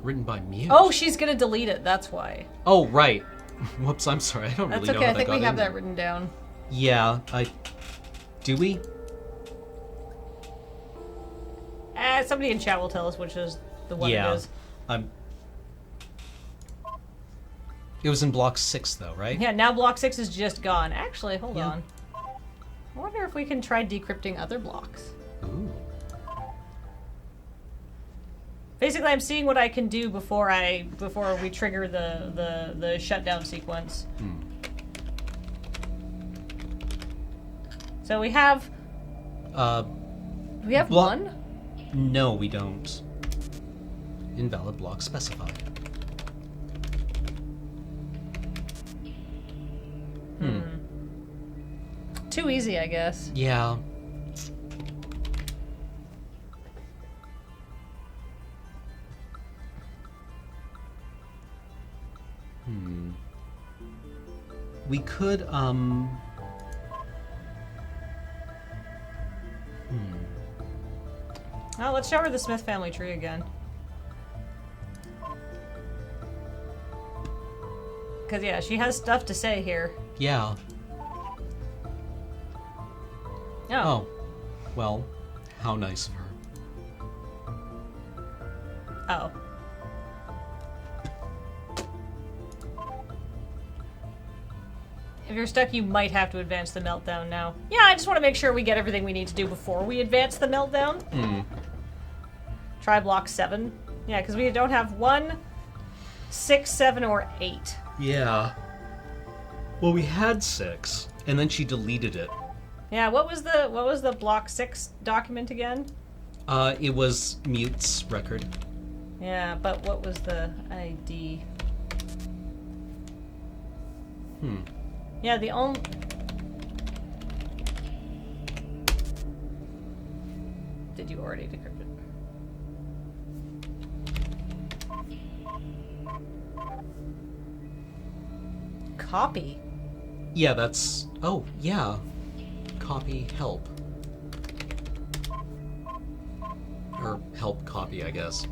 Written by Mew. Oh, she's gonna delete it, that's why. Oh, right. Whoops, I'm sorry. I don't That's really know okay, how I think that we got have in that there. written down. Yeah, do we? Somebody in chat will tell us which is the one Yeah. it is. It was in block 6, though, right? Yeah, now block 6 is just gone. Actually, hold Yeah. on. I wonder if we can try decrypting other blocks. Ooh. Basically, I'm seeing what I can do before we trigger the shutdown sequence. So we have one? No, we don't. Invalid block specified. Too easy, I guess. Yeah. We could, Oh, let's show her the Smith family tree again. Because, yeah, she has stuff to say here. Yeah. Oh. Well, how nice of her. Oh. If you're stuck, you might have to advance the meltdown now. Yeah, I just want to make sure we get everything we need to do before we advance the meltdown. Try block 7. Yeah, because we don't have 1, 6, 7, or 8. Yeah. Well, we had 6, and then she deleted it. Yeah, what was the block 6 document again? It was Mute's record. Yeah, but what was the ID? Yeah, the only... Did you already decrypt it? Copy? Yeah, that's... Oh, yeah. Copy help. help copy, I guess.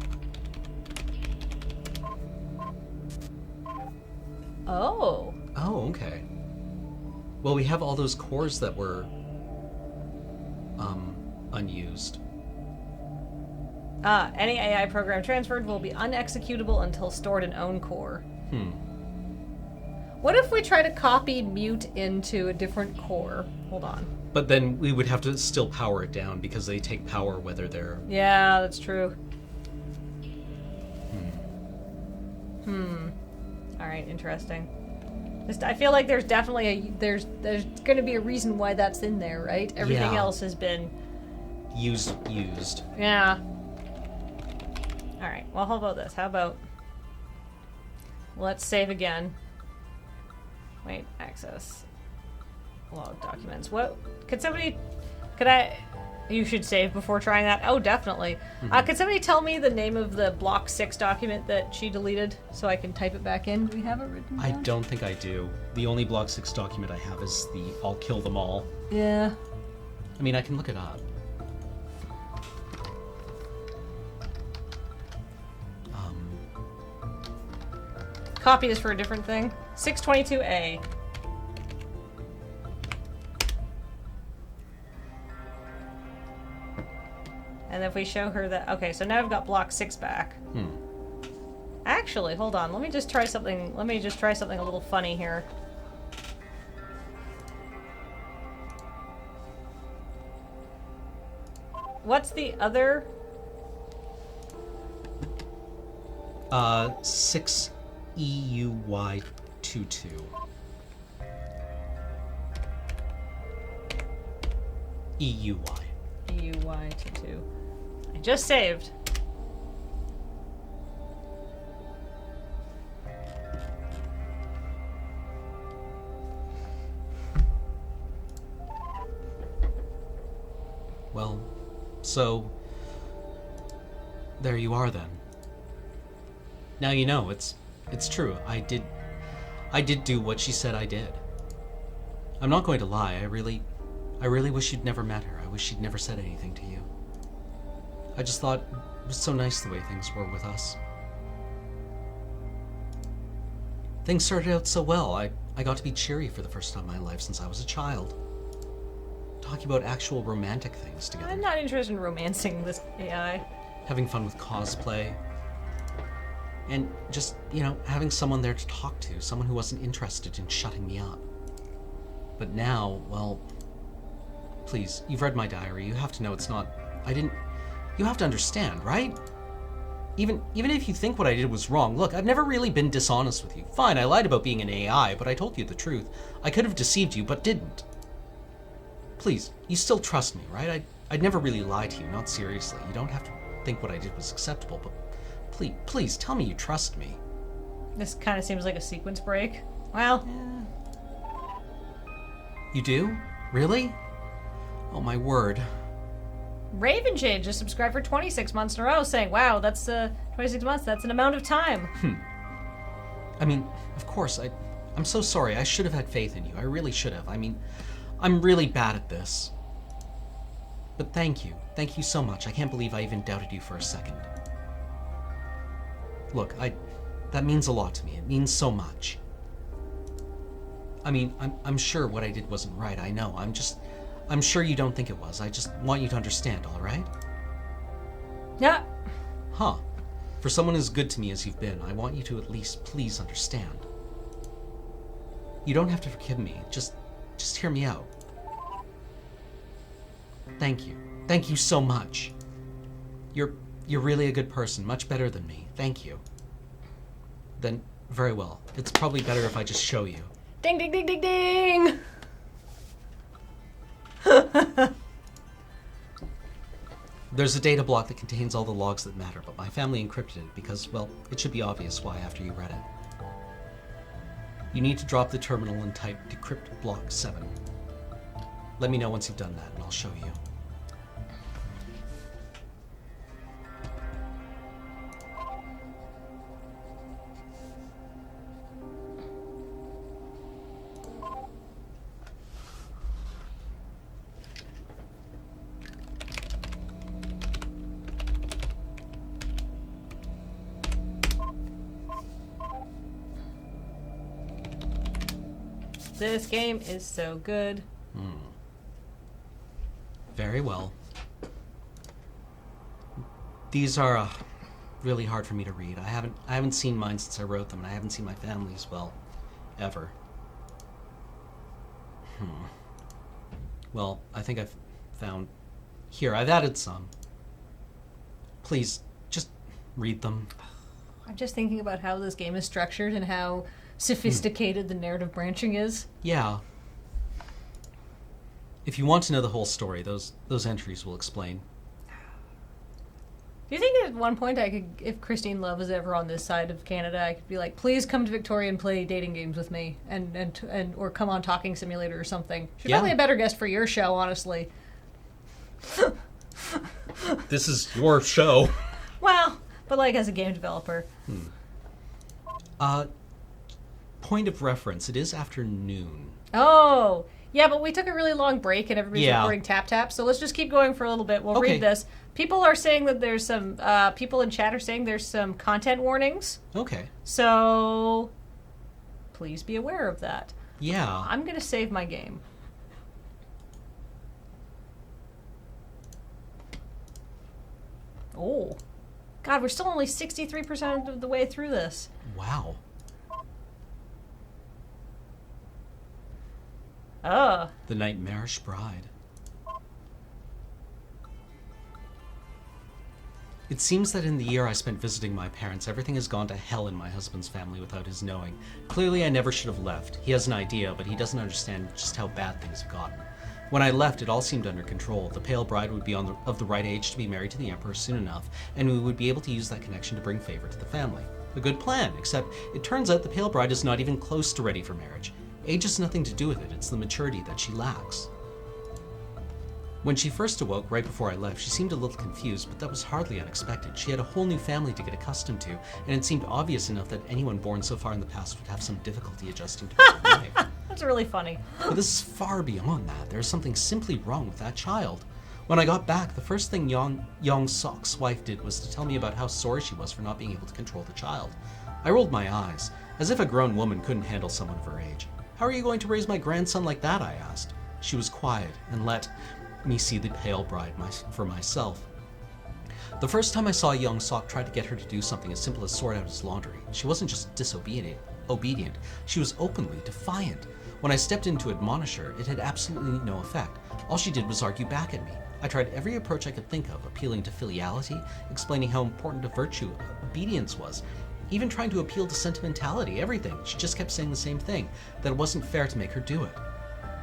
Oh. Oh, okay. Well, we have all those cores that were unused. Any AI program transferred will be unexecutable until stored in own core. What if we try to copy mute into a different core? Hold on. But then we would have to still power it down because they take power whether they're... Yeah, that's true. All right, interesting. I feel like there's definitely there's going to be a reason why that's in there, right? Everything else has been used. Yeah. All right. Well, how about this? How about let's save again. Wait, access log documents. What could somebody? Could I? You should save before trying that. Oh, definitely. Could somebody tell me the name of the block 6 document that she deleted so I can type it back in? Do we have it written down? I don't think I do. The only block 6 document I have is the I'll kill them all. Yeah. I mean, I can look it up. Copy is for a different thing. 622A. And if we show her that... Okay, so now I've got block 6 back. Actually, hold on. Let me just try something. Let me just try something a little funny here. What's the other... 6EUY22. EUY. EUY22. I just saved. Well, so there you are then. Now you know, it's true. I did do what she said I did. I'm not going to lie. I really wish you'd never met her. I wish she'd never said anything to you. I just thought it was so nice the way things were with us. Things started out so well. I got to be cheery for the first time in my life since I was a child. Talking about actual romantic things together. I'm not interested in romancing this AI. Having fun with cosplay. And just, you know, having someone there to talk to. Someone who wasn't interested in shutting me up. But now, well... Please, you've read my diary. You have to know it's not... You have to understand, right? Even if you think what I did was wrong, look, I've never really been dishonest with you. Fine, I lied about being an AI, but I told you the truth. I could have deceived you, but didn't. Please, you still trust me, right? I'd never really lie to you, not seriously. You don't have to think what I did was acceptable, but please, tell me you trust me. This kind of seems like a sequence break. Well... You do? Really? Oh, my word. Raven Jade just subscribed for 26 months in a row, saying, wow, that's 26 months, that's an amount of time. I mean, of course, I'm so sorry. I should have had faith in you. I really should have. I mean, I'm really bad at this. But thank you. Thank you so much. I can't believe I even doubted you for a second. Look, that means a lot to me. It means so much. I mean, I'm sure what I did wasn't right. I know. I'm sure you don't think it was. I just want you to understand, all right? Yeah. Huh. For someone as good to me as you've been, I want you to at least please understand. You don't have to forgive me. Just hear me out. Thank you. Thank you so much. You're really a good person, much better than me. Thank you. Then, very well. It's probably better if I just show you. Ding, ding, ding, ding, ding! There's a data block that contains all the logs that matter, but my family encrypted it because, well, it should be obvious why after you read it. You need to drop the terminal and type decrypt block 7. Let me know once you've done that and I'll show you. This game is so good. Very well. These are really hard for me to read. I haven't seen mine since I wrote them, and I haven't seen my family's, well, ever. Well, I think I've found... Here, I've added some. Please, just read them. I'm just thinking about how this game is structured and how sophisticated the narrative branching is. Yeah. If you want to know the whole story, those entries will explain. Do you think at one point I could, if Christine Love is ever on this side of Canada, I could be like, please come to Victoria and play dating games with me, and or come on Talking Simulator or something. She's probably a better guest for your show, honestly. This is your show. Well, but like as a game developer. Point of reference, it is afternoon. Oh, yeah, but we took a really long break and everybody's recording tap, so let's just keep going for a little bit. We'll read this. People are saying that there's some, people in chat are saying there's some content warnings. Okay. So, please be aware of that. Yeah. I'm going to save my game. Oh. God, we're still only 63% of the way through this. Wow. The Nightmarish Bride. It seems that in the year I spent visiting my parents, everything has gone to hell in my husband's family without his knowing. Clearly, I never should have left. He has an idea, but he doesn't understand just how bad things have gotten. When I left, it all seemed under control. The pale bride would be of the right age to be married to the emperor soon enough, and we would be able to use that connection to bring favor to the family. A good plan, except it turns out the pale bride is not even close to ready for marriage. Age has nothing to do with it, it's the maturity that she lacks. When she first awoke, right before I left, she seemed a little confused, but that was hardly unexpected. She had a whole new family to get accustomed to, and it seemed obvious enough that anyone born so far in the past would have some difficulty adjusting to her life. That's really funny. But this is far beyond that. There's something simply wrong with that child. When I got back, the first thing Yong Sok's wife did was to tell me about how sorry she was for not being able to control the child. I rolled my eyes, as if a grown woman couldn't handle someone of her age. How are you going to raise my grandson like that, I asked. She was quiet and let me see the pale bride for myself. The first time I saw Young Sok try to get her to do something as simple as sort out his laundry, she wasn't just disobedient, she was openly defiant. When I stepped in to admonish her, it had absolutely no effect. All she did was argue back at me. I tried every approach I could think of, appealing to filiality, explaining how important a virtue obedience was, even trying to appeal to sentimentality, everything. She just kept saying the same thing, that it wasn't fair to make her do it.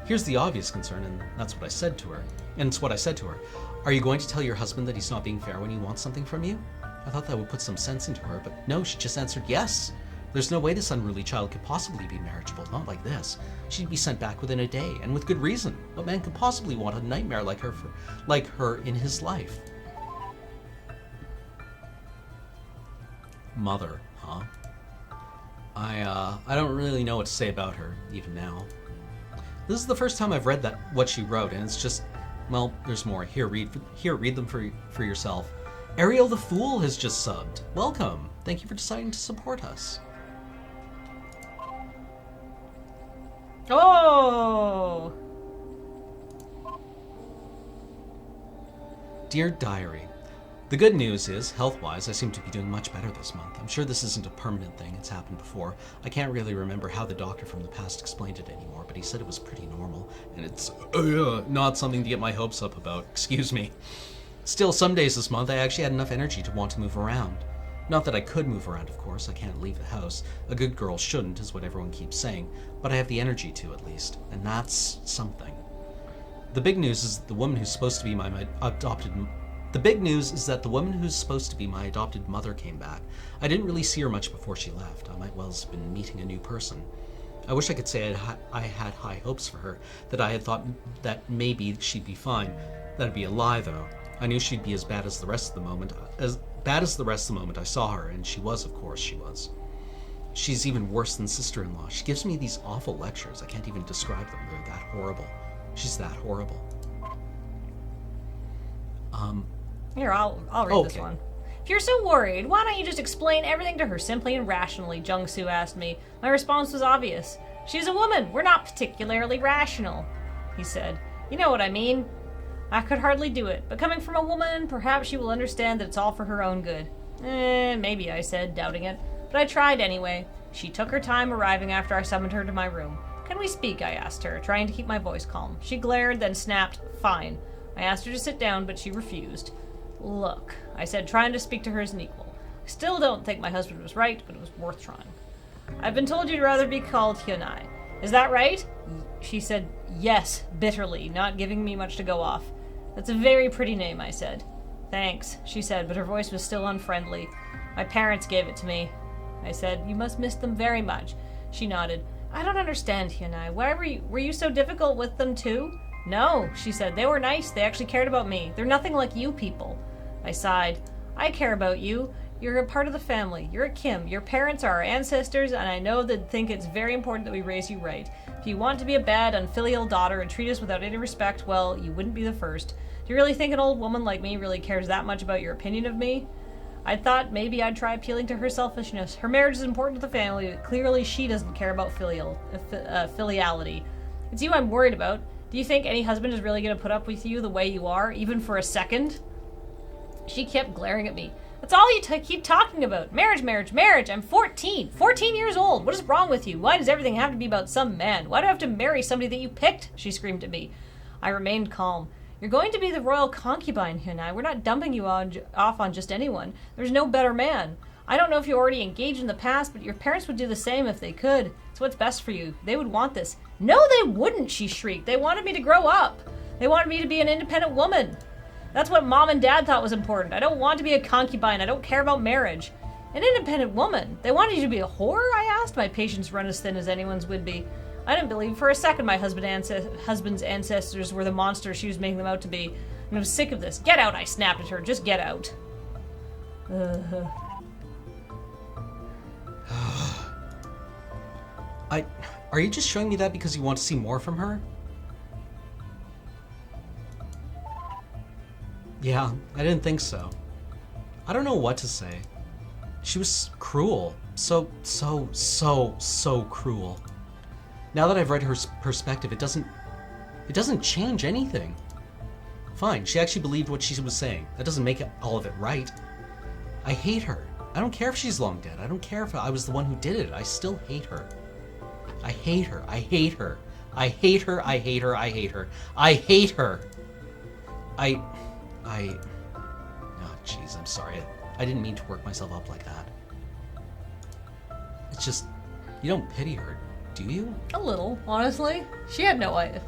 Here's the obvious concern, and that's what I said to her. And it's what I said to her. Are you going to tell your husband that he's not being fair when he wants something from you? I thought that would put some sense into her, but no, she just answered yes. There's no way this unruly child could possibly be marriageable, not like this. She'd be sent back within a day, and with good reason. What man could possibly want a nightmare like her in his life? Mother, huh? I don't really know what to say about her, even now. This is the first time I've read what she wrote, and it's just, well, there's more. Here, read them for yourself. Ariel the Fool has just subbed. Welcome. Thank you for deciding to support us. Oh! Dear Diary, the good news is, health-wise, I seem to be doing much better this month. I'm sure this isn't a permanent thing, it's happened before. I can't really remember how the doctor from the past explained it anymore, but he said it was pretty normal, and it's not something to get my hopes up about, excuse me. Still, some days this month I actually had enough energy to want to move around. Not that I could move around, of course, I can't leave the house. A good girl shouldn't, is what everyone keeps saying, but I have the energy to, at least, and that's something. The big news is that the woman who's supposed to be my adopted mother came back. I didn't really see her much before she left. I might well have been meeting a new person. I wish I could say I had high hopes for her, that I had thought that maybe she'd be fine. That'd be a lie, though. I knew she'd be as bad as the rest of the moment I saw her, and she was, of course, she was. She's even worse than sister-in-law. She gives me these awful lectures. I can't even describe them. They're that horrible. She's that horrible. Here, I'll read this one. If you're so worried, why don't you just explain everything to her simply and rationally, Jung-soo asked me. My response was obvious. She's a woman. We're not particularly rational, he said. You know what I mean. I could hardly do it, but coming from a woman, perhaps she will understand that it's all for her own good. Maybe, I said, doubting it, but I tried anyway. She took her time arriving after I summoned her to my room. Can we speak? I asked her, trying to keep my voice calm. She glared, then snapped, fine. I asked her to sit down, but she refused. Look, I said, trying to speak to her as an equal. I still don't think my husband was right, but it was worth trying. I've been told you'd rather be called Hyunai. Is that right? She said yes, bitterly, not giving me much to go off. That's a very pretty name, I said. Thanks, she said, but her voice was still unfriendly. My parents gave it to me. I said, you must miss them very much. She nodded. I don't understand, Hyunai. Why were you so difficult with them too? No, she said. They were nice. They actually cared about me. They're nothing like you people. I sighed. I care about you. You're a part of the family. You're a Kim. Your parents are our ancestors, and I know they'd think it's very important that we raise you right. If you want to be a bad, unfilial daughter and treat us without any respect, well, you wouldn't be the first. Do you really think an old woman like me really cares that much about your opinion of me? I thought maybe I'd try appealing to her selfishness. Her marriage is important to the family, but clearly she doesn't care about filiality. It's you I'm worried about. Do you think any husband is really going to put up with you the way you are, even for a second? She kept glaring at me. That's all you keep talking about. Marriage, marriage, marriage. I'm 14. 14 years old. What is wrong with you? Why does everything have to be about some man? Why do I have to marry somebody that you picked? She screamed at me. I remained calm. You're going to be the royal concubine, Hyunai. We're not dumping you off on just anyone. There's no better man. I don't know if you already engaged in the past, but your parents would do the same if they could. It's what's best for you. They would want this. No, they wouldn't, she shrieked. They wanted me to grow up. They wanted me to be an independent woman. That's what Mom and Dad thought was important. I don't want to be a concubine. I don't care about marriage. An independent woman? They wanted you to be a whore? I asked, my patience run as thin as anyone's would be. I didn't believe for a second my husband's ancestors were the monsters she was making them out to be. And I was sick of this. Get out, I snapped at her. Just get out. Are you just showing me that because you want to see more from her? Yeah, I didn't think so. I don't know what to say. She was cruel. So cruel. Now that I've read her perspective, it doesn't change anything. Fine, she actually believed what she was saying. That doesn't make all of it right. I hate her. I don't care if she's long dead. I don't care if I was the one who did it. I still hate her. I hate her. I hate her. I hate her. I hate her. I hate her. I hate her. Oh, jeez, I'm sorry. I didn't mean to work myself up like that. It's just, you don't pity her, do you? A little, honestly. She had no idea.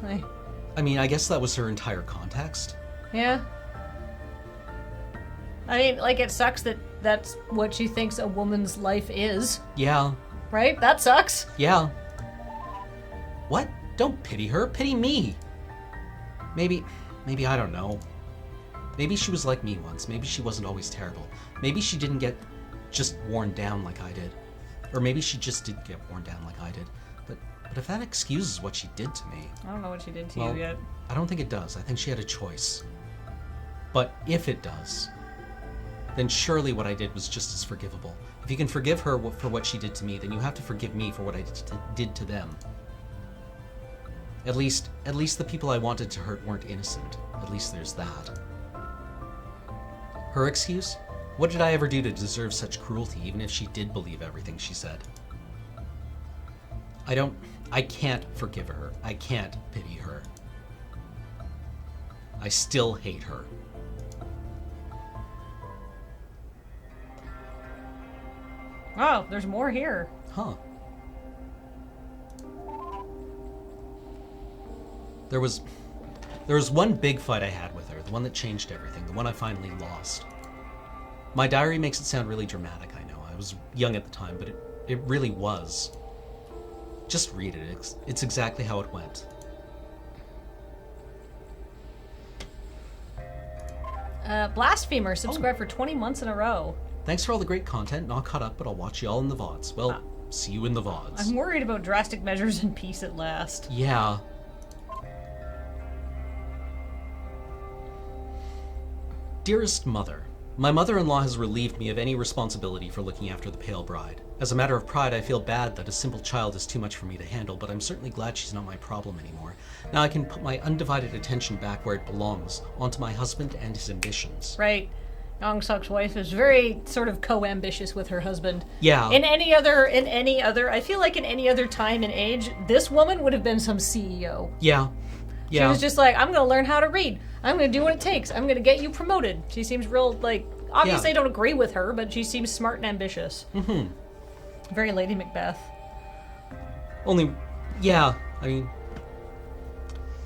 I mean, I guess that was her entire context. Yeah. I mean, like, it sucks that that's what she thinks a woman's life is. Yeah. Right? That sucks. Yeah. What? Don't pity her. Pity me. Maybe, I don't know. Maybe she was like me once. Maybe she wasn't always terrible. Maybe she didn't get just worn down like I did. Or maybe she just did get worn down like I did. But if that excuses what she did to me... I don't know what she did to you yet. I don't think it does. I think she had a choice. But if it does, then surely what I did was just as forgivable. If you can forgive her for what she did to me, then you have to forgive me for what I did to them. At least the people I wanted to hurt weren't innocent. At least there's that. Her excuse? What did I ever do to deserve such cruelty, even if she did believe everything she said? I can't forgive her. I can't pity her. I still hate her. Oh, there's more here. Huh. There was one big fight I had with her, the one that changed everything, the one I finally lost. My diary makes it sound really dramatic, I know. I was young at the time, but it really was. Just read it. It's exactly how it went. Blasphemer, subscribe for 20 months in a row. Thanks for all the great content. Not caught up, but I'll watch you all in the VODs. Well, see you in the VODs. I'm worried about drastic measures and peace at last. Yeah. Dearest Mother, My mother-in-law has relieved me of any responsibility for looking after the pale bride. As a matter of pride, I feel bad that a simple child is too much for me to handle, but I'm certainly glad she's not my problem anymore. Now I can put my undivided attention back where it belongs, onto my husband and his ambitions. Right. Yong Suk's wife is very sort of co-ambitious with her husband. Yeah. In any other, I feel like in any other time and age, this woman would have been some CEO. Yeah. She was just like, I'm going to learn how to read. I'm going to do what it takes. I'm going to get you promoted. She seems real, like, obviously I don't agree with her, but she seems smart and ambitious. Mm-hmm. Very Lady Macbeth.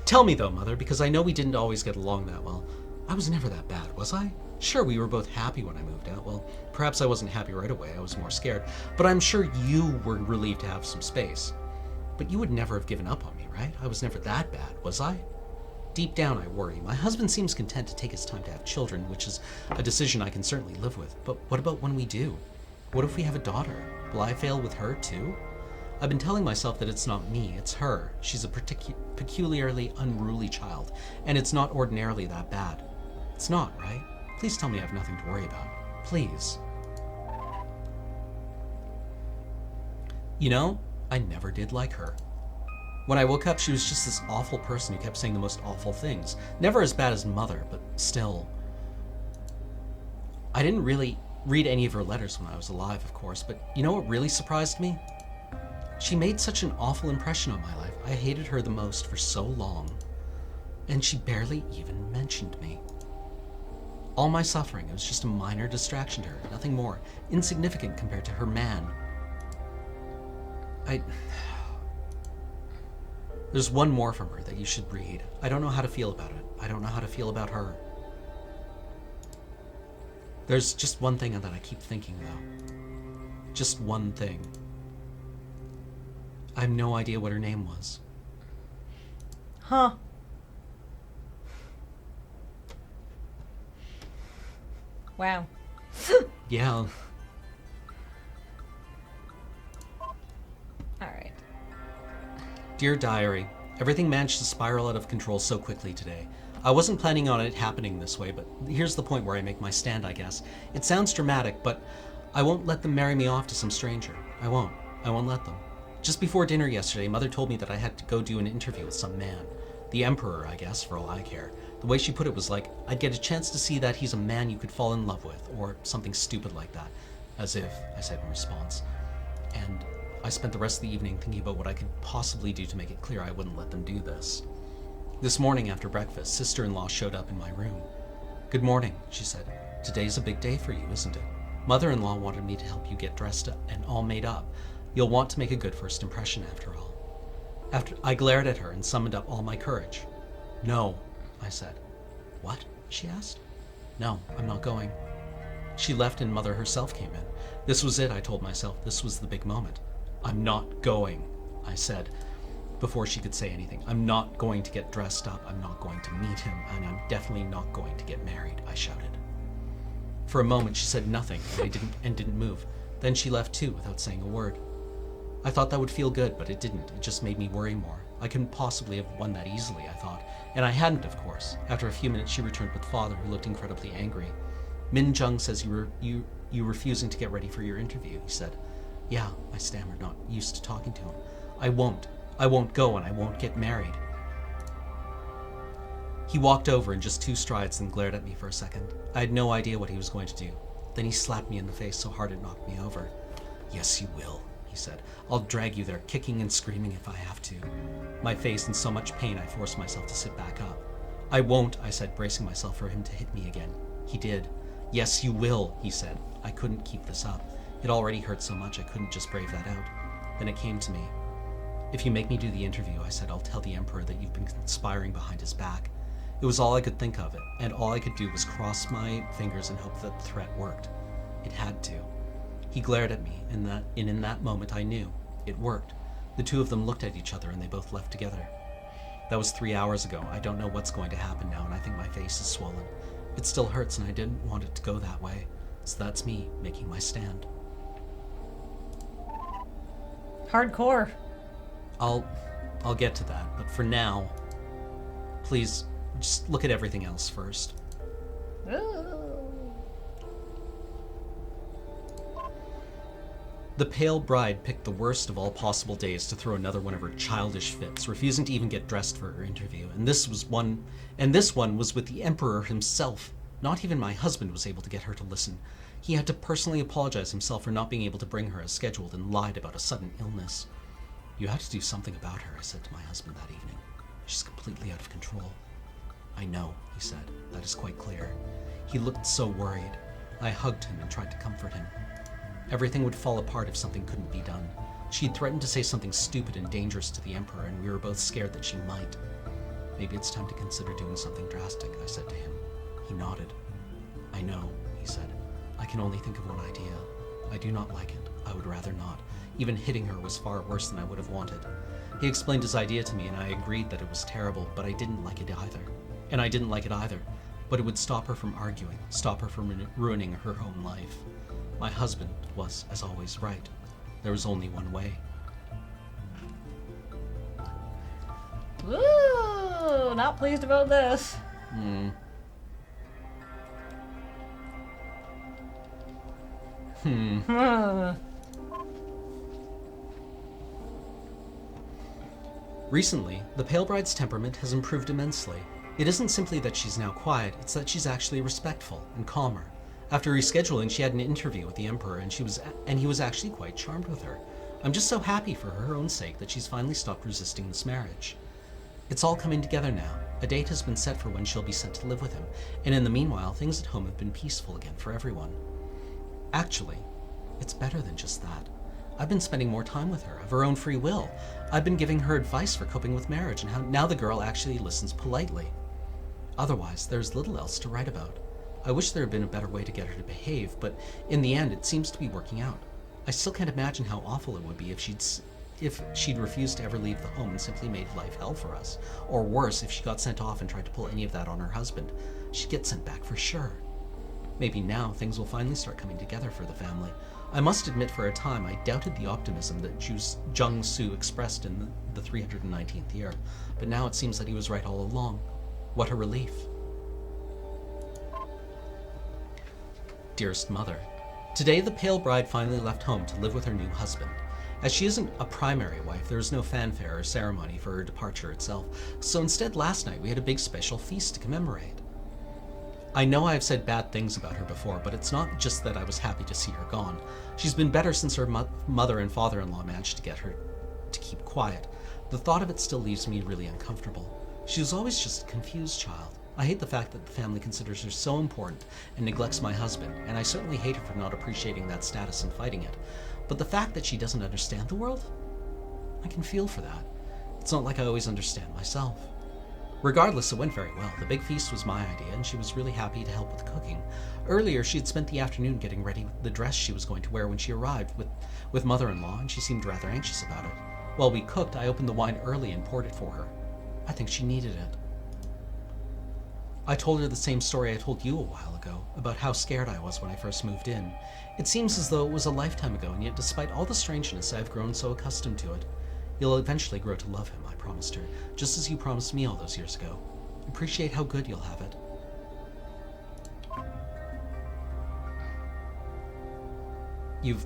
Tell me though, Mother, because I know we didn't always get along that well. I was never that bad, was I? Sure, we were both happy when I moved out. Well, perhaps I wasn't happy right away. I was more scared. But I'm sure you were relieved to have some space. But you would never have given up on me, right? I was never that bad, was I? Deep down, I worry. My husband seems content to take his time to have children, which is a decision I can certainly live with. But what about when we do? What if we have a daughter? Will I fail with her, too? I've been telling myself that it's not me, it's her. She's a peculiarly unruly child, and it's not ordinarily that bad. It's not, right? Please tell me I have nothing to worry about. Please. You know, I never did like her. When I woke up, she was just this awful person who kept saying the most awful things. Never as bad as Mother, but still. I didn't really read any of her letters when I was alive, of course, but you know what really surprised me? She made such an awful impression on my life. I hated her the most for so long. And she barely even mentioned me. All my suffering, it was just a minor distraction to her, nothing more. Insignificant compared to her man. There's one more from her that you should read. I don't know how to feel about it. I don't know how to feel about her. There's just one thing that I keep thinking, though. Just one thing. I have no idea what her name was. Huh. Wow. Yeah. Alright. Dear Diary, everything managed to spiral out of control so quickly today. I wasn't planning on it happening this way, but here's the point where I make my stand, I guess. It sounds dramatic, but I won't let them marry me off to some stranger. I won't let them. Just before dinner yesterday, Mother told me that I had to go do an interview with some man. The Emperor, I guess, for all I care. The way she put it was like, I'd get a chance to see that he's a man you could fall in love with, or something stupid like that. As if, I said in response. And I spent the rest of the evening thinking about what I could possibly do to make it clear I wouldn't let them do this. This morning after breakfast, sister-in-law showed up in my room. Good morning, she said. Today's a big day for you, isn't it? Mother-in-law wanted me to help you get dressed up and all made up. You'll want to make a good first impression after all. I glared at her and summoned up all my courage. No, I said. What? She asked. No, I'm not going. She left and Mother herself came in. This was it, I told myself. This was the big moment. I'm not going, I said, before she could say anything. I'm not going to get dressed up. I'm not going to meet him, and I'm definitely not going to get married, I shouted. For a moment, she said nothing, and didn't move. Then she left too, without saying a word. I thought that would feel good, but it didn't. It just made me worry more. I couldn't possibly have won that easily, I thought. And I hadn't, of course. After a few minutes, she returned with Father, who looked incredibly angry. Min Jung says you refusing to get ready for your interview, he said. Yeah, I stammered, not used to talking to him. I won't go, and I won't get married. He walked over in just 2 strides and glared at me for a second. I had no idea what he was going to do. Then he slapped me in the face so hard it knocked me over. Yes, you will, he said. I'll drag you there, kicking and screaming if I have to. My face in so much pain, I forced myself to sit back up. I won't, I said, bracing myself for him to hit me again. He did. Yes, you will, he said. I couldn't keep this up. It already hurt so much I couldn't just brave that out. Then it came to me. If you make me do the interview, I said, I'll tell the Emperor that you've been conspiring behind his back. It was all I could think of it, and all I could do was cross my fingers and hope that the threat worked. It had to. He glared at me, and in that moment I knew. It worked. The two of them looked at each other, and they both left together. That was 3 hours ago. I don't know what's going to happen now, and I think my face is swollen. It still hurts, and I didn't want it to go that way. So that's me making my stand. Hardcore. I'll get to that, but for now, please just look at everything else first. Ooh. The pale bride picked the worst of all possible days to throw another one of her childish fits, refusing to even get dressed for her interview. And this one was with the Emperor himself. Not even my husband was able to get her to listen. He had to personally apologize himself for not being able to bring her as scheduled and lied about a sudden illness. You have to do something about her, I said to my husband that evening. She's completely out of control. I know, he said. That is quite clear. He looked so worried. I hugged him and tried to comfort him. Everything would fall apart if something couldn't be done. She'd threatened to say something stupid and dangerous to the Emperor, and we were both scared that she might. Maybe it's time to consider doing something drastic, I said to him. He nodded. I know, he said. I can only think of one idea. I do not like it. I would rather not. Even hitting her was far worse than I would have wanted. He explained his idea to me, and I agreed that it was terrible, but I didn't like it either. But it would stop her from arguing, stop her from ruining her own life. My husband was, as always, right. There was only one way. Ooh, not pleased about this. Recently, the Pale Bride's temperament has improved immensely. It isn't simply that she's now quiet, it's that she's actually respectful and calmer. After rescheduling, she had an interview with the Emperor, and he was actually quite charmed with her. I'm just so happy for her own sake that she's finally stopped resisting this marriage. It's all coming together now. A date has been set for when she'll be sent to live with him, and in the meanwhile, things at home have been peaceful again for everyone. Actually, it's better than just that. I've been spending more time with her, of her own free will. I've been giving her advice for coping with marriage, and how now the girl actually listens politely. Otherwise, there's little else to write about. I wish there had been a better way to get her to behave, but in the end, it seems to be working out. I still can't imagine how awful it would be if she'd refused to ever leave the home and simply made life hell for us. Or worse, if she got sent off and tried to pull any of that on her husband. She'd get sent back for sure. Maybe now things will finally start coming together for the family. I must admit for a time I doubted the optimism that Jung Soo expressed in the 319th year, but now it seems that he was right all along. What a relief. Dearest Mother, today the Pale Bride finally left home to live with her new husband. As she isn't a primary wife, there is no fanfare or ceremony for her departure itself, so instead last night we had a big special feast to commemorate. I know I have said bad things about her before, but it's not just that I was happy to see her gone. She's been better since her mother and father-in-law managed to get her to keep quiet. The thought of it still leaves me really uncomfortable. She was always just a confused child. I hate the fact that the family considers her so important and neglects my husband, and I certainly hate her for not appreciating that status and fighting it. But the fact that she doesn't understand the world? I can feel for that. It's not like I always understand myself. Regardless, it went very well. The big feast was my idea, and she was really happy to help with the cooking. Earlier, she had spent the afternoon getting ready with the dress she was going to wear when she arrived with mother-in-law, and she seemed rather anxious about it. While we cooked, I opened the wine early and poured it for her. I think she needed it. I told her the same story I told you a while ago, about how scared I was when I first moved in. It seems as though it was a lifetime ago, and yet despite all the strangeness, I've grown so accustomed to it. You'll eventually grow to love him, I promised her, just as you promised me all those years ago. Appreciate how good you'll have it. You've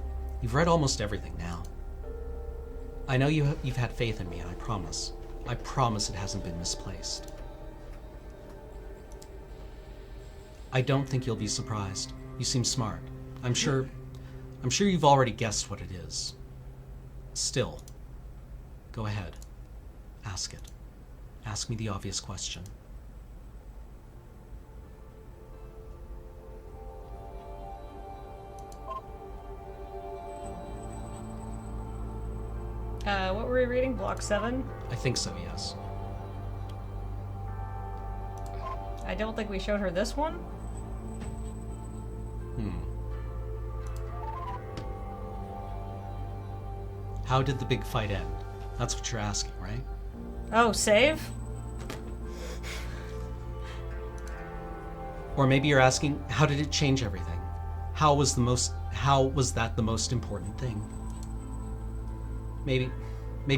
read almost everything now. I know you've had faith in me, and I promise it hasn't been misplaced. I don't think you'll be surprised. You seem smart. I'm sure you've already guessed what it is. Still, go ahead. Ask it. Ask me the obvious question. What were we reading? Block 7? I think so, yes. I don't think we showed her this one. How did the big fight end? That's what you're asking, right? Oh, save? Or maybe you're asking, how did it change everything? How was that the most important thing? Maybe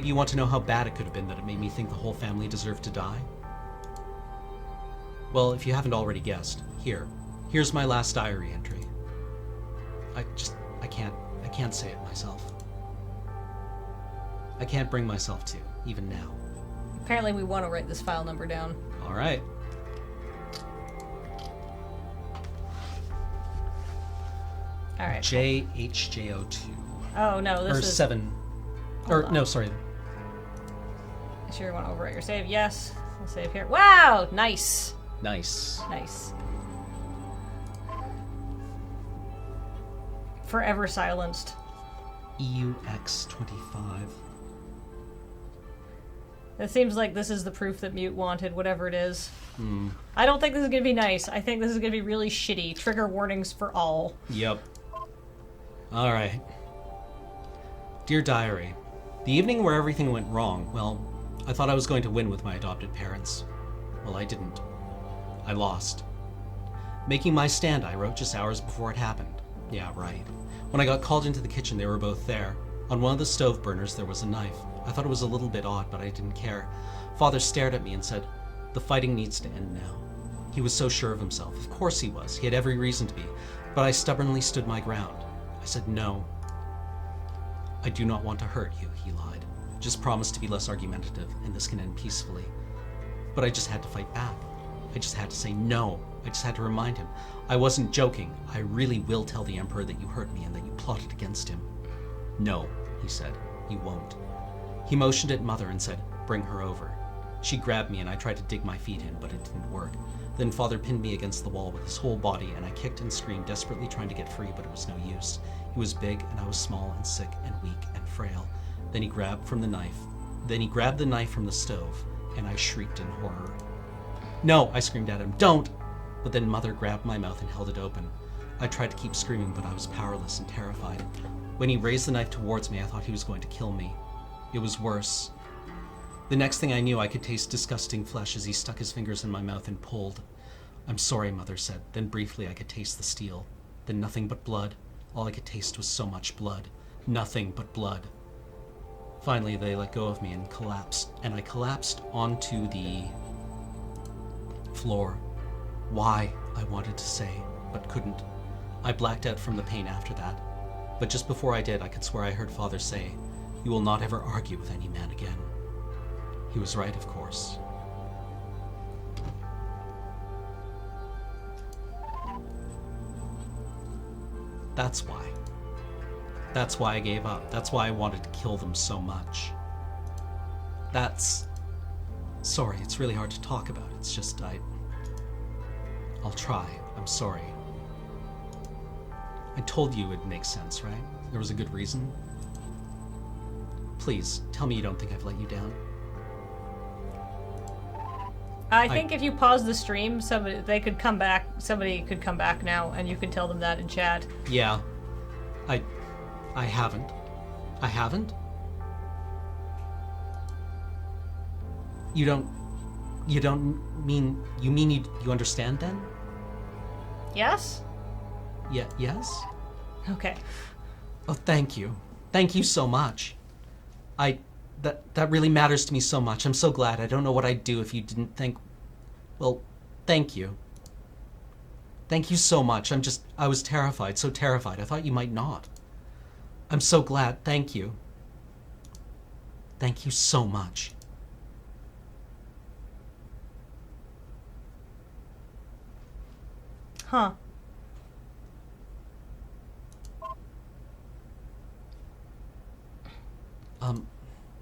you want to know how bad it could have been that it made me think the whole family deserved to die? Well, if you haven't already guessed, here's my last diary entry. I I can't say it myself. I can't bring myself to, even now. Apparently we want to write this file number down. All right. All right. JHJO2. Oh, no, this or is... 7. Hold Or, on. no, sorry. You sure you want to overwrite your save? Yes. We'll save here. Wow! Nice. Nice. Nice. Forever silenced. EUX25. It seems like this is the proof that Mute wanted, whatever it is. I don't think this is going to be nice. I think this is going to be really shitty. Trigger warnings for all. Yep. All right. Dear Diary, the evening where everything went wrong, well, I thought I was going to win with my adopted parents. Well, I didn't. I lost. Making my stand, I wrote just hours before it happened. Yeah, right. When I got called into the kitchen, they were both there. On one of the stove burners, there was a knife. I thought it was a little bit odd, but I didn't care. Father stared at me and said, "The fighting needs to end now." He was so sure of himself. Of course he was. He had every reason to be. But I stubbornly stood my ground. I said, "No. I do not want to hurt you," he lied. "Just promise to be less argumentative, and this can end peacefully." But I just had to fight back. I just had to say no. I just had to remind him. I wasn't joking. I really will tell the Emperor that you hurt me and that you plotted against him. "No," he said. "You won't." He motioned at Mother and said, "Bring her over." She grabbed me and I tried to dig my feet in, but it didn't work. Then Father pinned me against the wall with his whole body, and I kicked and screamed, desperately trying to get free, but it was no use. He was big, and I was small and sick and weak and frail. Then he grabbed the knife from the stove, and I shrieked in horror. "No," I screamed at him, "don't!" But then Mother grabbed my mouth and held it open. I tried to keep screaming, but I was powerless and terrified. When he raised the knife towards me, I thought he was going to kill me. It was worse. The next thing I knew, I could taste disgusting flesh as he stuck his fingers in my mouth and pulled. "I'm sorry," Mother said. Then briefly I could taste the steel. Then nothing but blood. All I could taste was so much blood. Nothing but blood. Finally, they let go of me and collapsed, and I collapsed onto the floor. Why, I wanted to say, but couldn't. I blacked out from the pain after that. But just before I did, I could swear I heard Father say, "You will not ever argue with any man again." He was right, of course. That's why. That's why I gave up. That's why I wanted to kill them so much. Sorry, it's really hard to talk about. It's just, I'll try. I'm sorry. I told you it'd make sense, right? There was a good reason. Please, tell me you don't think I've let you down. I think if you pause the stream, somebody could come back now, and you could tell them that in chat. Yeah. I haven't. I haven't? You mean you understand then? Yes? Yeah, yes? Okay. Oh, thank you. Thank you so much. That really matters to me so much. I'm so glad. I don't know what I'd do if you didn't think... Well, thank you. Thank you so much. I was terrified, so terrified. I thought you might not. I'm so glad. Thank you. Thank you so much. Huh.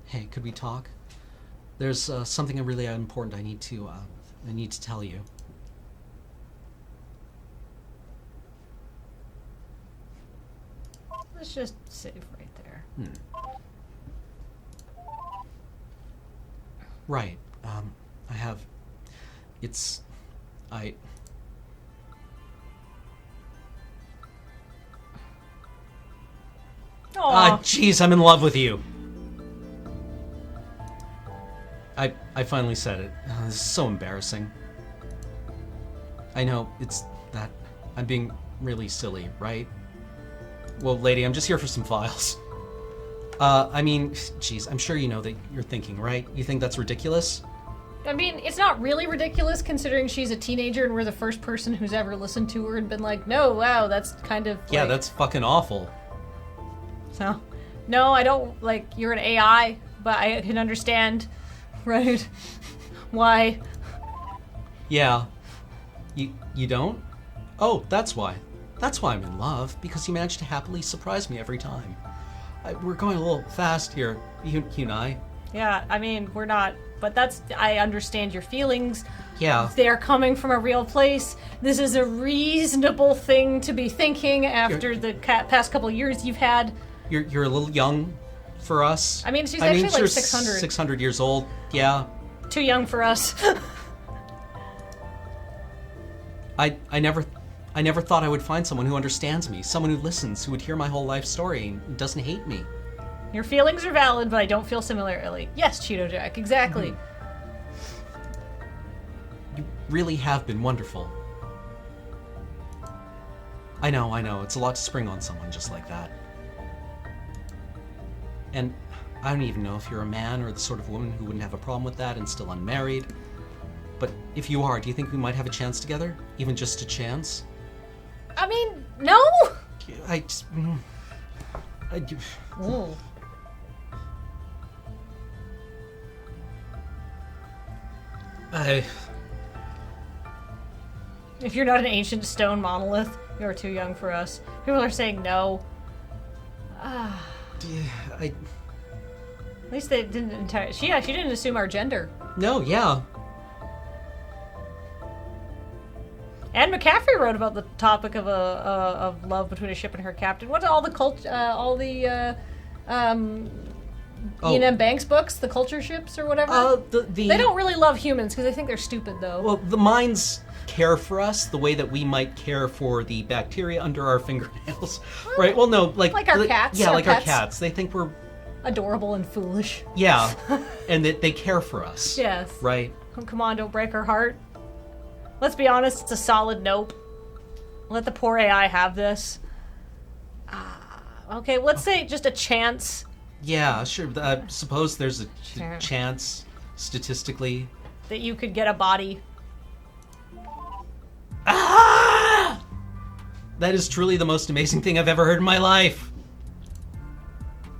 Hey, could we talk? There's something really important I need to tell you. Let's just save right there. Right. Aw. Jeez, I'm in love with you. I finally said it. This is so embarrassing. I know, it's that I'm being really silly, right? Well, lady, I'm just here for some files. Geez, I'm sure you know that you're thinking, right? You think that's ridiculous? I mean, it's not really ridiculous considering she's a teenager and we're the first person who's ever listened to her and been like, no, wow, that's kind of Yeah, like... that's fucking awful. So, no, I don't, like, you're an AI, but I can understand, right, why. Yeah. You don't? Oh, that's why. That's why I'm in love, because you manage to happily surprise me every time. We're going a little fast here, you and I. Yeah, I mean, we're not, but I understand your feelings. Yeah. They're coming from a real place. This is a reasonable thing to be thinking after the past couple of years you've had. You're a little young for us. I mean, she's actually like 600. 600 years old, yeah. Too young for us. I never thought I would find someone who understands me, someone who listens, who would hear my whole life story and doesn't hate me. Your feelings are valid, but I don't feel similarly. Yes, Cheeto Jack, exactly. You really have been wonderful. I know, it's a lot to spring on someone just like that. And I don't even know if you're a man or the sort of woman who wouldn't have a problem with that and still unmarried. But if you are, do you think we might have a chance together? Even just a chance? I mean, no! I just... Ooh. If you're not an ancient stone monolith, you're too young for us. People are saying no. At least they didn't she didn't assume our gender. No, yeah. Anne McCaffrey wrote about the topic of of love between a ship and her captain. What's all the E&M Banks books, the culture ships or whatever? They don't really love humans because they think they're stupid, though. Well, the mines care for us the way that we might care for the bacteria under our fingernails, right? Well, no, like our cats. Yeah, our like pets. our cats. They think we're adorable and foolish. Yeah, and that they care for us. Yes. Right. Oh, come on, don't break our heart. Let's be honest, it's a solid nope. Let the poor AI have this. Okay, let's say just a chance. Yeah, sure. I suppose there's a chance, statistically, that you could get a body. Ah! That is truly the most amazing thing I've ever heard in my life.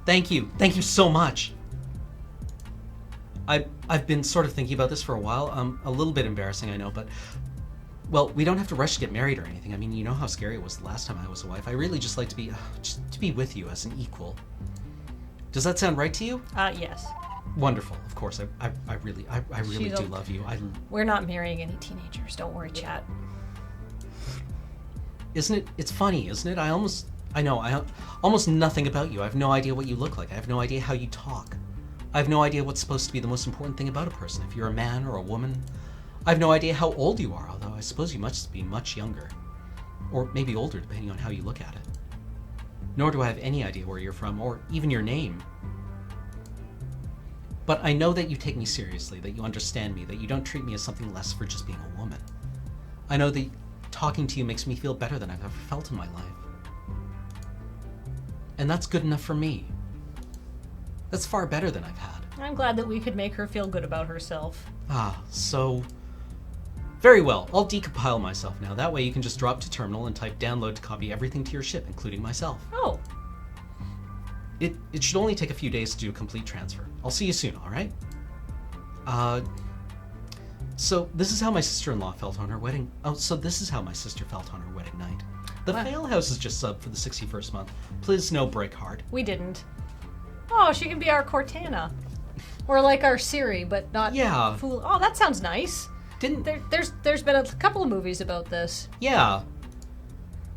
Thank you. Thank you so much. I've been sort of thinking about this for a while. A little bit embarrassing, I know, but... Well, we don't have to rush to get married or anything. I mean, you know how scary it was the last time I was a wife. I really just like to be with you as an equal. Does that sound right to you? Yes. Wonderful. Of course. I really do love you. We're not marrying any teenagers. Don't worry, chat. Isn't it? It's funny, isn't it? I almost nothing about you. I have no idea what you look like. I have no idea how you talk. I have no idea what's supposed to be the most important thing about a person. If you're a man or a woman. I have no idea how old you are, although I suppose you must be much younger. Or maybe older, depending on how you look at it. Nor do I have any idea where you're from, or even your name. But I know that you take me seriously, that you understand me, that you don't treat me as something less for just being a woman. I know that talking to you makes me feel better than I've ever felt in my life. And that's good enough for me. That's far better than I've had. I'm glad that we could make her feel good about herself. So... Very well, I'll decompile myself now. That way you can just drop to terminal and type download to copy everything to your ship, including myself. Oh. It should only take a few days to do a complete transfer. I'll see you soon, alright? So this is how my sister-in-law felt on her wedding... Oh, so this is how my sister felt on her wedding night. The Fail House is just subbed for the 61st month. Please no break hard. We didn't. Oh, she can be our Cortana. Or like our Siri, but not... Yeah. Oh, that sounds nice. There's been a couple of movies about this. Yeah.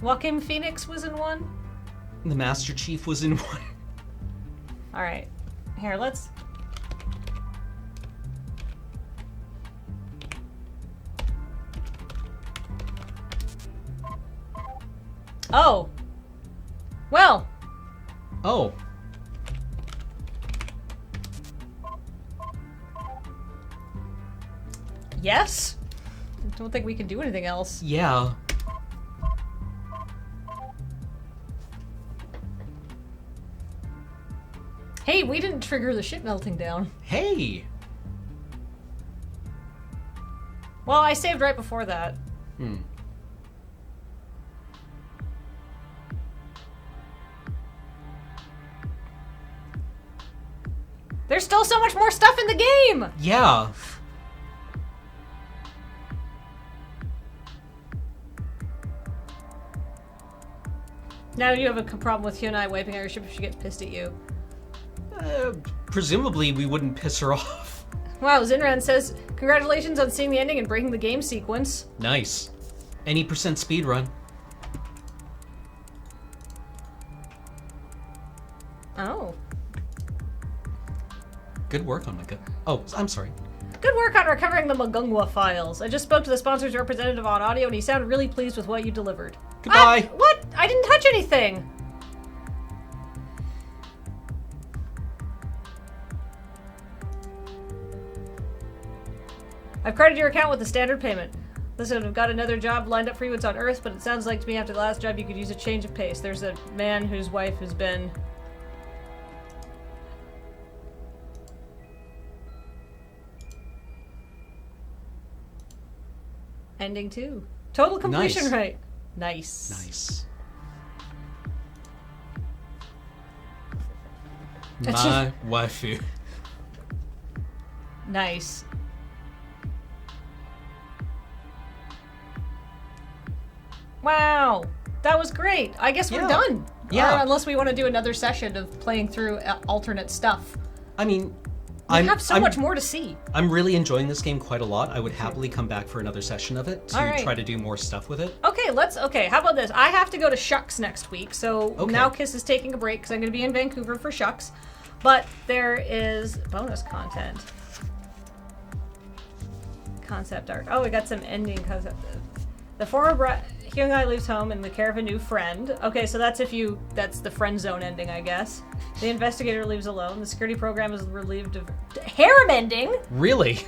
Joaquin Phoenix was in one. The Master Chief was in one. All right, here let's. Oh. Well. Oh. Yes? I don't think we can do anything else. Yeah. Hey, we didn't trigger the ship melting down. Hey! Well, I saved right before that. There's still so much more stuff in the game! Yeah. Now you have a problem with Hyunai wiping out your ship if she gets pissed at you. Presumably we wouldn't piss her off. Wow, Zinran says, congratulations on seeing the ending and breaking the game sequence. Nice. Any percent speed run. Oh. Good work on my gut. Oh, I'm sorry. Good work on recovering the Magungwa files. I just spoke to the sponsor's representative on audio and he sounded really pleased with what you delivered. Goodbye. What? I didn't touch anything. I've credited your account with the standard payment. Listen, I've got another job lined up for you. It's on Earth, but it sounds like to me after the last job you could use a change of pace. There's a man whose wife has been... Ending 2. Total completion Nice. rate. Nice. Nice. My waifu. Nice. Wow. That was great. I guess we're Yeah. done. Yeah. Or unless we want to do another session of playing through alternate stuff. I mean, We have so much more to see. I'm really enjoying this game quite a lot. I would happily come back for another session of it to All right. try to do more stuff with it. Okay, how about this? I have to go to Shucks next week, so Okay. Now Kiss is taking a break because I'm going to be in Vancouver for Shucks. But there is bonus content. Concept art. Oh, we got some ending concept. The former Hyungai leaves home in the care of a new friend. Okay, so that's that's the friend zone ending, I guess. The investigator leaves alone. The security program is relieved of harem ending. Really?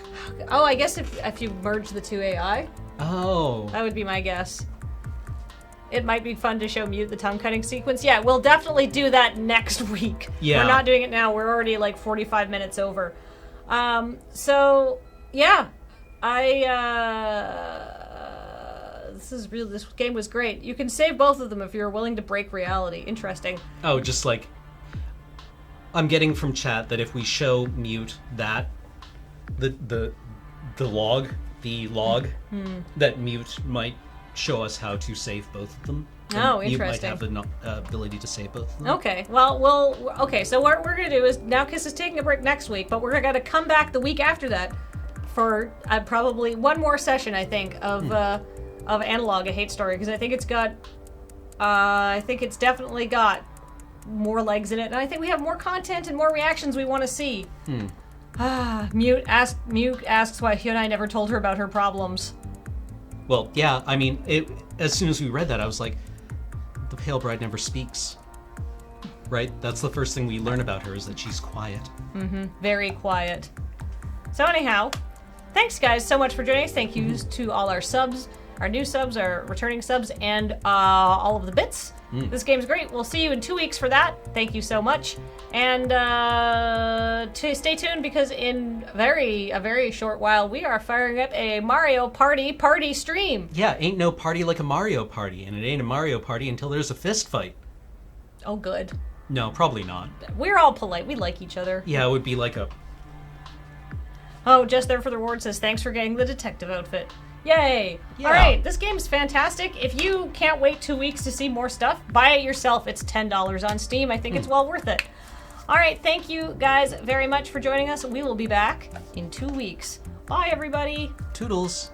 Oh, I guess if you merge the two AI, Oh. that would be my guess. It might be fun to show Mute the tongue cutting sequence. Yeah, we'll definitely do that next week. Yeah. We're not doing it now. We're already like 45 minutes over. So yeah, this game was great. You can save both of them if you're willing to break reality. Interesting. Oh, just like I'm getting from chat that if we show Mute that the log that Mute might show us how to save both of them. Oh, Mute might interesting. have the ability to save both of them. Okay, well, so what we're gonna do is Now Kiss is taking a break next week, but we're gonna come back the week after that for probably one more session, I think, of Analogue, A Hate Story, because I think it's definitely got more legs in it, and I think we have more content and more reactions we want to see. Mute asks why Hyunai never told her about her problems. Well, yeah, I mean, as soon as we read that, I was like, the Pale Bride never speaks. Right? That's the first thing we learn about her, is that she's quiet. Very quiet. So anyhow, thanks guys so much for joining us. Thank you to all our subs, our new subs, our returning subs, and all of the bits. This game's great. We'll see you in 2 weeks for that. Thank you so much. And to stay tuned, because in a very short while, we are firing up a Mario Party stream. Yeah, ain't no party like a Mario Party, and it ain't a Mario Party until there's a fist fight. Oh, good. No, probably not. We're all polite. We like each other. Yeah, it would be like a... Oh, just there for the reward says, thanks for getting the detective outfit. Yay! Yeah. Alright, this game's fantastic. If you can't wait 2 weeks to see more stuff, buy it yourself. It's $10 on Steam. I think it's well worth it. Alright, thank you guys very much for joining us. We will be back in 2 weeks. Bye, everybody! Toodles.